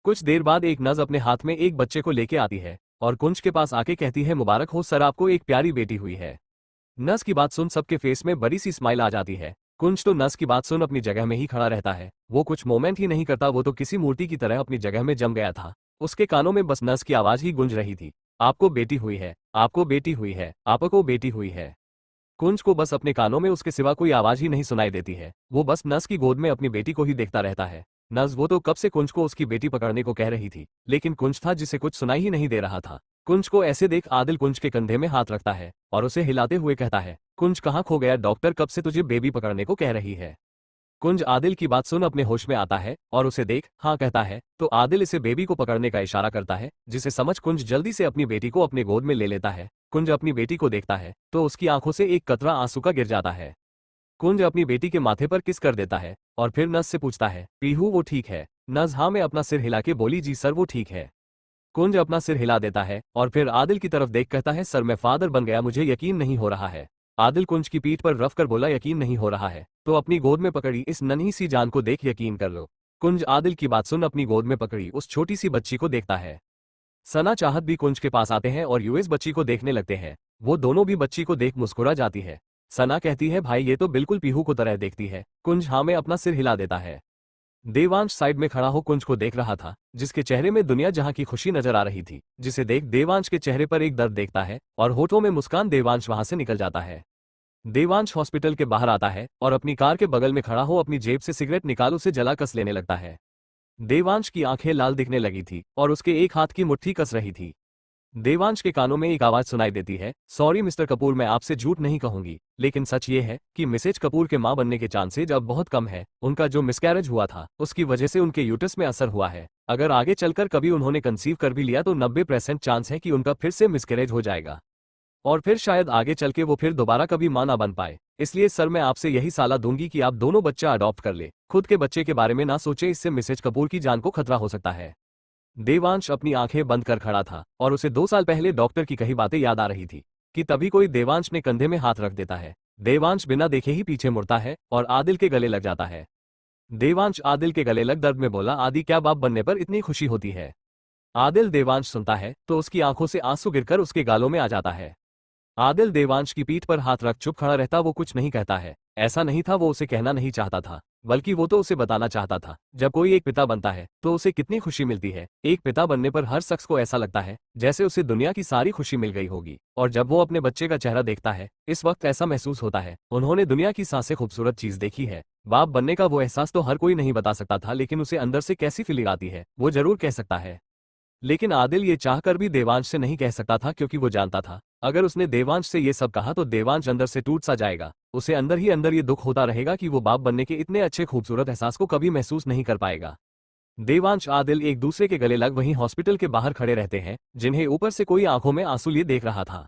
कुछ देर बाद एक नर्स अपने हाथ में एक बच्चे को लेके आती है और कुंज के पास आके कहती है, मुबारक हो सर, आपको एक प्यारी बेटी हुई है। नर्स की बात सुन सबके फेस में बड़ी सी स्माइल आ जाती है। कुंज तो नर्स की बात सुन अपनी जगह में ही खड़ा रहता है, वो कुछ मोमेंट ही नहीं करता, वो तो किसी मूर्ति की तरह अपनी जगह में जम गया था। उसके कानों में बस नर्स की आवाज ही गूंज रही थी, आपको बेटी हुई है, आपको बेटी हुई है, आपको बेटी हुई है। कुंज को बस अपने कानों में उसके सिवा कोई आवाज ही नहीं सुनाई देती है, वो बस नर्स की गोद में अपनी बेटी को ही देखता रहता है। नर्स वो तो कब से कुंज को उसकी बेटी पकड़ने को कह रही थी, लेकिन कुंज था जिसे कुछ सुनाई ही नहीं दे रहा था। कुंज को ऐसे देख आदिल कुंज के कंधे में हाथ रखता है और उसे हिलाते हुए कहता है, कुंज कहाँ खो गया? डॉक्टर कब से तुझे बेबी पकड़ने को कह रही है। कुंज आदिल की बात सुन अपने होश में आता है और उसे देख हाँ कहता है तो आदिल इसे बेबी को पकड़ने का इशारा करता है, जिसे समझ कुंज जल्दी से अपनी बेटी को अपने गोद में ले लेता है। कुंज अपनी बेटी को देखता है तो उसकी आंखों से एक कतरा आंसू का गिर जाता है। कुंज अपनी बेटी के माथे पर किस कर देता है और फिर नस से पूछता है, पीहू वो ठीक है? नस हाँ में अपना सिर हिला के बोली, जी सर वो ठीक है। कुंज अपना सिर हिला देता है और फिर आदिल की तरफ देख कहता है, सर मैं फादर बन गया, मुझे यकीन नहीं हो रहा है। आदिल कुंज की पीठ पर रफ कर बोला, यकीन नहीं हो रहा है तो अपनी गोद में पकड़ी इस नन्ही सी जान को देख यकीन कर लो। कुंज आदिल की बात सुन अपनी गोद में पकड़ी उस छोटी सी बच्ची को देखता है। सना चाहत भी कुंज के पास आते हैं और यूएस बच्ची को देखने लगते हैं। वो दोनों भी बच्ची को देख मुस्कुरा जाती है। सना कहती है, भाई ये तो बिल्कुल पीहू को तरह देखती है। कुंज हाँ में अपना सिर हिला देता है। देवांश साइड में खड़ा हो कुंज को देख रहा था, जिसके चेहरे में दुनिया जहां की खुशी नजर आ रही थी, जिसे देख देवांश के चेहरे पर एक दर्द देखता है और होठों में मुस्कान देवांश वहां से निकल जाता है। देवांश हॉस्पिटल के बाहर आता है और अपनी कार के बगल में खड़ा हो अपनी जेब से सिगरेट निकाल उसे जला कस लेने लगता है। देवांश की आंखें लाल दिखने लगी थी और उसके एक हाथ की मुट्ठी कस रही थी। देवांश के कानों में एक आवाज सुनाई देती है, सॉरी मिस्टर कपूर, मैं आपसे झूठ नहीं कहूंगी, लेकिन सच ये है कि मिसेज कपूर के मां बनने के चांसेज अब बहुत कम है। उनका जो मिसकैरेज हुआ था उसकी वजह से उनके यूटस में असर हुआ है। अगर आगे चलकर कभी उन्होंने कंसीव कर भी लिया तो 90% चांस है कि उनका फिर से मिसकैरेज हो जाएगा और फिर शायद आगे चल के वो फिर दोबारा कभी मां ना बन पाए। इसलिए सर मैं आपसे यही सलाह दूंगी कि आप दोनों बच्चा अडॉप्ट कर ले, खुद के बच्चे के बारे में ना सोचे, इससे मिसेज कपूर की जान को खतरा हो सकता है। देवांश अपनी आंखें बंद कर खड़ा था और उसे 2 साल पहले डॉक्टर की कही बातें याद आ रही थी कि तभी कोई देवांश ने कंधे में हाथ रख देता है। देवांश बिना देखे ही पीछे मुड़ता है और आदिल के गले लग जाता है। देवांश आदिल के गले लग दर्द में बोला, आदि क्या बाप बनने पर इतनी खुशी होती है? आदिल देवांश सुनता है तो उसकी आंखों से आंसू गिरकर उसके गालों में आ जाता है। आदिल देवांश की पीठ पर हाथ रख चुप खड़ा रहता, वो कुछ नहीं कहता है। ऐसा नहीं था वो उसे कहना नहीं चाहता था, बल्कि वो तो उसे बताना चाहता था जब कोई एक पिता बनता है तो उसे कितनी खुशी मिलती है। एक पिता बनने पर हर शख्स को ऐसा लगता है जैसे उसे दुनिया की सारी खुशी मिल गई होगी, और जब वो अपने बच्चे का चेहरा देखता है इस वक्त ऐसा महसूस होता है उन्होंने दुनिया की सबसे खूबसूरत चीज देखी है। बाप बनने का वो एहसास तो हर कोई नहीं बता सकता था, लेकिन उसे अंदर से कैसी फीलिंग आती है वो जरूर कह सकता है। लेकिन आदिल ये चाहकर भी देवांश से नहीं कह सकता था, क्योंकि वो जानता था अगर उसने देवांश से ये सब कहा तो देवांश अंदर से टूट सा जाएगा। उसे अंदर ही अंदर ये दुख होता रहेगा कि वो बाप बनने के इतने अच्छे खूबसूरत एहसास को कभी महसूस नहीं कर पाएगा। देवांश आदिल एक दूसरे के गले लग वहीं हॉस्पिटल के बाहर खड़े रहते हैं, जिन्हें ऊपर से कोई आंखों में आंसू लिए देख रहा था।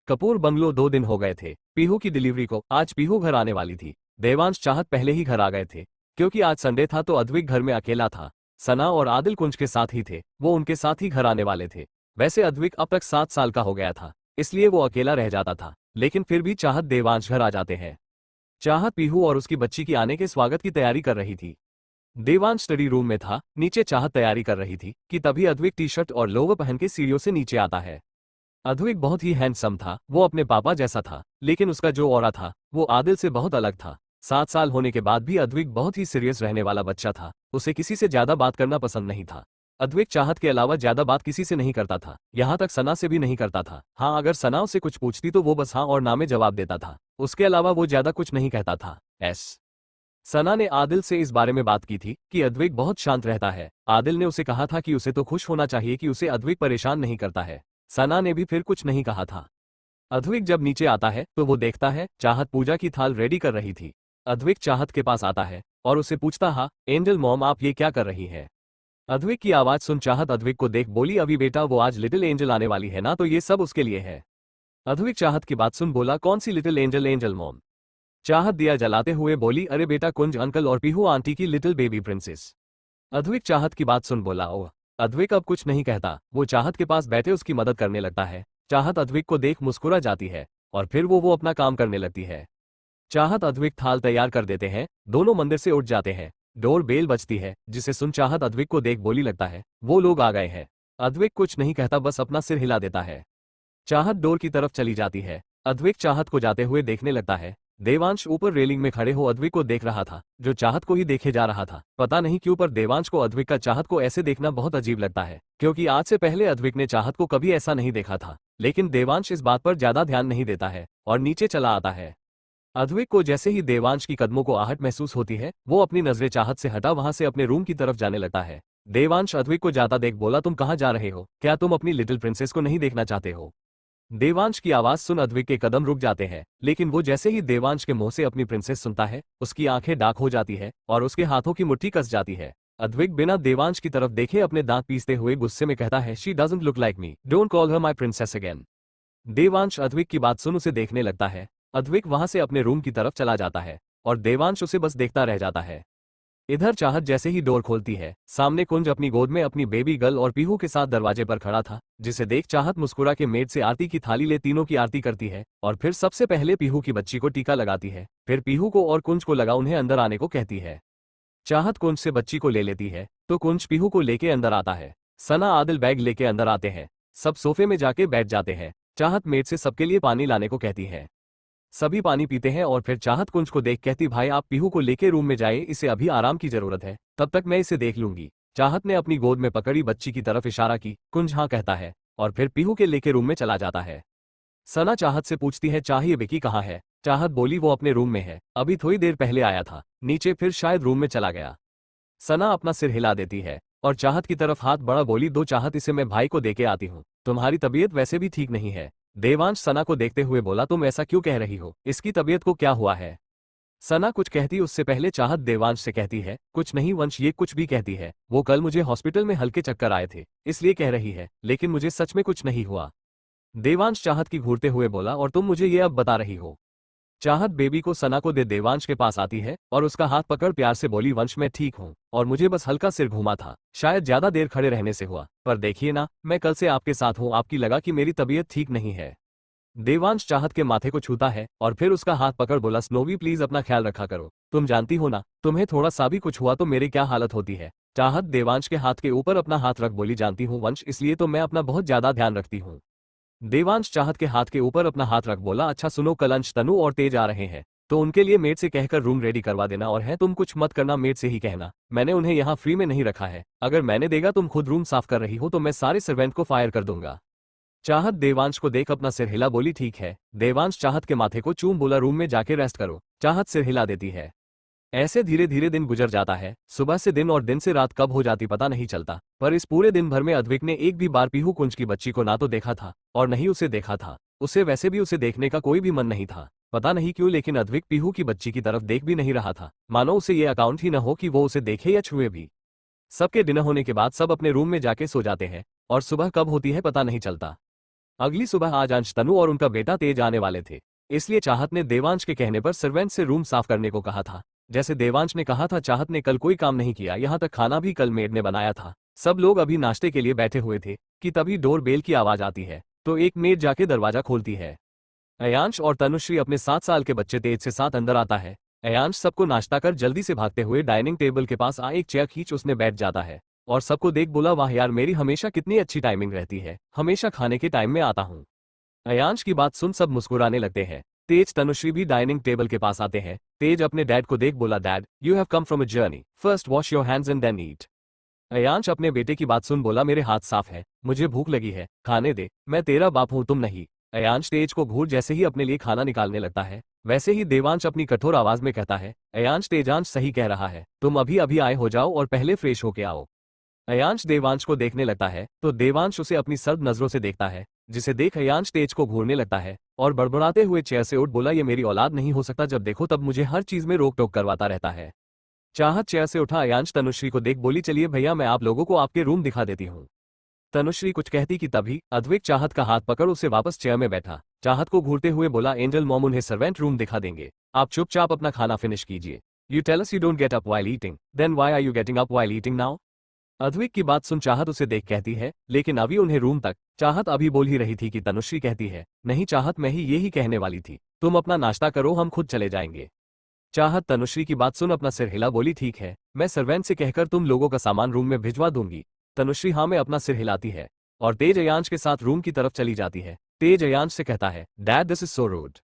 कपूर बंगलो 2 दिन हो गए थे पीहू की डिलीवरी को। आज पीहू घर आने वाली थी। देवांश चाहत पहले ही घर आ गए थे, क्योंकि आज संडे था तो अद्विक घर में अकेला था। सना और आदिल कुंज के साथ ही थे, वो उनके साथ ही घर आने वाले थे। वैसे अद्विक अब तक 7 साल का हो गया था, इसलिए वो अकेला रह जाता था, लेकिन फिर भी चाहत देवांश घर आ जाते हैं। चाहत पीहू और उसकी बच्ची की आने के स्वागत की तैयारी कर रही थी। देवांश स्टडी रूम में था, नीचे चाहत तैयारी कर रही थी कि तभी अद्विक टी शर्ट और लोवर पहन के सीढ़ियों से नीचे आता है। अद्विक बहुत ही हैंडसम था, वो अपने पापा जैसा था, लेकिन उसका जो ऑरा था वो आदिल से बहुत अलग था। 7 साल होने के बाद भी अद्विक बहुत ही सीरियस रहने वाला बच्चा था, उसे किसी से ज्यादा बात करना पसंद नहीं था। अद्विक चाहत के अलावा ज्यादा बात किसी से नहीं करता था, यहाँ तक सना से भी नहीं करता था। हाँ, अगर सना उसे कुछ पूछती तो वो बस हाँ और ना में जवाब देता था, उसके अलावा वो ज्यादा कुछ नहीं कहता था। सना ने आदिल से इस बारे में बात की थी कि अद्विक बहुत शांत रहता है। आदिल ने उसे कहा था कि उसे तो खुश होना चाहिए कि उसे अद्विक परेशान नहीं करता है। सना ने भी फिर कुछ नहीं कहा था। अद्विक जब नीचे आता है तो वो देखता है चाहत पूजा की थाल रेडी कर रही थी। अद्विक चाहत के पास आता है और उसे पूछता, हाँ एंजल मॉम आप ये क्या कर रही है? अद्विक की आवाज सुन चाहत अद्विक को देख बोली, अभी बेटा वो आज लिटिल एंजल आने वाली है ना, तो ये सब उसके लिए है। अद्विक चाहत की बात सुन बोला, कौन सी लिटिल एंजल? Angel mom. चाहत दिया जलाते हुए बोली, अरे बेटा कुंज अंकल और पीहू आंटी की लिटिल बेबी प्रिंसेस। अद्विक चाहत की बात सुन बोला, ओह। अद्विक अब कुछ नहीं कहता, वो चाहत के पास बैठे उसकी मदद करने लगता है। चाहत अद्विक को देख मुस्कुरा जाती है और फिर वो अपना काम करने लगती है। चाहत अद्विक थाल तैयार कर देते हैं, दोनों मंदिर से उठ जाते हैं। डोर बेल बजती है जिसे सुन चाहत अद्विक को देख बोली, लगता है वो लोग आ गए हैं। अद्विक कुछ नहीं कहता, बस अपना सिर हिला देता है। चाहत डोर की तरफ चली जाती है। अद्विक चाहत को जाते हुए देखने लगता है। देवांश ऊपर रेलिंग में खड़े हो अद्विक को देख रहा था, जो चाहत को ही देखे जा रहा था। पता नहीं क्यों पर देवांश को अद्विक का चाहत को ऐसे देखना बहुत अजीब लगता है, क्योंकि आज से पहले अद्विक ने चाहत को कभी ऐसा नहीं देखा था। लेकिन देवांश इस बात पर ज्यादा ध्यान नहीं देता है और नीचे चला आता है। अद्विक को जैसे ही देवांश की कदमों को आहट महसूस होती है, वो अपनी नजरें चाहत से हटा वहां से अपने रूम की तरफ जाने लगता है। देवांश अद्विक को जाता देख बोला, तुम कहाँ जा रहे हो? क्या तुम अपनी लिटिल प्रिंसेस को नहीं देखना चाहते हो? देवांश की आवाज सुन अद्विक के कदम रुक जाते हैं, लेकिन वो जैसे ही देवांश के मुंह से अपनी प्रिंसेस सुनता है, उसकी आंखें डार्क हो जाती है और उसके हाथों की मुट्ठी कस जाती है। अद्विक बिना देवांश की तरफ देखे अपने दांत पीसते हुए गुस्से में कहता है, she doesn't look like me, don't call her my princess again. Devansh Advik की बात सुन उसे देखने लगता है। अद्विक वहां से अपने रूम की तरफ चला जाता है और देवांश उसे बस देखता रह जाता है। इधर चाहत जैसे ही डोर खोलती है, सामने कुंज अपनी गोद में अपनी बेबी गर्ल और पीहू के साथ दरवाजे पर खड़ा था, जिसे देख चाहत मुस्कुरा के मेड से आरती की थाली ले तीनों की आरती करती है और फिर सबसे पहले पीहू की बच्ची को टीका लगाती है, फिर पीहू को और कुंज को लगा उन्हें अंदर आने को कहती है। चाहत कुंज से बच्ची को ले लेती है तो कुंज पीहू को लेके अंदर आता है। सना आदिल बैग लेके अंदर आते हैं, सब सोफे में जाके बैठ जाते हैं। चाहत मेड से सबके लिए पानी लाने को कहती है। सभी पानी पीते हैं और फिर चाहत कुंज को देख कहती, भाई आप पीहू को लेके रूम में जाए, इसे अभी आराम की जरूरत है, तब तक मैं इसे देख लूंगी। चाहत ने अपनी गोद में पकड़ी बच्ची की तरफ इशारा की, कुंज हाँ कहता है और फिर पीहू के लेके रूम में चला जाता है। सना चाहत से पूछती है, चाहिए विकी कहाँ है? चाहत बोली, वो अपने रूम में है, अभी थोड़ी देर पहले आया था नीचे, फिर शायद रूम में चला गया। सना अपना सिर हिला देती है और चाहत की तरफ हाथ बढ़ा बोली, दो चाहत, इसे मैं भाई को देके आती हूँ, तुम्हारी तबीयत वैसे भी ठीक नहीं है। देवांश सना को देखते हुए बोला, तुम ऐसा क्यों कह रही हो? इसकी तबीयत को क्या हुआ है? सना कुछ कहती उससे पहले चाहत देवांश से कहती है, कुछ नहीं वंश, ये कुछ भी कहती है, वो कल मुझे हॉस्पिटल में हल्के चक्कर आए थे इसलिए कह रही है, लेकिन मुझे सच में कुछ नहीं हुआ। देवांश चाहत की घूरते हुए बोला, और तुम मुझे ये अब बता रही हो? चाहत बेबी को सना को दे देवांश के पास आती है और उसका हाथ पकड़ प्यार से बोली, वंश मैं ठीक हूँ और मुझे बस हल्का सिर घूमा था, शायद ज्यादा देर खड़े रहने से हुआ, पर देखिए ना मैं कल से आपके साथ हूँ, आपकी लगा कि मेरी तबीयत ठीक नहीं है। देवांश चाहत के माथे को छूता है और फिर उसका हाथ पकड़ बोला, स्नोवी प्लीज अपना ख्याल रखा करो, तुम जानती हो ना तुम्हें थोड़ा सा भी कुछ हुआ तो मेरी क्या हालत होती है। चाहत देवांश के हाथ के ऊपर अपना हाथ रख बोली, जानती हूँ वंश, इसलिए तो मैं अपना बहुत ज्यादा ध्यान रखती हूँ। देवांश चाहत के हाथ के ऊपर अपना हाथ रख बोला, अच्छा सुनो, कल अंश, तनु और तेज आ रहे हैं तो उनके लिए मेड से कहकर रूम रेडी करवा देना, और है तुम कुछ मत करना, मेड से ही कहना, मैंने उन्हें यहाँ फ्री में नहीं रखा है, अगर मैंने देगा तुम खुद रूम साफ कर रही हो तो मैं सारे सर्वेंट को फायर कर दूंगा। चाहत देवांश को देख अपना सिर हिला बोली, ठीक है। देवांश चाहत के माथे को चूम बोला, रूम में जाके रेस्ट करो। चाहत सिर हिला देती है। ऐसे धीरे धीरे दिन गुजर जाता है, सुबह से दिन और दिन से रात कब हो जाती पता नहीं चलता, पर इस पूरे दिन भर में अद्विक ने एक भी बार पीहू कुंज की बच्ची को ना तो देखा था और नहीं उसे देखा था। उसे वैसे भी उसे देखने का कोई भी मन नहीं था, पता नहीं क्यों, लेकिन अद्विक पीहू की बच्ची की तरफ देख भी नहीं रहा था, मानो उसे ये अकाउंट ही न हो कि वो उसे देखे या छुए भी। सबके डिनर होने के बाद सब अपने रूम में जाके सो जाते हैं और सुबह कब होती है पता नहीं चलता। अगली सुबह आज अंश, तनु और उनका बेटा तेज आने वाले थे, इसलिए चाहत ने देवांश के कहने पर सर्वेंट से रूम साफ करने को कहा था। जैसे देवांश ने कहा था, चाहत ने कल कोई काम नहीं किया, यहाँ तक खाना भी कल मेड ने बनाया था। सब लोग अभी नाश्ते के लिए बैठे हुए थे कि तभी डोर बेल की आवाज आती है, तो एक मेड जाके दरवाजा खोलती है। अयांश और तनुश्री अपने 7 साल के बच्चे तेज से साथ अंदर आता है। अयांश सबको नाश्ता कर जल्दी से भागते हुए डाइनिंग टेबल के पास एक चेयर खींच उसने बैठ जाता है और सबको देख बोला, वाह यार, मेरी हमेशा कितनी अच्छी टाइमिंग रहती है, हमेशा खाने के टाइम में आता हूँ। अयांश की बात सुन सब मुस्कुराने लगते हैं। तेज तनुश्री भी डाइनिंग टेबल के पास आते हैं। तेज अपने डैड को देख बोला, dad you have come from a journey, first wash your hands and then eat. Ayansh अपने बेटे की बात सुन बोला, मेरे हाथ साफ है, मुझे भूख लगी है, खाने दे, मैं तेरा बाप हूं तुम नहीं। अयांश तेज को घूर जैसे ही अपने लिए खाना निकालने लगता है वैसे ही देवांश अपनी कठोर आवाज में कहता है, अयांश तेजांश सही कह रहा है, तुम अभी अभी आए हो जाओ और पहले फ्रेश होके आओ। अयांश देवांश को देखने लगता है तो देवांश उसे अपनी सर्द नजरों से देखता है, जिसे देख अयांश तेज को घूरने लगता है और बड़बड़ाते हुए चेयर से उठ बोला, ये मेरी औलाद नहीं हो सकता, जब देखो तब मुझे हर चीज में रोक टोक करवाता रहता है। चाहत चेयर से उठा अयांश तनुश्री को देख बोली, चलिए भैया मैं आप लोगों को आपके रूम दिखा देती हूँ। तनुश्री कुछ कहती कि तभी अद्विक चाहत का हाथ पकड़ उसे वापस चेयर में बैठा चाहत को घूरते हुए बोला, एंजल मॉम उन्हें सर्वेंट रूम दिखा देंगे, आप चुपचाप अपना खाना फिनिश कीजिए। You tell us you don't get up while eating, then why are you getting up while eating now. Advik की बात सुन चाहत उसे देख कहती है, लेकिन अभी उन्हें रूम तक। चाहत अभी बोल ही रही थी कि तनुश्री कहती है, नहीं चाहत मैं ही ये ही कहने वाली थी, तुम अपना नाश्ता करो हम खुद चले जाएंगे। चाहत तनुश्री की बात सुन अपना सिर हिला बोली, ठीक है मैं सर्वेंट से कहकर तुम लोगों का सामान रूम में भिजवा दूंगी। तनुश्री हाँ में अपना सिर हिलाती है और तेज अयांश के साथ रूम की तरफ चली जाती है। तेज अयांश से कहता है, dad this is so rude.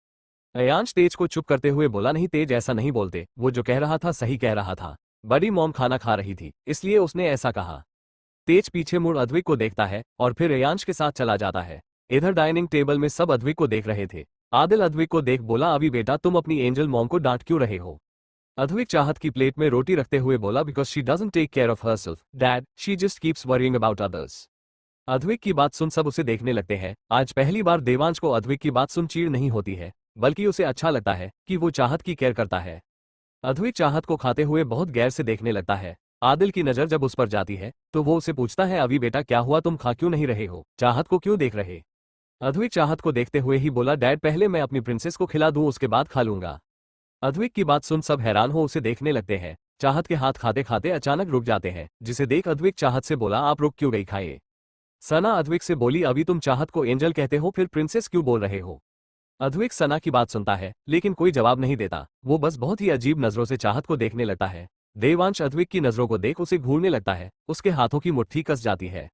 Ayansh Tej को चुप करते हुए बोला, नहीं तेज ऐसा नहीं बोलते, वो जो कह रहा था सही कह रहा था, बड़ी मॉम खाना खा रही थी इसलिए उसने ऐसा कहा। तेज पीछे मुड़ अद्विक को देखता है और फिर अयांश के साथ चला जाता है। इधर डाइनिंग टेबल में सब अद्विक को देख रहे थे। आदिल अद्विक को देख बोला, अभी बेटा तुम अपनी एंजल मॉम को डांट क्यों रहे हो। अद्विक चाहत की प्लेट में रोटी रखते हुए बोला, because she doesn't take care of herself dad, she just keeps worrying about others. Advik की बात सुन सब उसे देखने लगते हैं। आज पहली बार देवांश को अद्विक की बात सुन चीड़ नहीं होती है, बल्कि उसे अच्छा लगता है कि वो चाहत की केयर करता है। अद्विक चाहत को खाते हुए बहुत गैर से देखने लगता है। आदिल की नजर जब उस पर जाती है तो वो उसे पूछता है, अभी बेटा क्या हुआ, तुम खा क्यों नहीं रहे हो, चाहत को क्यों देख रहे। अद्विक चाहत को देखते हुए ही बोला, डैड पहले मैं अपनी प्रिंसेस को खिला दूं उसके बाद खा लूंगा। अद्विक की बात सुन सब हैरान हो उसे देखने लगते हैं। चाहत के हाथ खाते खाते अचानक रुक जाते हैं, जिसे देख अद्विक चाहत से बोला, आप रुक क्यों गई, खाए। सना अद्विक से बोली, अभी तुम चाहत को एंजल कहते हो फिर प्रिंसेस क्यों बोल रहे हो। अद्विक सना की बात सुनता है लेकिन कोई जवाब नहीं देता, वो बस बहुत ही अजीब नजरों से चाहत को देखने लगता है। देवांश अद्विक की नजरों को देख उसे घूरने लगता है, उसके हाथों की मुट्ठी कस जाती है।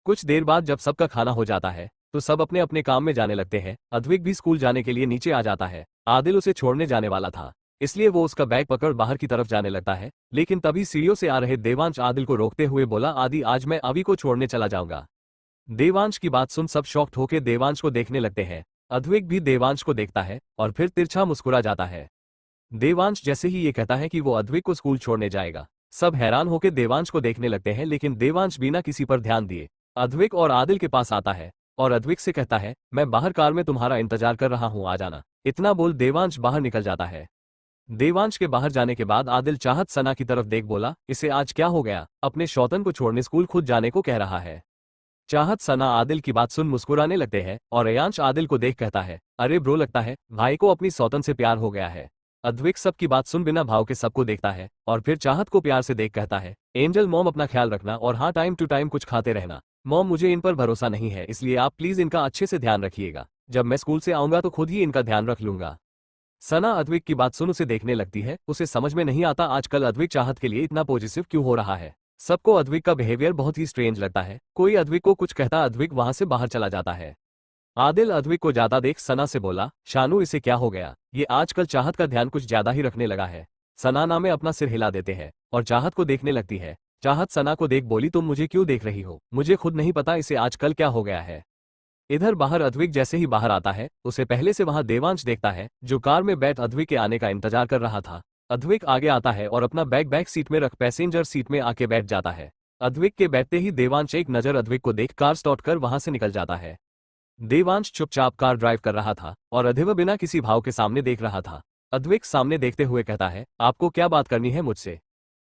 कुछ देर बाद जब सबका खाना हो जाता है तो सब अपने अपने काम में जाने लगते हैं। अद्विक भी स्कूल जाने के लिए नीचे आ जाता है। आदिल उसे छोड़ने जाने वाला था, इसलिए वो उसका बैग पकड़ बाहर की तरफ जाने लगता है, लेकिन तभी सीढ़ियों से आ रहे देवांश आदिल को रोकते हुए बोला, आदि आज मैं अभी को छोड़ने चला जाऊंगा। देवांश की बात सुन सब शॉक्ड होकर देवांश को देखने लगते हैं। अद्विक भी देवांश को देखता है और फिर तिरछा मुस्कुरा जाता है। देवांश जैसे ही ये कहता है कि वो अद्विक को स्कूल छोड़ने जाएगा, सब हैरान होकर देवांश को देखने लगते हैं, लेकिन देवांश बिना किसी पर ध्यान दिए अद्विक और आदिल के पास आता है और अद्विक से कहता है, मैं बाहर कार में तुम्हारा इंतजार कर रहा हूं, आ जाना। इतना बोल देवांश बाहर निकल जाता है। देवांश के बाहर जाने के बाद आदिल चाहत सना की तरफ देख बोला, इसे आज क्या हो गया, अपने शौतन को छोड़ने स्कूल खुद जाने को कह रहा है। चाहत सना आदिल की बात सुन मुस्कुराने लगते हैं और अयांश आदिल को देख कहता है, अरे ब्रो लगता है भाई को अपनी सौतन से प्यार हो गया है। अद्विक सबकी बात सुन बिना भाव के सबको देखता है और फिर चाहत को प्यार से देख कहता है, एंजल मॉम अपना ख्याल रखना और हाँ टाइम टू टाइम कुछ खाते रहना। मॉम मुझे इन पर भरोसा नहीं है, इसलिए आप प्लीज इनका अच्छे से ध्यान रखिएगा, जब मैं स्कूल से आऊंगा तो खुद ही इनका ध्यान रख लूंगा। सना अद्विक की बात सुन उसे देखने लगती है, उसे समझ में नहीं आता आजकल अद्विक चाहत के लिए इतना पॉजिटिव क्यों हो रहा है। सबको अद्विक का बिहेवियर बहुत ही स्ट्रेंज लगता है। कोई अद्विक को कुछ कहता अद्विक वहां से बाहर चला जाता है। आदिल अद्विक को जाता देख सना से बोला, शानू इसे क्या हो गया, ये आजकल चाहत का ध्यान कुछ ज्यादा ही रखने लगा है। सना नामे अपना सिर हिला देते हैं और चाहत को देखने लगती है। चाहत सना को देख बोली, तुम मुझे क्यों देख रही हो, मुझे खुद नहीं पता इसे आजकल क्या हो गया है। इधर बाहर अद्विक जैसे ही बाहर आता है उसे पहले से वहां देवांश देखता है, जो कार में बैठ अद्विक के आने का इंतजार कर रहा था। अद्विक आगे आता है और अपना बैक सीट में रख पैसेंजर सीट में आके बैठ जाता है। अद्विक के बैठते ही देवांश एक नजर अद्विक को देख कार स्टार्ट कर वहां से निकल जाता है। देवांश चुपचाप कार ड्राइव कर रहा था और अद्विक बिना किसी भाव के सामने देख रहा था। अद्विक सामने देखते हुए कहता है, आपको क्या बात करनी है मुझसे।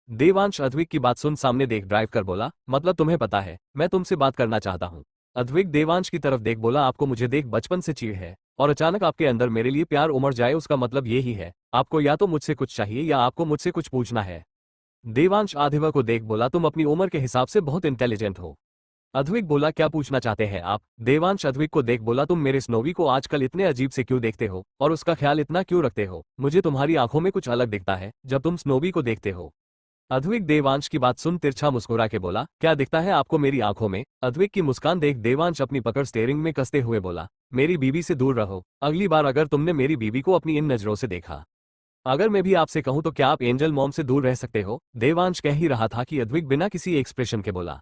देवांश अद्विक की बात सुन सामने देख ड्राइव कर बोला, मतलब तुम्हें पता है मैं तुमसे बात करना चाहता हूँ। अद्विक देवांश की तरफ देख बोला, आपको मुझे देख बचपन से चिढ़ है और अचानक आपके अंदर मेरे लिए प्यार उमड़ जाए, उसका मतलब ये ही है आपको या तो मुझसे कुछ चाहिए या आपको मुझसे कुछ पूछना है। देवांश आधिवा को देख बोला, तुम अपनी उम्र के हिसाब से बहुत इंटेलिजेंट हो। अद्विक बोला, क्या पूछना चाहते हैं आप। देवांश अद्विक को देख बोला, तुम मेरे स्नोवी को आजकल इतने अजीब से क्यों देखते हो और उसका ख्याल इतना क्यों रखते हो, मुझे तुम्हारी आंखों में कुछ अलग दिखता है जब तुम स्नोवी को देखते हो। अद्विक देवांश की बात सुन तिरछा मुस्कुरा के बोला, क्या दिखता है आपको मेरी आंखों में। अद्विक की मुस्कान देख देवांश अपनी पकड़ स्टीयरिंग में कसते हुए बोला, मेरी बीवी से दूर रहो, अगली बार अगर तुमने मेरी बीवी को अपनी इन नजरों से देखा, अगर मैं भी आपसे कहूं तो क्या आप एंजल मॉम से दूर रह सकते हो। देवांश कह ही रहा था कि अद्विक बिना किसी एक्सप्रेशन के बोला।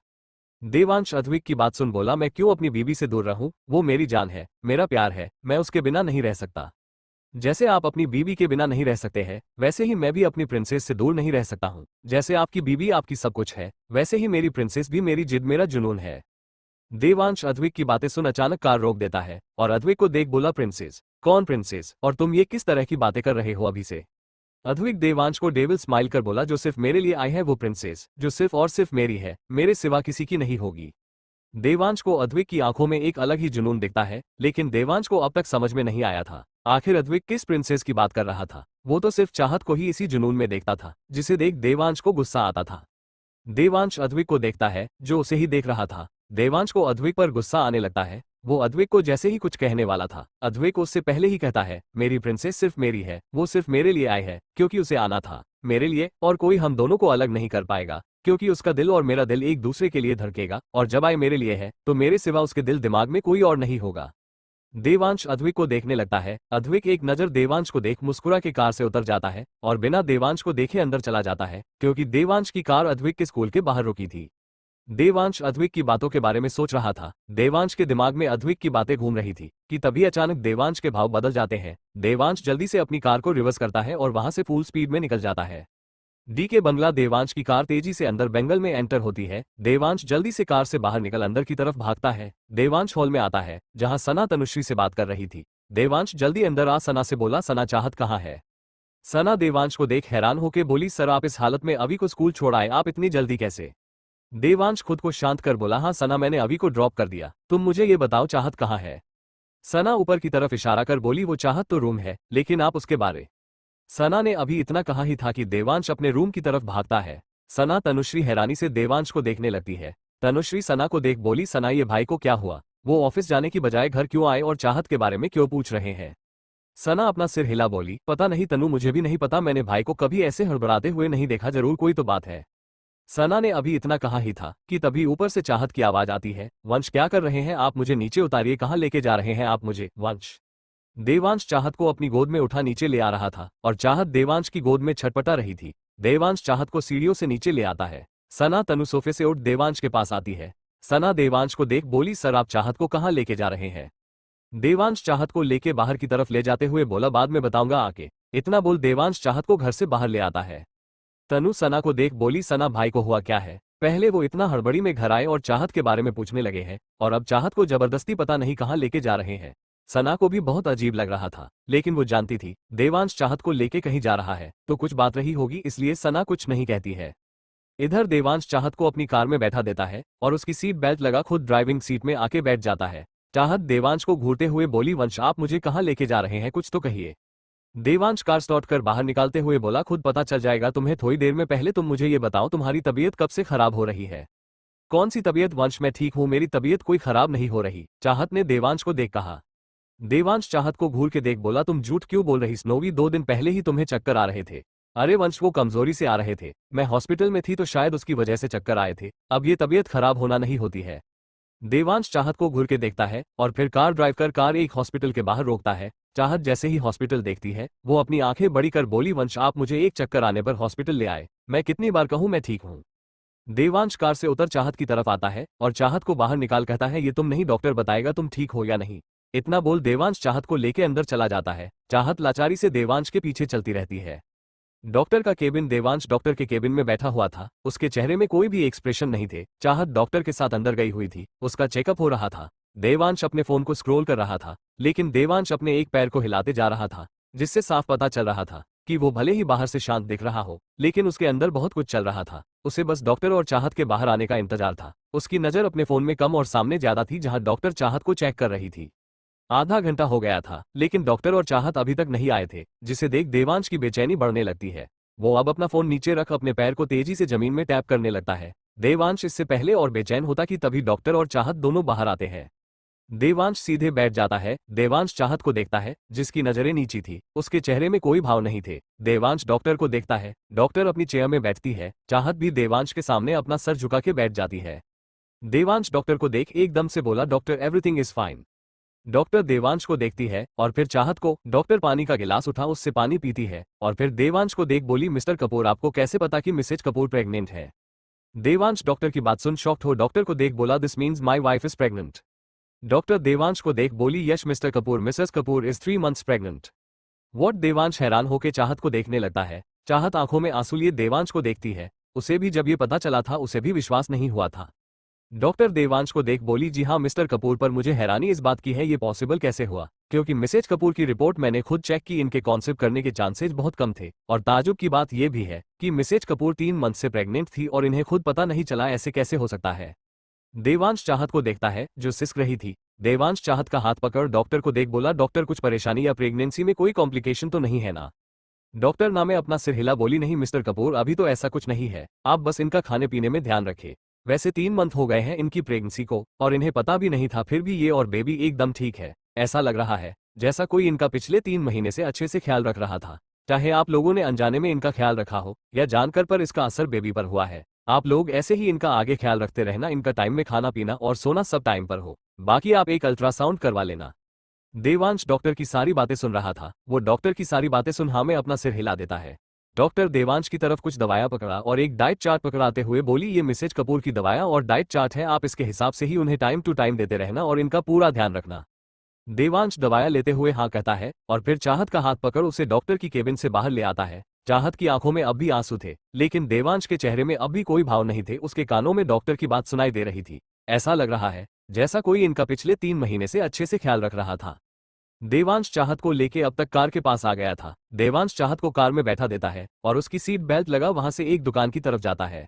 देवांश अद्विक की बात सुन बोला, मैं क्यों अपनी बीवी से दूर रहूं, वो मेरी जान है, मेरा प्यार है, मैं उसके बिना नहीं रह सकता। जैसे आप अपनी बीवी के बिना नहीं रह सकते हैं, वैसे ही मैं भी अपनी प्रिंसेस से दूर नहीं रह सकता हूँ। जैसे आपकी बीवी आपकी सब कुछ है, वैसे ही मेरी प्रिंसेस भी मेरी जिद, मेरा जुनून है। देवांश अद्विक की बातें सुन अचानक कार रोक देता है और अद्विक को देख बोला, प्रिंसेस? कौन प्रिंसेस? और तुम ये किस तरह की बातें कर रहे हो अभी से? अद्विक देवांश को डेविल स्माइल कर बोला, जो सिर्फ मेरे लिए आई है वो प्रिंसेस, जो सिर्फ और सिर्फ मेरी है, मेरे सिवा किसी की नहीं होगी। देवांश को अद्विक की आंखों में एक अलग ही जुनून दिखता है, लेकिन देवांश को अब तक समझ में नहीं आया था आखिर अद्विक किस प्रिंसेस की बात कर रहा था। वो तो सिर्फ चाहत को ही इसी जुनून में देखता था, जिसे देख देवांश को गुस्सा आता था। देवांश अद्विक को देखता है, जो उसे ही देख रहा था। देवांश को अद्विक पर गुस्सा आने लगता है। वो अद्विक को जैसे ही कुछ कहने वाला था, अद्विक उससे पहले ही कहता है, मेरी प्रिंसेस सिर्फ मेरी है, वो सिर्फ मेरे लिए आई है क्योंकि उसे आना था मेरे लिए, और कोई हम दोनों को अलग नहीं कर पाएगा, क्योंकि उसका दिल और मेरा दिल एक दूसरे के लिए धड़केगा, और जब आई मेरे लिए है तो मेरे सिवा उसके दिल दिमाग में कोई और नहीं होगा। देवांश अद्विक को देखने लगता है। अद्विक एक नजर देवांश को देख मुस्कुरा के कार से उतर जाता है और बिना देवांश को देखे अंदर चला जाता है, क्योंकि देवांश की कार अद्विक के स्कूल के बाहर रुकी थी। देवांश अद्विक की बातों के बारे में सोच रहा था। देवांश के दिमाग में अद्विक की बातें घूम रही थी कि तभी अचानक देवांश के भाव बदल जाते हैं। देवांश जल्दी से अपनी कार को रिवर्स करता है और वहां से फुल स्पीड में निकल जाता है। डी के बंगला। देवांश की कार तेजी से अंदर बेंगल में एंटर होती है। देवांश जल्दी से कार से बाहर निकल अंदर की तरफ भागता है। देवांश हॉल में आता है जहां सना तनुश्री से बात कर रही थी। देवांश जल्दी अंदर आ सना से बोला, सना चाहत कहाँ है? सना देवांश को देख हैरान होकर बोली, सर आप इस हालत में अभी को स्कूल छोड़ आए, आप इतनी जल्दी कैसे? देवांश खुद को शांत कर बोला, हाँ सना मैंने अभी को ड्रॉप कर दिया, तुम मुझे ये बताओ चाहत कहाँ है? सना ऊपर की तरफ इशारा कर बोली, वो चाहत तो रूम है, लेकिन आप उसके बारे। सना ने अभी इतना कहा ही था कि देवांश अपने रूम की तरफ भागता है। सना तनुश्री हैरानी से देवांश को देखने लगती है। तनुश्री सना को देख बोली, सना ये भाई को क्या हुआ? वो ऑफिस जाने की बजाय घर क्यों आए और चाहत के बारे में क्यों पूछ रहे हैं? सना अपना सिर हिला बोली, पता नहीं तनु, मुझे भी नहीं पता, मैंने भाई को कभी ऐसे हड़बड़ाते हुए नहीं देखा, जरूर कोई तो बात है। सना ने अभी इतना कहा ही था कि तभी ऊपर से चाहत की आवाज आती है, वंश क्या कर रहे हैं आप? मुझे नीचे उतारिए, कहाँ लेके जा रहे हैं आप मुझे? वंश। देवांश चाहत को अपनी गोद में उठा नीचे ले आ रहा था और चाहत देवांश की गोद में छटपटा रही थी। देवांश चाहत को सीढ़ियों से नीचे ले आता है। सना तनु सोफे से उठ देवांश के पास आती है। सना देवांश को देख बोली, सर आप चाहत को कहाँ लेके जा रहे हैं? देवांश चाहत को लेके बाहर की तरफ ले जाते हुए बोला, बाद में बताऊंगा आके। इतना बोल देवांश चाहत को घर से बाहर ले आता है। तनु सना को देख बोली, सना भाई को हुआ क्या है? पहले वो इतना हड़बड़ी में घर आए और चाहत के बारे में पूछने लगे हैं, और अब चाहत को जबरदस्ती पता नहीं कहाँ लेके जा रहे हैं। सना को भी बहुत अजीब लग रहा था, लेकिन वो जानती थी देवांश चाहत को लेके कहीं जा रहा है तो कुछ बात रही होगी, इसलिए सना कुछ नहीं कहती है। इधर देवांश चाहत को अपनी कार में बैठा देता है और उसकी सीट बेल्ट लगा खुद ड्राइविंग सीट में आके बैठ जाता है। चाहत देवांश को घूरते हुए बोली, वंश आप मुझे कहाँ लेके जा रहे हैं, कुछ तो कहिए। देवांश कार स्टार्ट कर बाहर निकालते हुए बोला, खुद पता चल जाएगा तुम्हें थोड़ी देर में, पहले तुम मुझे ये बताओ तुम्हारी तबीयत कब से खराब हो रही है? कौन सी तबीयत? वंश मैं ठीक हूँ, मेरी तबीयत कोई खराब नहीं हो रही, चाहत ने देवांश को देख कहा। देवांश चाहत को घूर के देख बोला, तुम झूठ क्यों बोल रही? स्नोवी 2 दिन पहले ही तुम्हें चक्कर आ रहे थे। अरे वंश वो कमजोरी से आ रहे थे, मैं हॉस्पिटल में थी तो शायद उसकी वजह से चक्कर आए थे, अब ये तबीयत खराब होना नहीं होती है। देवांश चाहत को घूर के देखता है और फिर कार ड्राइव कर कार एक हॉस्पिटल के बाहर रोकता है। चाहत जैसे ही हॉस्पिटल देखती है वो अपनी आंखें बड़ी कर बोली, वंश आप मुझे एक चक्कर आने पर हॉस्पिटल ले आए, मैं कितनी बार कहूं मैं ठीक हूं। देवांश कार से उतर चाहत की तरफ आता है और चाहत को बाहर निकाल कहता है, ये तुम नहीं, डॉक्टर बताएगा तुम ठीक हो या नहीं। इतना बोल देवांश चाहत को लेके अंदर चला जाता है। चाहत लाचारी से देवांश के पीछे चलती रहती है। डॉक्टर का केबिन। देवांश डॉक्टर के केबिन में बैठा हुआ था, उसके चेहरे में कोई भी एक्सप्रेशन नहीं थे। चाहत डॉक्टर के साथ अंदर गई हुई थी, उसका चेकअप हो रहा था। देवांश अपने फोन को स्क्रॉल कर रहा था, लेकिन देवांश अपने एक पैर को हिलाते जा रहा था, जिससे साफ पता चल रहा था कि वो भले ही बाहर से शांत दिख रहा हो, लेकिन उसके अंदर बहुत कुछ चल रहा था। उसे बस डॉक्टर और चाहत के बाहर आने का इंतजार था। उसकी नजर अपने फोन में कम और सामने ज्यादा थी, जहां डॉक्टर चाहत को चेक कर रही थी। आधा घंटा हो गया था, लेकिन डॉक्टर और चाहत अभी तक नहीं आए थे, जिसे देख देवांश की बेचैनी बढ़ने लगती है। वो अब अपना फोन नीचे रख अपने पैर को तेजी से जमीन में टैप करने लगता है। देवांश इससे पहले और बेचैन होता कि तभी डॉक्टर और चाहत दोनों बाहर आते हैं। देवांश सीधे बैठ जाता है। देवांश चाहत को देखता है, जिसकी नजरें नीची थी, उसके चेहरे में कोई भाव नहीं थे। देवांश डॉक्टर को देखता है, डॉक्टर अपनी चेयर में बैठती है। चाहत भी देवांश के सामने अपना सर झुका के बैठ जाती है। देवांश डॉक्टर को देख एकदम से बोला, doctor everything is fine. Doctor Devansh को देखती है और फिर चाहत को। डॉक्टर पानी का गिलास उठा उससे पानी पीती है और फिर देवांश को देख बोली, मिस्टर कपूर आपको कैसे पता कि मिसेज कपूर प्रेग्नेंट है? देवांश डॉक्टर की बात सुन शॉक्ड हो डॉक्टर को देख बोला, this means my wife is pregnant. Doctor Devansh को देख बोली, yes mister Kapoor, missus Kapoor is 3 months pregnant. What Devansh हैरान होकर चाहत को देखने लगता है। चाहत आंखों में आंसू लिए देवांश को देखती है। उसे भी जब ये पता चला था उसे भी विश्वास नहीं हुआ था। डॉक्टर देवांश को देख बोली, जी हाँ मिस्टर कपूर, पर मुझे हैरानी इस बात की है ये पॉसिबल कैसे हुआ, क्योंकि मिसेज कपूर की रिपोर्ट मैंने खुद चेक की, इनके कॉन्सेप्ट करने के चांसेस बहुत कम थे। और ताजुब की बात यह भी है कि मिसेज कपूर 3 मंथ से प्रेग्नेंट थी और इन्हें खुद पता नहीं चला, ऐसे कैसे हो सकता है। देवांश चाहत को देखता है जो सिसक रही थी। देवांश चाहत का हाथ पकड़ डॉक्टर को देख बोला, डॉक्टर कुछ परेशानी या प्रेगनेंसी में कोई कॉम्प्लिकेशन तो नहीं है ना। डॉक्टर नामे अपना सिर हिला बोली, नहीं मिस्टर कपूर, अभी तो ऐसा कुछ नहीं है, आप बस इनका खाने पीने में ध्यान रखें। वैसे 3 मंथ हो गए हैं इनकी प्रेगनेंसी को और इन्हें पता भी नहीं था, फिर भी ये और बेबी एकदम ठीक है। ऐसा लग रहा है जैसा कोई इनका पिछले 3 महीने से अच्छे से ख्याल रख रहा था। चाहे आप लोगों ने अनजाने में इनका ख्याल रखा हो या जानकर, पर इसका असर बेबी पर हुआ है। आप लोग ऐसे ही इनका आगे ख्याल रखते रहना, इनका टाइम में खाना पीना और सोना सब टाइम पर हो। बाकी आप एक अल्ट्रासाउंड करवा लेना। देवांश डॉक्टर की सारी बातें सुन रहा था। वो डॉक्टर की सारी बातें सुन हाँ में अपना सिर हिला देता है। डॉक्टर देवांश की तरफ कुछ दवाइयां पकड़ा और एक डाइट चार्ट पकड़ाते हुए बोली, ये मिसेज कपूर की दवाइयां और डाइट चार्ट है, आप इसके हिसाब से ही उन्हें टाइम टू टाइम देते रहना और इनका पूरा ध्यान रखना। देवांश दवाइयां लेते हुए हाँ कहता है और फिर चाहत का हाथ पकड़ उसे डॉक्टर की केबिन से बाहर ले आता है। चाहत की आंखों में अब भी आंसू थे, लेकिन देवांश के चेहरे में अब भी कोई भाव नहीं थे। उसके कानों में डॉक्टर की बात सुनाई दे रही थी। ऐसा लग रहा है जैसा कोई इनका पिछले 3 महीने से अच्छे से ख्याल रख रहा था। देवांश चाहत को लेके अब तक कार के पास आ गया था। देवांश चाहत को कार में बैठा देता है और उसकी सीट बेल्ट लगा वहां से एक दुकान की तरफ जाता है।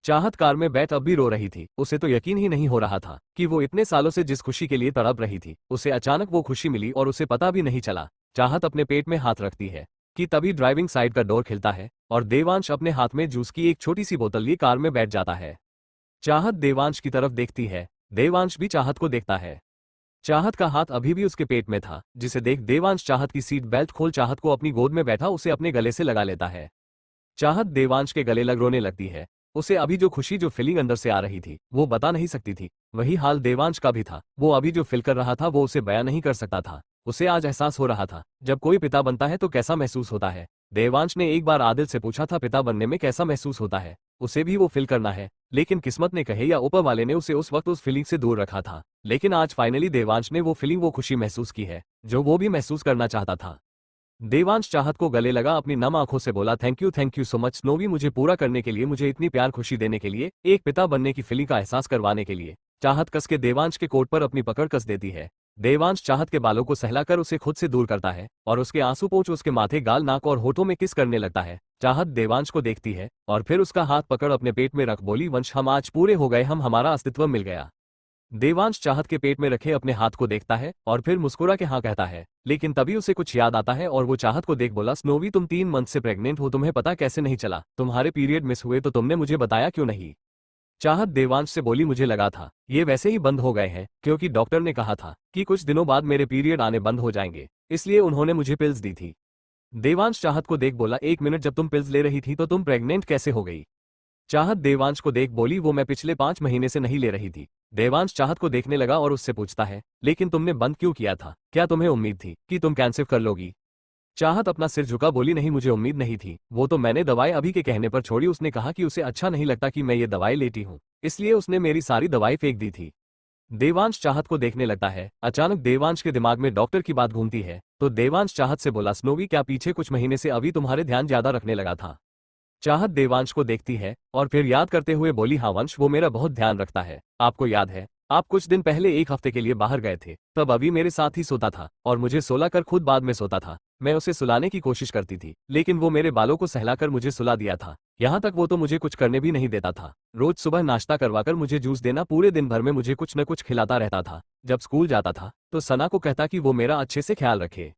चाहत कार में बैठ अब भी रो रही थी। उसे तो यकीन ही नहीं हो रहा था कि वो इतने सालों से जिस खुशी के लिए तड़प रही थी, उसे अचानक वो खुशी मिली और उसे पता भी नहीं चला। चाहत अपने पेट में हाथ रखती है कि तभी ड्राइविंग साइड का डोर खिलता है और देवांश अपने हाथ में जूस की एक छोटी सी बोतल लिए कार में बैठ जाता है। चाहत देवांश की तरफ देखती है। देवांश भी चाहत को देखता है। चाहत का हाथ अभी भी उसके पेट में था, जिसे देख देवांश चाहत की सीट बेल्ट खोल चाहत को अपनी गोद में बैठा उसे अपने गले से लगा लेता है। चाहत देवांश के गले लग रोने लगती है। उसे अभी जो खुशी, जो फीलिंग अंदर से आ रही थी वो बता नहीं सकती थी। वही हाल देवांश का भी था। वो अभी जो फील कर रहा था वो उसे बयां नहीं कर सकता था। उसे आज एहसास हो रहा था जब कोई पिता बनता है तो कैसा महसूस होता है। देवांश ने एक बार आदिल से पूछा था पिता बनने में कैसा महसूस होता है, उसे भी वो फील करना है। लेकिन किस्मत ने कहे या ऊपर वाले ने उसे उस वक्त उस फीलिंग से दूर रखा था। लेकिन आज फाइनली देवांश ने वो फीलिंग, वो खुशी महसूस की है जो वो भी महसूस करना चाहता था। देवांश चाहत को गले लगा, अपनी नम आंखों से बोला, thank you so much snowy, मुझे पूरा करने के लिए, मुझे इतनी प्यार खुशी देने के लिए, एक पिता बनने की फीलिंग का एहसास करवाने के लिए। चाहत कस के देवांश के कोट पर अपनी पकड़ कस देती है। देवांश चाहत के बालों को सहलाकर उसे खुद से दूर करता है और उसके आंसू पोंछ उसके माथे, गाल, नाक और होठों में किस करने लगता है। चाहत देवांश को देखती है और फिर उसका हाथ पकड़ अपने पेट में रख बोली, वंश हम आज पूरे हो गए, हमारा अस्तित्व मिल गया। देवांश चाहत के पेट में रखे अपने हाथ को देखता है और फिर मुस्कुरा के हाँ कहता है। लेकिन तभी उसे कुछ याद आता है और वो चाहत को देख बोला, स्नोवी तुम 3 मंथ से प्रेग्नेंट हो, तुम्हें पता कैसे नहीं चला? तुम्हारे पीरियड मिस हुए तो तुमने मुझे बताया क्यों नहीं? चाहत देवांश से बोली, मुझे लगा था ये वैसे ही बंद हो गए हैं, क्योंकि डॉक्टर ने कहा था कि कुछ दिनों बाद मेरे पीरियड आने बंद हो जाएंगे, इसलिए उन्होंने मुझे पिल्स दी थी। देवांश चाहत को देख बोला, 1 मिनट, जब तुम पिल्स ले रही थी तो तुम प्रेग्नेंट कैसे हो गई? चाहत देवांश को देख बोली, वो मैं पिछले 5 महीने से नहीं ले रही थी। देवांश चाहत को देखने लगा और उससे पूछता है, लेकिन तुमने बंद क्यों किया था? क्या तुम्हें उम्मीद थी कि तुम कैंसिल कर लोगी? चाहत अपना सिर झुका बोली, नहीं मुझे उम्मीद नहीं थी, वो तो मैंने दवाई अभी के कहने पर छोड़ी। उसने कहा कि उसे अच्छा नहीं लगता कि मैं ये दवाई लेती हूँ, इसलिए उसने मेरी सारी दवाई फेंक दी थी। देवांश चाहत को देखने लगता है। अचानक देवांश के दिमाग में डॉक्टर की बात घूमती है तो देवांश चाहत से बोला, स्नोवी क्या पीछे कुछ महीने से अभी तुम्हारे ध्यान ज्यादा रखने लगा था? चाहत देवांश को देखती है और फिर याद करते हुए बोली, हाँ वंश, वो मेरा बहुत ध्यान रखता है। आपको याद है आप कुछ दिन पहले 1 हफ्ते के लिए बाहर गए थे, तब अभी मेरे साथ ही सोता था और मुझे सोला कर खुद बाद में सोता था। मैं उसे सुलाने की कोशिश करती थी लेकिन वो मेरे बालों को सहलाकर मुझे सुला दिया था। यहाँ तक वो तो मुझे कुछ करने भी नहीं देता था। रोज सुबह नाश्ता करवाकर मुझे जूस देना, पूरे दिन भर में मुझे कुछ न कुछ खिलाता रहता था। जब स्कूल जाता था तो सना को कहता कि वो मेरा अच्छे से ख्याल रखे।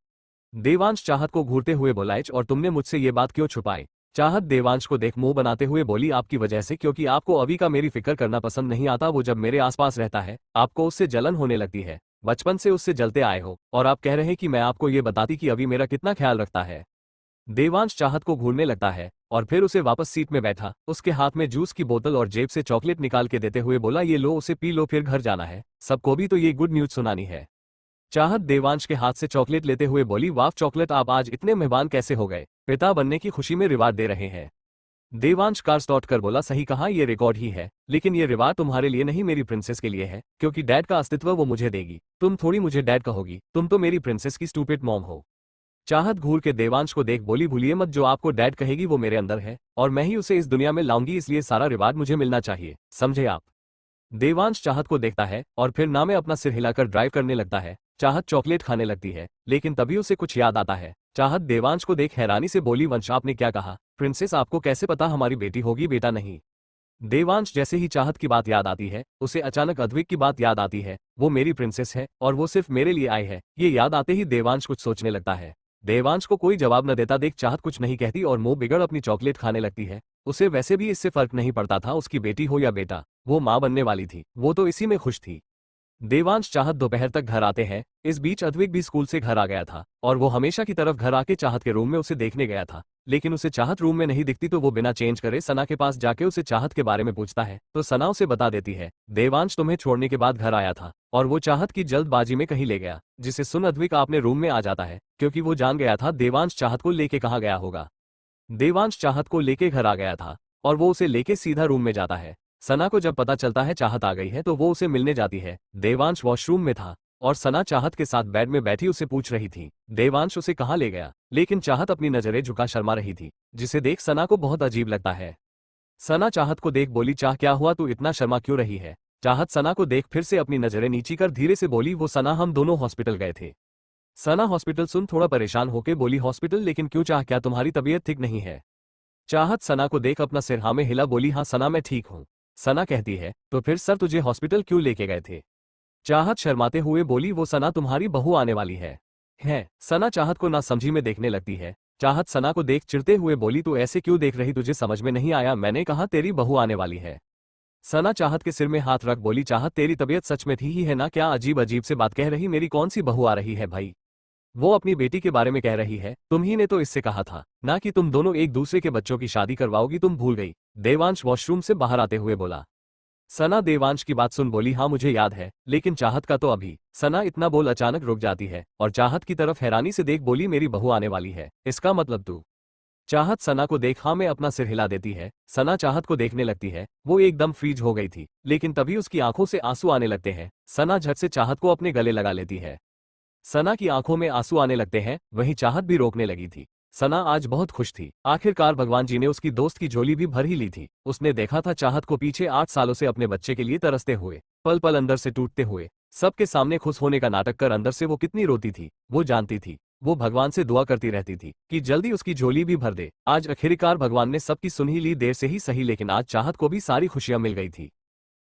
देवांश चाहत को घूरते हुए बोला, और तुमने मुझसे ये बात क्यों छुपाई? चाहत देवांश को देख मुंह बनाते हुए बोली, आपकी वजह से, क्योंकि आपको अभी का मेरी फिक्र करना पसंद नहीं आता। वो जब मेरे आसपास रहता है आपको उससे जलन होने लगती है। बचपन से उससे जलते आए हो और आप कह रहे हैं कि मैं आपको ये बताती कि अभी मेरा कितना ख्याल रखता है। देवांश चाहत को घूरने लगता है और फिर उसे वापस सीट में बैठा उसके हाथ में जूस की बोतल और जेब से चॉकलेट निकाल के देते हुए बोला, ये लो, उसे पी लो, फिर घर जाना है, सबको भी तो ये गुड न्यूज सुनानी है। चाहत देवांश के हाथ से चॉकलेट लेते हुए बोली, वाफ चॉकलेट, आप आज इतने मेहमान कैसे हो गए? पिता बनने की खुशी में रिवार्ड दे रहे हैं। देवांश कार स्टॉर्ट कर बोला, सही कहा, ये रिकॉर्ड ही है, लेकिन ये रिवार्ड तुम्हारे लिए नहीं, मेरी प्रिंसेस के लिए है, क्योंकि डैड का अस्तित्व वो मुझे देगी। तुम थोड़ी मुझे डैड कहोगी, तुम तो मेरी प्रिंसेस की स्टूपिड मॉम हो। चाहत घूर के देवांश को देख बोली, भूलिए मत, जो आपको डैड कहेगी वो मेरे अंदर है और मैं ही उसे इस दुनिया में लाऊंगी, इसलिए सारा रिवार्ड मुझे मिलना चाहिए, समझे आप। देवांश चाहत को देखता है और फिर ना में अपना सिर हिलाकर ड्राइव करने लगता है। चाहत चॉकलेट खाने लगती है, लेकिन तभी उसे कुछ याद आता है। चाहत देवांश को देख हैरानी से बोली, वंश आपने क्या कहा? प्रिंसेस आपको कैसे पता हमारी बेटी होगी? बेटा नहीं। देवांश जैसे ही चाहत की बात याद आती है, उसे अचानक अद्विक की बात याद आती है। वो मेरी प्रिंसेस है और वो सिर्फ मेरे लिए आई है। ये याद आते ही देवांश कुछ सोचने लगता है। देवांश को कोई जवाब न देता देख चाहत कुछ नहीं कहती और मुंह बिगड़ अपनी चॉकलेट खाने लगती है। उसे वैसे भी इससे फर्क नहीं पड़ता था उसकी बेटी हो या बेटा, वो मां बनने वाली थी, वो तो इसी में खुश थी। देवांश चाहत दोपहर तक घर आते हैं। इस बीच अद्विक भी स्कूल से घर आ गया था और वो हमेशा की तरफ घर आके चाहत के रूम में उसे देखने गया था, लेकिन उसे चाहत रूम में नहीं दिखती तो वो बिना चेंज करे सना के पास जाके उसे चाहत के बारे में पूछता है तो सना उसे बता देती है, देवांश तुम्हें छोड़ने के बाद घर आया था और वो चाहत की जल्दबाजी में कहीं ले गया, जिसे सुन अद्विक अपने रूम में आ जाता है क्योंकि वो जान गया था देवांश चाहत को लेके कहाँ गया होगा। देवांश चाहत को लेके घर आ गया था और वो उसे लेके सीधा रूम में जाता है। सना को जब पता चलता है चाहत आ गई है तो वो उसे मिलने जाती है। देवांश वॉशरूम में था और सना चाहत के साथ बेड में बैठी उसे पूछ रही थी देवांश उसे कहाँ ले गया, लेकिन चाहत अपनी नजरें झुका शर्मा रही थी, जिसे देख सना को बहुत अजीब लगता है। सना चाहत को देख बोली, चाह क्या हुआ, तू इतना शर्मा क्यों रही है? चाहत सना को देख फिर से अपनी नजरें नीची कर धीरे से बोली, वो सना हम दोनों हॉस्पिटल गए थे। सना हॉस्पिटल सुन थोड़ा परेशान होके बोली, हॉस्पिटल, लेकिन क्यों? चाह क्या तुम्हारी तबीयत ठीक नहीं है? चाहत सना को देख अपना सिर हाँ में हिला बोली, हाँ सना मैं ठीक हूँ। सना कहती है तो फिर सर तुझे हॉस्पिटल क्यों लेके गए थे? चाहत शर्माते हुए बोली, वो सना तुम्हारी बहू आने वाली है। सना चाहत को ना समझी में देखने लगती है। चाहत सना को देख चिढ़ते हुए बोली, तू ऐसे क्यों देख रही, तुझे समझ में नहीं आया? मैंने कहा तेरी बहू आने वाली है। सना चाहत के सिर में हाथ रख बोली, चाहत तेरी तबीयत सच में थी ही है ना? क्या अजीब अजीब से बात कह रही, मेरी कौन सी बहू आ रही है भाई? वो अपनी बेटी के बारे में कह रही है, तुम ही ने तो इससे कहा था ना कि तुम दोनों एक दूसरे के बच्चों की शादी करवाओगी, तुम भूल गई? देवांश वॉशरूम से बाहर आते हुए बोला। सना देवांश की बात सुन बोली, हाँ मुझे याद है, लेकिन चाहत का तो अभी। सना इतना बोल अचानक रुक जाती है और चाहत की तरफ हैरानी से देख बोली, मेरी बहू आने वाली है, इसका मतलब तू? चाहत सना को देख हाँ में अपना सिर हिला देती है। सना चाहत को देखने लगती है, वो एकदम फ्रीज हो गई थी, लेकिन तभी उसकी आंखों से आंसू आने लगते हैं। सना झट से चाहत को अपने गले लगा लेती है। सना की आंखों में आंसू आने लगते हैं, वहीं चाहत भी रोकने लगी थी। सना आज बहुत खुश थी, आखिरकार भगवान जी ने उसकी दोस्त की झोली भी भर ही ली थी। उसने देखा था चाहत को पीछे 8 सालों से अपने बच्चे के लिए तरसते हुए, पल पल अंदर से टूटते हुए, सबके सामने खुश होने का नाटक कर अंदर से वो कितनी रोती थी। वो जानती थी, वो भगवान से दुआ करती रहती थी कि जल्दी उसकी झोली भी भर दे। आज आखिरकार भगवान ने सबकी सुन ही ली, देर से ही सही, लेकिन आज चाहत को भी सारी खुशियां मिल गई थी।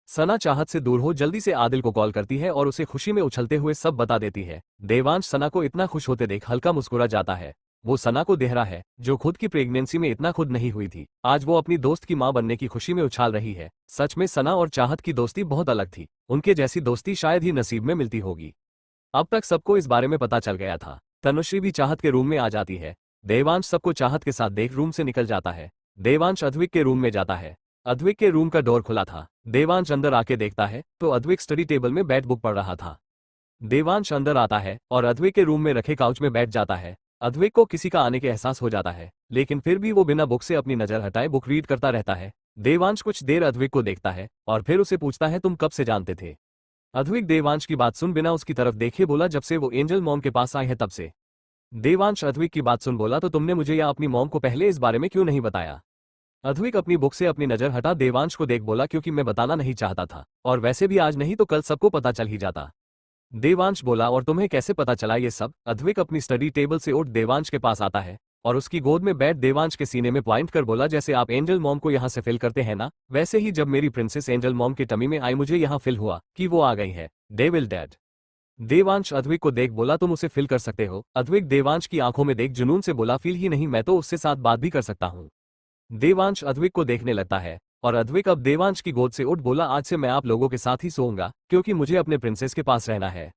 सना चाहत से दूर हो जल्दी से आदिल को कॉल करती है और उसे खुशी में उछलते हुए सब बता देती है। देवांश सना को इतना खुश होते देख हल्का मुस्कुरा जाता है। वो सना को देख रहा है जो खुद की प्रेगनेंसी में इतना खुद नहीं हुई थी, आज वो अपनी दोस्त की मां बनने की खुशी में उछाल रही है। सच में सना और चाहत की दोस्ती बहुत अलग थी, उनके जैसी दोस्ती शायद ही नसीब में मिलती होगी। अब तक सबको इस बारे में पता चल गया था। तनुश्री भी चाहत के रूम में आ जाती है। देवांश सबको चाहत के साथ देख रूम से निकल जाता है। देवांश अद्विक के रूम में जाता है। अद्विक के रूम का डोर खुला था। देवांश अंदर आके देखता है तो अद्विक स्टडी टेबल में बैठ बुक पढ़ रहा था। देवांश अंदर आता है और अद्विक के रूम में रखे काउच में बैठ जाता है। अद्विक को किसी का आने के एहसास हो जाता है, लेकिन फिर भी वो बिना बुक से अपनी नजर हटाए बुक रीड करता रहता है। देवांश कुछ देर अद्विक को देखता है और फिर उसे पूछता है, तुम कब से जानते थे? अद्विक देवांश की बात सुन बिना उसकी तरफ देखे बोला, जब से वो एंजल मॉम के पास आए हैं तब से। देवांश अद्विक की बात सुन बोला, तो तुमने मुझे या अपनी मॉम को पहले इस बारे में क्यों नहीं बताया? अद्विक अपनी बुक से अपनी नजर हटा देवांश को देख बोला, क्योंकि मैं बताना नहीं चाहता था, और वैसे भी आज नहीं तो कल सबको पता चल ही जाता। देवांश बोला, और तुम्हें कैसे पता चला ये सब? अद्विक अपनी स्टडी टेबल से उठ देवांश के पास आता है और उसकी गोद में बैठ देवांश के सीने में पॉइंट कर बोला, जैसे आप एंजल मॉम को यहाँ से फिल करते हैं ना, वैसे ही जब मेरी प्रिंसेस एंजल मॉम के टमी में आई मुझे यहाँ फिल हुआ कि वो आ गई है। Devil dad. देवांश अद्विक को देख बोला, तुम उसे फिल कर सकते हो? अद्विक देवांश की आंखों में देख जुनून से बोला, फील ही नहीं, मैं तो उससे साथ बात भी कर सकता हूँ। देवांश अद्विक को देखने लगता है और अद्विक अब देवांश की गोद से उठ बोला, आज से मैं आप लोगों के साथ ही सोऊंगा क्योंकि मुझे अपने प्रिंसेस के पास रहना है।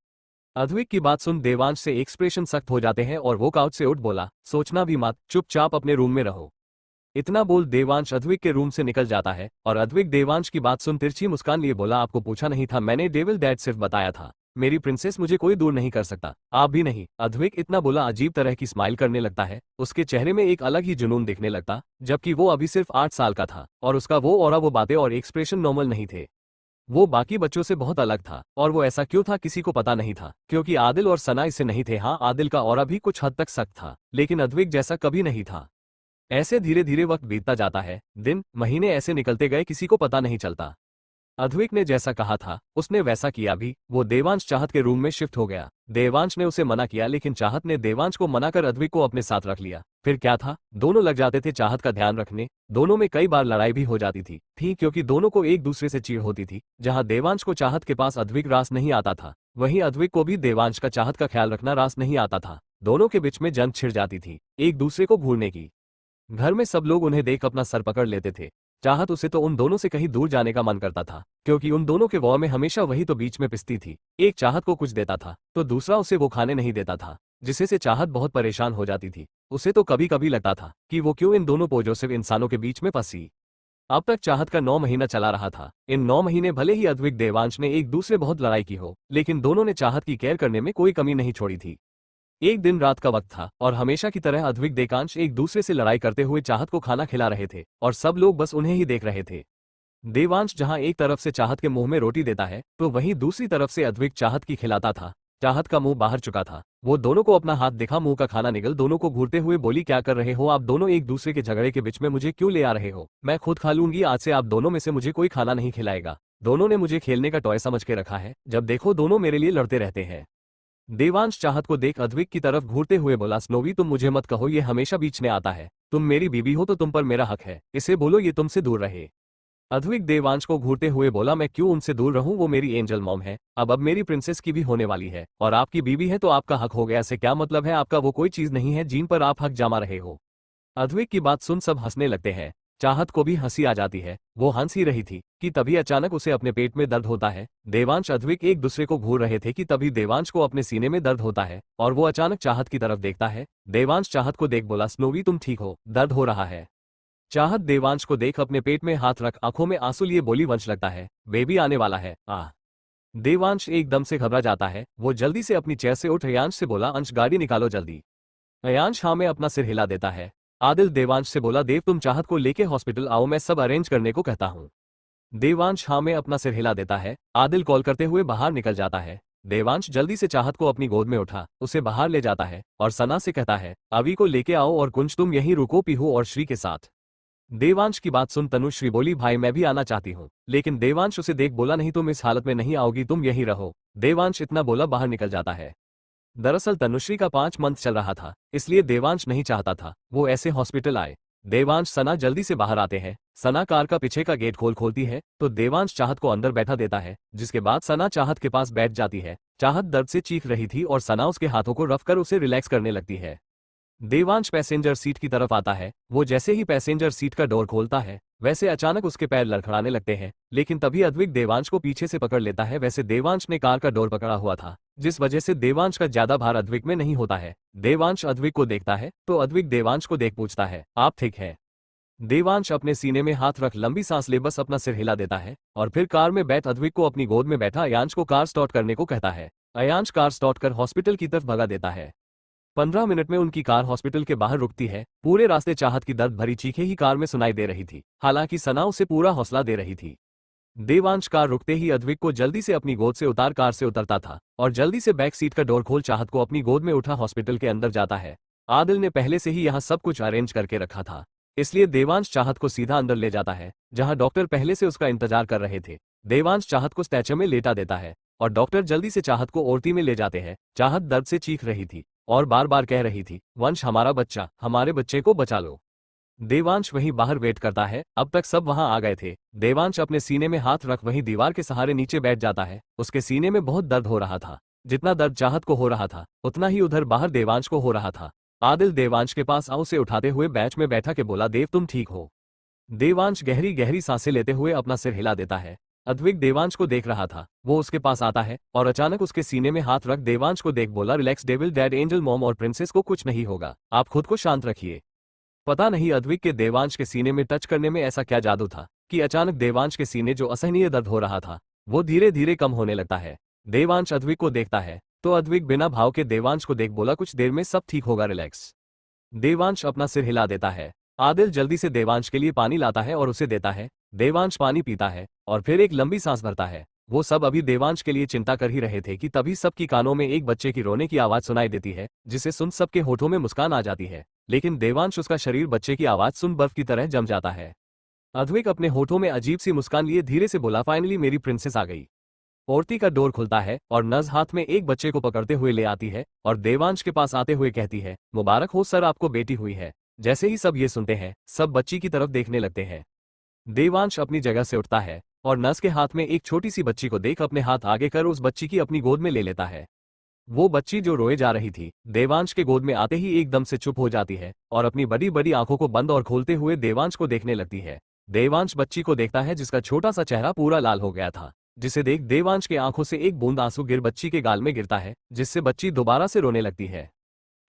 अद्विक की बात सुन देवांश से एक्सप्रेशन सख्त हो जाते हैं और वो काउच से उठ बोला, सोचना भी मत, चुपचाप अपने रूम में रहो। इतना बोल देवांश अद्विक के रूम से निकल जाता है और अद्विक देवांश की बात सुन तिरछी मुस्कान लिए बोला, आपको पूछा नहीं था मैंने? डेविल डैड सिर्फ बताया था, मेरी प्रिंसेस मुझे कोई दूर नहीं कर सकता, आप भी नहीं। अद्विक इतना बोला अजीब तरह की स्माइल करने लगता है, उसके चेहरे में एक अलग ही जुनून दिखने लगता, जबकि वो अभी सिर्फ 8 साल का था और उसका वो ऑरा, वो बातें और एक्सप्रेशन नॉर्मल नहीं थे। वो बाकी बच्चों से बहुत अलग था, और वो ऐसा क्यों था किसी को पता नहीं था, क्योंकि आदिल और सना इससे नहीं थे। हाँ, आदिल का ऑरा भी कुछ हद तक सख्त था, लेकिन अद्विक जैसा कभी नहीं था। ऐसे धीरे धीरे वक्त बीतता जाता है, दिन महीने ऐसे निकलते गए, किसी को पता नहीं चलता। अद्विक ने जैसा कहा था उसने वैसा किया भी। वो देवांश चाहत के रूम में शिफ्ट हो गया। देवांश ने उसे मना किया, लेकिन चाहत ने देवांश को मना कर अद्विक को अपने साथ रख लिया। फिर क्या था, दोनों लग जाते थे चाहत का ध्यान रखने। दोनों में कई बार लड़ाई भी हो जाती थी क्योंकि दोनों को एक दूसरे से चिढ़ होती थी। जहां देवांश को चाहत के पास अद्विक रास नहीं आता था, वहीं अद्विक को भी देवांश का चाहत का ख्याल रखना रास नहीं आता था। दोनों के बीच में जंग छिड़ जाती थी, एक दूसरे को घूरने की। घर में सब लोग उन्हें देख अपना सर पकड़ लेते थे। चाहत उसे तो उन दोनों से कहीं दूर जाने का मन करता था, क्योंकि उन दोनों के वॉर में हमेशा वही तो बीच में पिसती थी। एक चाहत को कुछ देता था तो दूसरा उसे वो खाने नहीं देता था, जिससे से चाहत बहुत परेशान हो जाती थी। उसे तो कभी कभी लगता था कि वो क्यों इन दोनों पॉजिटिव इंसानों के बीच में फंसी। अब तक चाहत का 9 महीना चला रहा था। इन 9 महीने भले ही अद्विक देवांश ने एक दूसरे बहुत लड़ाई की हो, लेकिन दोनों ने चाहत की केयर करने में कोई कमी नहीं छोड़ी थी। एक दिन रात का वक्त था और हमेशा की तरह अद्विक देवांश एक दूसरे से लड़ाई करते हुए चाहत को खाना खिला रहे थे, और सब लोग बस उन्हें ही देख रहे थे। देवांश जहां एक तरफ से चाहत के मुंह में रोटी देता है, तो वहीं दूसरी तरफ से अद्विक चाहत की खिलाता था। चाहत का मुंह बाहर चुका था। वो दोनों को अपना हाथ दिखा, मुंह का खाना निगल दोनों को घूरते हुए बोली, क्या कर रहे हो आप दोनों एक दूसरे के झगड़े के बीच में मुझे क्यों ले आ रहे हो? मैं खुद खा लूंगी, आज से आप दोनों में से मुझे कोई खाना नहीं खिलाएगा। दोनों ने मुझे खेलने का टॉय समझ के रखा है, जब देखो दोनों मेरे लिए लड़ते रहते हैं। देवांश चाहत को देख अद्विक की तरफ घूरते हुए बोला, स्नोवी तुम मुझे मत कहो, ये हमेशा बीचने आता है। तुम मेरी बीबी हो तो तुम पर मेरा हक है, इसे बोलो ये तुमसे दूर रहे। अद्विक देवांश को घूरते हुए बोला, मैं क्यों उनसे दूर रहूं, वो मेरी एंजल मॉम है, अब मेरी प्रिंसेस की भी होने वाली है, और आपकी बीबी है तो आपका हक हो गया। से क्या मतलब है आपका? वो कोई चीज नहीं है जिन पर आप हक जमा रहे हो। अद्विक की बात सुन सब हंसने लगते हैं। चाहत को भी हंसी आ जाती है। वो हंस ही रही थी कि तभी अचानक उसे अपने पेट में दर्द होता है। देवांश अद्विक एक दूसरे को घूर रहे थे कि तभी देवांश को अपने सीने में दर्द होता है, और वो अचानक चाहत की तरफ देखता है। देवांश चाहत को देख बोला, स्नोवी तुम ठीक हो? दर्द हो रहा है? चाहत देवांश को देख अपने पेट में हाथ रख आंखों में आंसू लिए बोली, वंश लगता है बेबी आने वाला है। देवांश एकदम से घबरा जाता है। वो जल्दी से अपनी चेयर से उठ अयांश से बोला, अंश गाड़ी निकालो जल्दी। अयांश हाँ में अपना सिर हिला देता है। आदिल देवांश से बोला, देव तुम चाहत को लेके हॉस्पिटल आओ, मैं सब अरेंज करने को कहता हूँ। देवांश हाँ में अपना सिर हिला देता है। आदिल कॉल करते हुए बाहर निकल जाता है। देवांश जल्दी से चाहत को अपनी गोद में उठा उसे बाहर ले जाता है और सना से कहता है, अभी को लेके आओ, और कुंज तुम यहीं रुको पीहू और श्री के साथ। देवांश की बात सुन तनुश्री बोली, भाई मैं भी आना चाहती हूँ, लेकिन देवांश उसे देख बोला, नहीं तुम इस हालत में नहीं आओगी, तुम यहीं रहो। देवांश इतना बोला बाहर निकल जाता है। दरअसल तनुश्री का 5 मंथ चल रहा था, इसलिए देवांश नहीं चाहता था वो ऐसे हॉस्पिटल आए। देवांश सना जल्दी से बाहर आते हैं। सना कार का पीछे का गेट खोलती है तो देवांश चाहत को अंदर बैठा देता है, जिसके बाद सना चाहत के पास बैठ जाती है। चाहत दर्द से चीख रही थी और सना उसके हाथों को रफ कर उसे रिलैक्स करने लगती है। देवांश पैसेंजर सीट की तरफ आता है। वो जैसे ही पैसेंजर सीट का डोर खोलता है, वैसे अचानक उसके पैर लड़खड़ाने लगते हैं, लेकिन तभी अद्विक देवांश को पीछे से पकड़ लेता है। वैसे देवांश ने कार का डोर पकड़ा हुआ था, जिस वजह से देवांश का ज्यादा भार अद्विक में नहीं होता है। देवांश अद्विक को देखता है तो अद्विक देवांश को देख पूछता है, आप ठीक है? देवांश अपने सीने में हाथ रख लंबी सांस ले बस अपना सिर हिला देता है, और फिर कार में बैठ अद्विक को अपनी गोद में बैठा अयांश को कार स्टार्ट करने को कहता है। अयांश कार स्टार्ट कर हॉस्पिटल की तरफ भगा देता है। 15 मिनट में उनकी कार हॉस्पिटल के बाहर रुकती है। पूरे रास्ते चाहत की दर्द भरी चीखें ही कार में सुनाई दे रही थी, हालांकि सना उसे पूरा हौसला दे रही थी। देवांश कार रुकते ही अद्विक को जल्दी से अपनी गोद से उतार कार से उतरता था और जल्दी से बैक सीट का डोर खोल चाहत को अपनी गोद में उठा हॉस्पिटल के अंदर जाता है। आदिल ने पहले से ही यहाँ सब कुछ अरेंज करके रखा था, इसलिए देवांश चाहत को सीधा अंदर ले जाता है, जहां डॉक्टर पहले से उसका इंतजार कर रहे थे। देवांश चाहत को स्ट्रेचर में लेटा देता है और डॉक्टर जल्दी से चाहत को ओरती में ले जाते हैं। चाहत दर्द से चीख रही थी और बार बार कह रही थी, वंश हमारा बच्चा, हमारे बच्चे को बचा लो। देवांश वहीं बाहर वेट करता है। अब तक सब वहां आ गए थे। देवांश अपने सीने में हाथ रख वहीं दीवार के सहारे नीचे बैठ जाता है। उसके सीने में बहुत दर्द हो रहा था। जितना दर्द चाहत को हो रहा था, उतना ही उधर बाहर देवांश को हो रहा था। आदिल देवांश के पास आओ से उठाते हुए बैच में बैठा के बोला, देव तुम ठीक हो? देवांश गहरी गहरी सांसें लेते हुए अपना सिर हिला देता है। अद्विक देवांश को देख रहा था। वो उसके पास आता है और अचानक उसके सीने में हाथ रख देवांश को देख बोला, relax devil dad, angel mom और प्रिंसेस को कुछ नहीं होगा, आप खुद को शांत रखिए। पता नहीं अद्विक के देवांश के सीने में टच करने में ऐसा क्या जादू था कि अचानक देवांश के सीने जो असहनीय दर्द हो रहा था, वो धीरे धीरे कम होने लगता है। देवांश अद्विक को देखता है तो अद्विक बिना भाव के देवांश को देख बोला, कुछ देर में सब ठीक होगा, रिलैक्स। देवांश अपना सिर हिला देता है। आदिल जल्दी से देवांश के लिए पानी लाता है और उसे देता है। देवांश पानी पीता है और फिर एक लंबी सांस भरता है। वो सब अभी देवांश के लिए चिंता कर ही रहे थे कि तभी सबकी कानों में एक बच्चे की रोने की आवाज सुनाई देती है, जिसे सुन सबके होठों में मुस्कान आ जाती है। लेकिन देवांश उसका शरीर बच्चे की आवाज सुन बर्फ की तरह जम जाता है। अद्विक अपने होठों में अजीब सी मुस्कान लिए धीरे से बोला, फाइनली मेरी प्रिंसेस आ गई। औरती का डोर खुलता है और नज हाथ में एक बच्चे को पकड़ते हुए ले आती है और देवांश के पास आते हुए कहती है, मुबारक हो सर, आपको बेटी हुई है। जैसे ही सब ये सुनते हैं, सब बच्ची की तरफ देखने लगते हैं। देवांश अपनी जगह से उठता है और नस के हाथ में एक छोटी सी बच्ची को देख अपने हाथ आगे कर उस बच्ची की अपनी गोद में ले लेता है। वो बच्ची जो रोए जा रही थी, देवांश के गोद में आते ही एकदम से चुप हो जाती है और अपनी बड़ी बड़ी आंखों को बंद और खोलते हुए देवांश को देखने लगती है। देवांश बच्ची को देखता है जिसका छोटा सा चेहरा पूरा लाल हो गया था, जिसे देख देवांश के आंखों से एक बूंद आंसू गिर बच्ची के गाल में गिरता है, जिससे बच्ची दोबारा से रोने लगती है।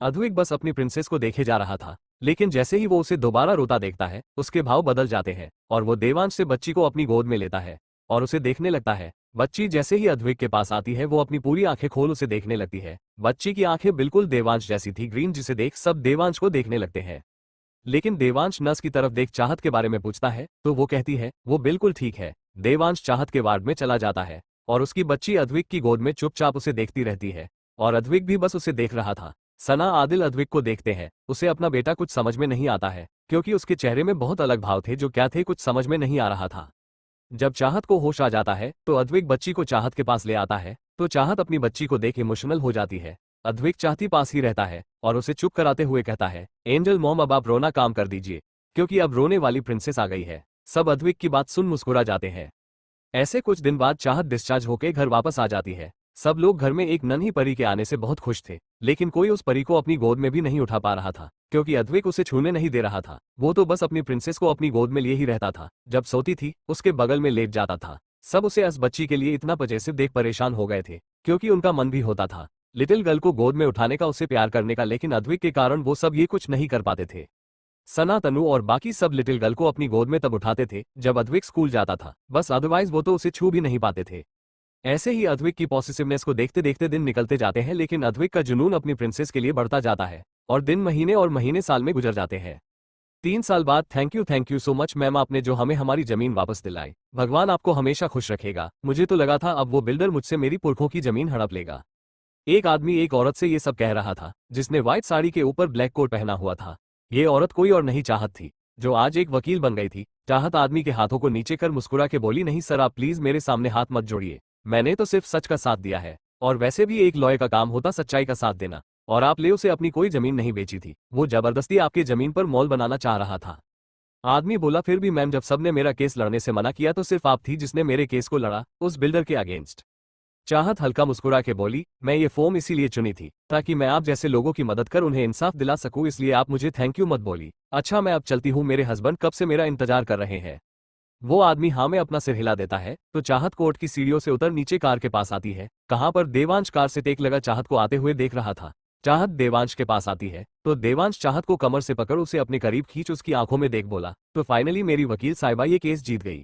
अद्विक बस अपनी प्रिंसेस को देखे जा रहा था, लेकिन जैसे ही वो उसे दोबारा रोता देखता है, उसके भाव बदल जाते हैं और वो देवांश से बच्ची को अपनी गोद में लेता है और उसे देखने लगता है। बच्ची जैसे ही अद्विक के पास आती है, वो अपनी पूरी आंखें खोल उसे देखने लगती है। बच्ची की आंखें बिल्कुल देवांश जैसी थी, ग्रीन, जिसे देख सब देवांश को देखने लगते हैं। लेकिन देवांश नस की तरफ देख चाहत के बारे में पूछता है तो वो कहती है, वो बिल्कुल ठीक है। देवांश चाहत के वार्ड में चला जाता है और उसकी बच्ची अद्विक की गोद में चुपचाप उसे देखती रहती है और अद्विक भी बस उसे देख रहा था। सना आदिल अद्विक को देखते हैं। उसे अपना बेटा कुछ समझ में नहीं आता है, क्योंकि उसके चेहरे में बहुत अलग भाव थे जो क्या थे कुछ समझ में नहीं आ रहा था। जब चाहत को होश आ जाता है तो अद्विक बच्ची को चाहत के पास ले आता है तो चाहत अपनी बच्ची को देख इमोशनल हो जाती है। अद्विक चाहती पास ही रहता है और उसे चुप कराते हुए कहता है, एंजल मॉम, अब आप रोना काम कर दीजिए, क्योंकि अब रोने वाली प्रिंसेस आ गई है। सब अद्विक की बात सुन मुस्कुरा जाते हैं। ऐसे कुछ दिन बाद चाहत डिस्चार्ज होकर घर वापस आ जाती है। सब लोग घर में एक नन्ही परी के आने से बहुत खुश थे, लेकिन कोई उस परी को अपनी गोद में भी नहीं उठा पा रहा था, क्योंकि अद्विक उसे छूने नहीं दे रहा था। वो तो बस अपनी प्रिंसेस को अपनी गोद में लिए ही रहता था। जब सोती थी उसके बगल में लेट जाता था। सब उसे इस बच्ची के लिए इतना पजेसिव देख परेशान हो गए थे, क्योंकि उनका मन भी होता था लिटिल गर्ल को गोद में उठाने का, उसे प्यार करने का, लेकिन अद्विक के कारण वो सब ये कुछ नहीं कर पाते थे। सना, तनु और बाकी सब लिटिल गर्ल को अपनी गोद में तब उठाते थे जब अद्विक स्कूल जाता था, बस अदरवाइज वो तो उसे छू भी नहीं पाते थे। ऐसे ही अद्विक की पॉसेसिवनेस को देखते देखते दिन निकलते जाते हैं, लेकिन अद्विक का जुनून अपनी प्रिंसेस के लिए बढ़ता जाता है और दिन महीने और महीने साल में गुजर जाते हैं। 3 साल बाद, thank you so much ma'am, आपने जो हमें हमारी जमीन वापस दिलाई। भगवान आपको हमेशा खुश रखेगा। मुझे तो लगा था अब वो बिल्डर मुझसे मेरी पुरखों की जमीन हड़प लेगा। एक आदमी एक औरत से ये सब कह रहा था, जिसने व्हाइट साड़ी के ऊपर ब्लैक कोट पहना हुआ था। ये औरत कोई और नहीं चाहत थी, जो आज एक वकील बन गई थी। चाहत आदमी के हाथों को नीचे कर मुस्कुरा के बोली, नहीं सर, आप प्लीज मेरे सामने हाथ मत जोड़िए। मैंने तो सिर्फ सच का साथ दिया है, और वैसे भी एक लॉयर का काम होता सच्चाई का साथ देना। और आप ले उसे अपनी कोई जमीन नहीं बेची थी, वो जबरदस्ती आपके जमीन पर मॉल बनाना चाह रहा था। आदमी बोला, फिर भी मैम, जब सबने मेरा केस लड़ने से मना किया तो सिर्फ आप थी जिसने मेरे केस को लड़ा, उस बिल्डर के अगेंस्ट। चाहत हल्का मुस्कुरा के बोली, मैं ये फॉर्म इसीलिए चुनी थी ताकि मैं आप जैसे लोगों की मदद कर उन्हें इंसाफ दिला सकूं, इसलिए आप मुझे थैंक यू मत बोली। अच्छा, मैं अब चलती हूँ, मेरे हस्बैंड कब से मेरा इंतजार कर रहे हैं। वो आदमी हाँ में अपना सिर हिला देता है तो चाहत कोर्ट की सीढ़ियों से उतर नीचे कार के पास आती है, कहां पर देवांश कार से टेक लगा चाहत को आते हुए देख रहा था। चाहत देवांश के पास आती है तो देवांश चाहत को कमर से पकड़ उसे अपने करीब खींच उसकी आंखों में देख बोला, तो फाइनली मेरी वकील साहिबा ये केस जीत गई।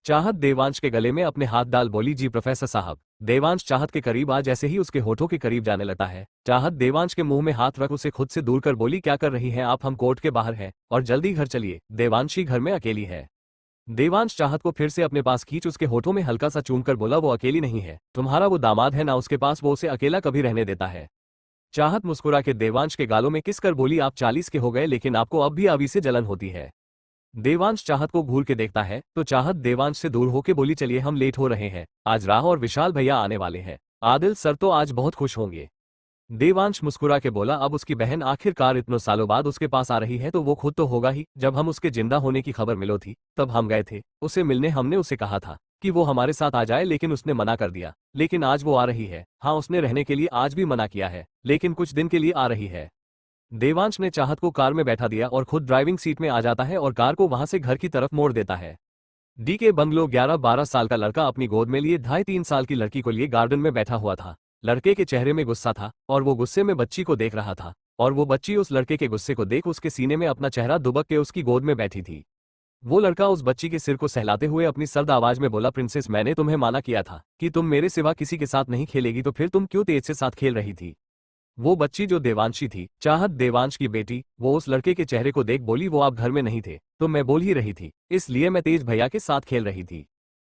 चाहत देवांश के गले में अपने हाथ डाल बोली, जी प्रोफेसर साहब। देवांश चाहत के करीब आ जैसे ही उसके होठों के करीब जाने लगता है, चाहत देवांश के मुंह में हाथ रख उसे खुद से दूर कर बोली, क्या कर रही हैं आप, हम कोर्ट के बाहर हैं और जल्दी घर चलिए, देवांशी घर में अकेली है। देवांश चाहत को फिर से अपने पास खींच उसके होठों में हल्का सा चूम कर बोला, वो अकेली नहीं है, तुम्हारा वो दामाद है ना उसके पास, वो उसे अकेला कभी रहने देता है। चाहत मुस्कुरा के देवांश के गालों में किस कर बोली, आप 40 के हो गए लेकिन आपको अब भी अभी से जलन होती है। देवांश चाहत को घूर के देखता है तो चाहत देवांश से दूर होके बोली, चलिए हम लेट हो रहे हैं, आज राह और विशाल भैया आने वाले हैं, आदिल सर तो आज बहुत खुश होंगे। देवांश मुस्कुरा के बोला, अब उसकी बहन आखिरकार इतनों सालों बाद उसके पास आ रही है तो वो खुद तो होगा ही। जब हम उसके जिंदा होने की खबर मिलो थी तब हम गए थे उसे मिलने, हमने उसे कहा था कि वो हमारे साथ आ जाए लेकिन उसने मना कर दिया, लेकिन आज वो आ रही है। हाँ, उसने रहने के लिए आज भी मना किया है, लेकिन कुछ दिन के लिए आ रही है। देवांश ने चाहत को कार में बैठा दिया और खुद ड्राइविंग सीट में आ जाता है और कार को वहां से घर की तरफ मोड़ देता है। डी के बंगलो 11-12 साल का लड़का अपनी गोद में लिए 2.5-3 साल की लड़की को लिए गार्डन में बैठा हुआ था। लड़के के चेहरे में गुस्सा था और वो गुस्से में बच्ची को देख रहा था, और वो बच्ची उस लड़के के गुस्से को देख उसके सीने में अपना चेहरा दुबक के उसकी गोद में बैठी थी। वो लड़का उस बच्ची के सिर को सहलाते हुए अपनी सर्द आवाज में बोला, प्रिंसेस, मैंने तुम्हें माना किया था कि तुम मेरे सिवा किसी के साथ नहीं खेलेगी, तो फिर तुम क्यों तेज से साथ खेल रही थी। वो बच्ची जो देवांशी थी, चाहत देवांश की बेटी, वो उस लड़के के चेहरे को देख बोली वो आप घर में नहीं थे, तो मैं बोल ही रही थी, इसलिए मैं तेज भैया के साथ खेल रही थी।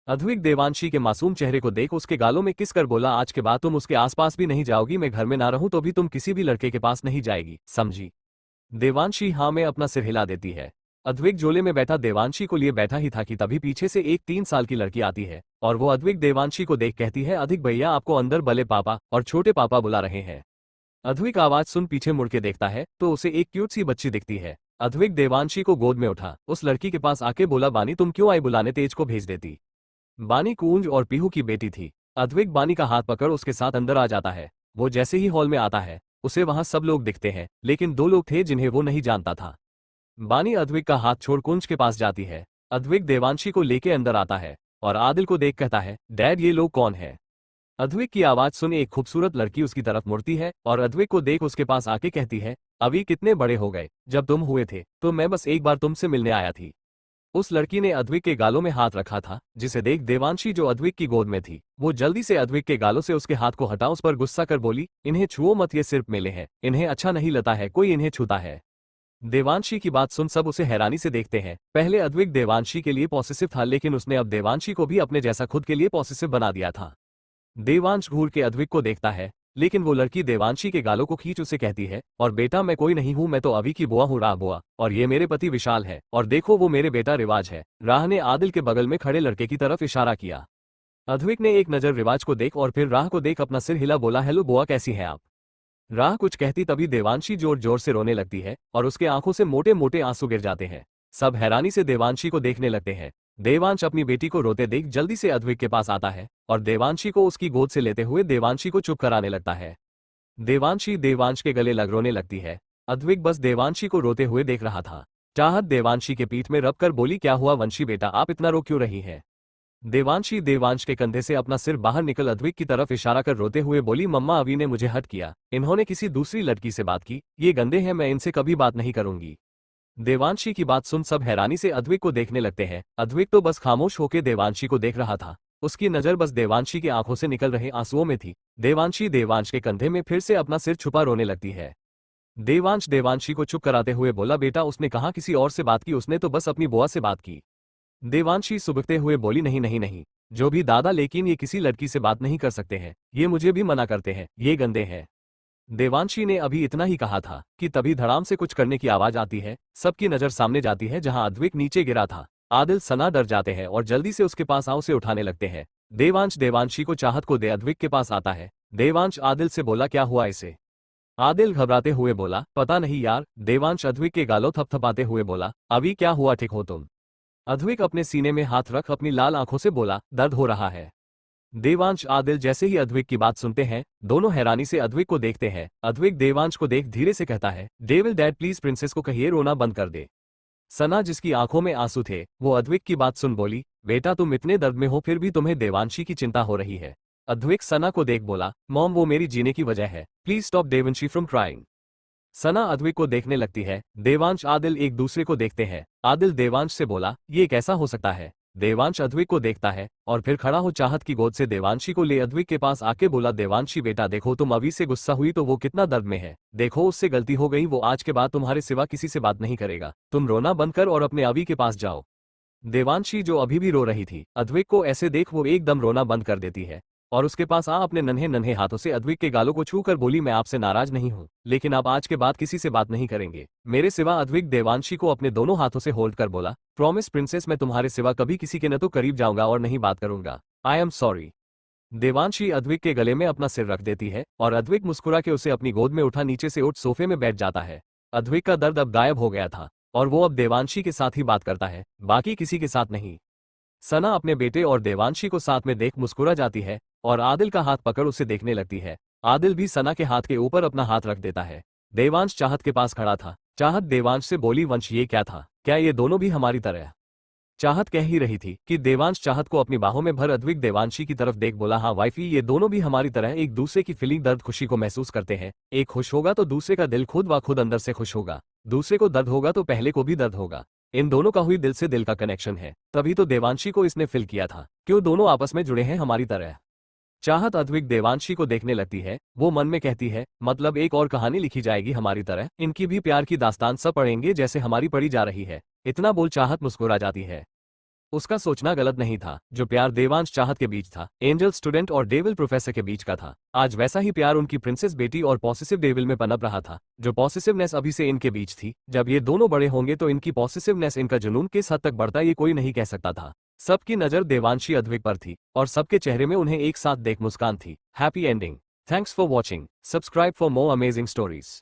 अद्विक देवांशी के मासूम चेहरे को देख उसके गालों में किस कर बोला आज के बाद तुम उसके आसपास भी नहीं जाओगी, मैं घर में ना रहूं तो भी तुम किसी भी लड़के के पास नहीं जाएगी, समझी। देवांशी हाँ में अपना सिर हिला देती है। अद्विक झोले में बैठा देवांशी को लिए बैठा ही था कि तभी पीछे से एक 3 साल की लड़की आती है और वो अद्विक देवांशी को देख कहती है अधिक भैया आपको अंदर बले पापा और छोटे पापा बुला रहे हैं। अद्विक आवाज सुन पीछे मुड़ के देखता है तो उसे एक क्यूट सी बच्ची दिखती है। अद्विक देवांशी को गोद में उठा उस लड़की के पास आके बोला बानी तुम क्यों आई, बुलाने तेज को भेज देती। बानी कूंज और पीहू की बेटी थी। अद्विक बानी का हाथ पकड़ उसके साथ अंदर आ जाता है। वो जैसे ही हॉल में आता है उसे वहां सब लोग दिखते हैं, लेकिन 2 लोग थे जिन्हें वो नहीं जानता था। बानी अद्विक का हाथ छोड़ कुंज के पास जाती है। अद्विक देवांशी को लेके अंदर आता है और आदिल को देख कहता है डैड ये लोग कौन है। अद्विक की आवाज सुन एक खूबसूरत लड़की उसकी तरफ मुड़ती है और अद्विक को देख उसके पास आके कहती है अभी कितने बड़े हो गए, जब तुम हुए थे तो मैं बस एक बार तुमसे मिलने आया थी। उस लड़की ने अद्विक के गालों में हाथ रखा था, जिसे देख देवांशी जो अद्विक की गोद में थी वो जल्दी से अद्विक के गालों से उसके हाथ को हटा उस पर गुस्सा कर बोली इन्हें छुओ मत, ये सिर्फ मेले हैं, इन्हें अच्छा नहीं लगता है कोई इन्हें छूता है। देवांशी की बात सुन सब उसे हैरानी से देखते हैं। पहले अद्विक देवांशी के लिए पॉसेसिव था, लेकिन उसने अब देवांशी को भी अपने जैसा खुद के लिए पॉसेसिव बना दिया था। देवांश घूर के अद्विक को देखता है, लेकिन वो लड़की देवांशी के गालों को खींच उसे कहती है और बेटा मैं कोई नहीं हूं, मैं तो अभी की बुआ हूं, राह बुआ, और ये मेरे पति विशाल है, और देखो वो मेरे बेटा रिवाज है। राह ने आदिल के बगल में खड़े लड़के की तरफ इशारा किया। अद्विक ने एक नजर रिवाज को देख और फिर राह को देख अपना सिर हिला बोला हेलो बुआ कैसी हैं आप। राह कुछ कहती तभी देवांशी जोर जोर से रोने लगती है और उसके आंखों से मोटे मोटे आंसू गिर जाते हैं। सब हैरानी से देवांशी को देखने लगते हैं। देवांश अपनी बेटी को रोते देख जल्दी से अद्विक के पास आता है और देवांशी को उसकी गोद से लेते हुए देवांशी को चुप कराने लगता है। देवांशी देवांश के गले लग रोने लगती है। अद्विक बस देवांशी को रोते हुए देख रहा था। चाहत देवांशी के पीठ में रब कर बोली क्या हुआ वंशी बेटा, आप इतना रो क्यों रही हैं। देवांशी देवांश के कंधे से अपना सिर बाहर निकल अद्विक की तरफ इशारा कर रोते हुए बोली मम्मा अभी ने मुझे हट किया, इन्होंने किसी दूसरी लड़की से बात की, ये गंदे हैं, मैं इनसे कभी बात नहीं करूंगी। देवांशी की बात सुन सब हैरानी से अद्विक को देखने लगते हैं। अद्विक तो बस खामोश होकर देवांशी को देख रहा था। उसकी नजर बस देवांशी की आंखों से निकल रहे आंसुओं में थी। देवांशी देवांश के कंधे में फिर से अपना सिर छुपा रोने लगती है। देवांश देवांशी को चुप कराते हुए बोला बेटा उसने कहा किसी और से बात की, उसने तो बस अपनी बुआ से बात की। देवांशी सुबकते हुए बोली नहीं नहीं नहीं, जो भी दादा, लेकिन ये किसी लड़की से बात नहीं कर सकते हैं, ये मुझे भी मना करते हैं, ये गंदे हैं। देवांशी ने अभी इतना ही कहा था कि तभी धड़ाम से कुछ करने की आवाज आती है। सबकी नजर सामने जाती है जहां अद्विक नीचे गिरा था। आदिल सना डर जाते हैं और जल्दी से उसके पास आओ से उठाने लगते हैं। देवांश देवांशी को चाहत को दे अद्विक के पास आता है। देवांश आदिल से बोला क्या हुआ इसे। आदिल घबराते हुए बोला पता नहीं यार। देवांश अद्विक के गालों थपथपाते हुए बोला अभी क्या हुआ, ठीक हो तुम। अद्विक अपने सीने में हाथ रख अपनी लाल आंखों से बोला दर्द हो रहा है। देवांश आदिल जैसे ही अद्विक की बात सुनते हैं दोनों हैरानी से अद्विक को देखते हैं। अद्विक देवांश को देख धीरे से कहता है डेविल डैड प्लीज प्रिंसेस को कहिए रोना बंद कर दे। सना जिसकी आंखों में आंसू थे वो अद्विक की बात सुन बोली बेटा तुम इतने दर्द में हो फिर भी तुम्हें देवांशी की चिंता हो रही है। अद्विक सना को देख बोला मॉम वो मेरी जीने की वजह है, please stop Devanshi from crying. Sana Advik को देखने लगती है। देवांश आदिल एक दूसरे को देखते हैं। आदिल देवांश से बोला ये कैसा हो सकता है। देवांश अद्विक को देखता है और फिर खड़ा हो चाहत की गोद से देवांशी को ले अद्विक के पास आके बोला देवांशी बेटा देखो तुम अभी से गुस्सा हुई तो वो कितना दर्द में है, देखो उससे गलती हो गई, वो आज के बाद तुम्हारे सिवा किसी से बात नहीं करेगा, तुम रोना बंद कर और अपने अभी के पास जाओ। देवांशी जो अभी भी रो रही थी अद्विक को ऐसे देख वो एकदम रोना बंद कर देती है और उसके पास अपने नन्हे नन्हे हाथों से अद्विक के गालों को छू कर बोली मैं आपसे नाराज नहीं हूं, लेकिन आप आज के बाद किसी से बात नहीं करेंगे मेरे सिवा। अद्विक देवांशी को अपने दोनों हाथों से होल्ड कर बोला प्रॉमिस प्रिंसेस, मैं तुम्हारे सिवा कभी किसी के न तो करीब जाऊंगा और नहीं बात करूंगा, I am sorry. Devanshi Advik के गले में अपना सिर रख देती है और अद्विक मुस्कुरा के उसे अपनी गोद में उठा नीचे से उठ सोफे में बैठ जाता है। अद्विक का दर्द अब गायब हो गया था और वो अब देवांशी के साथ ही बात करता है, बाकी किसी के साथ नहीं। सना अपने बेटे और देवांशी को साथ में देख मुस्कुरा जाती है और आदिल का हाथ पकड़ उसे देखने लगती है। आदिल भी सना के हाथ के ऊपर अपना हाथ रख देता है। देवांश चाहत के पास खड़ा था। चाहत देवांश से बोली वंश ये क्या था, क्या ये दोनों भी हमारी तरह। चाहत कह ही रही थी कि देवांश चाहत को अपनी बाहों में भर अद्विक देवांशी की तरफ देख बोला हाँ वाइफी, ये दोनों भी हमारी तरह एक दूसरे की फीलिंग दर्द खुशी को महसूस करते हैं। एक खुश होगा तो दूसरे का दिल खुद व खुद अंदर से खुश होगा, दूसरे को दर्द होगा तो पहले को भी दर्द होगा। इन दोनों का हुई दिल से दिल का कनेक्शन है, तभी तो देवांशी को इसने फील किया था, क्यों दोनों आपस में जुड़े हैं हमारी तरह। चाहत अद्विक देवांशी को देखने लगती है। वो मन में कहती है, मतलब एक और कहानी लिखी जाएगी हमारी तरह, इनकी भी प्यार की दास्तान सब पढ़ेंगे जैसे हमारी पढ़ी जा रही है। इतना बोल चाहत मुस्कुरा जाती है। उसका सोचना गलत नहीं था। जो प्यार देवांश चाहत के बीच था, एंजल स्टूडेंट और डेविल प्रोफेसर के बीच का था, आज वैसा ही प्यार उनकी प्रिंसेस बेटी और पॉसेसिव डेविल में पनप रहा था। जो पॉसेसिवनेस अभी से इनके बीच थी, जब ये दोनों बड़े होंगे तो इनकी पॉसेसिवनेस, इनका जुनून किस हद तक बढ़ता ये कोई नहीं कह सकता था। सबकी नजर देवांशी अद्विक पर थी और सबके चेहरे में उन्हें एक साथ देख मुस्कान थी। Happy ending. Thanks for watching. Subscribe for more amazing stories.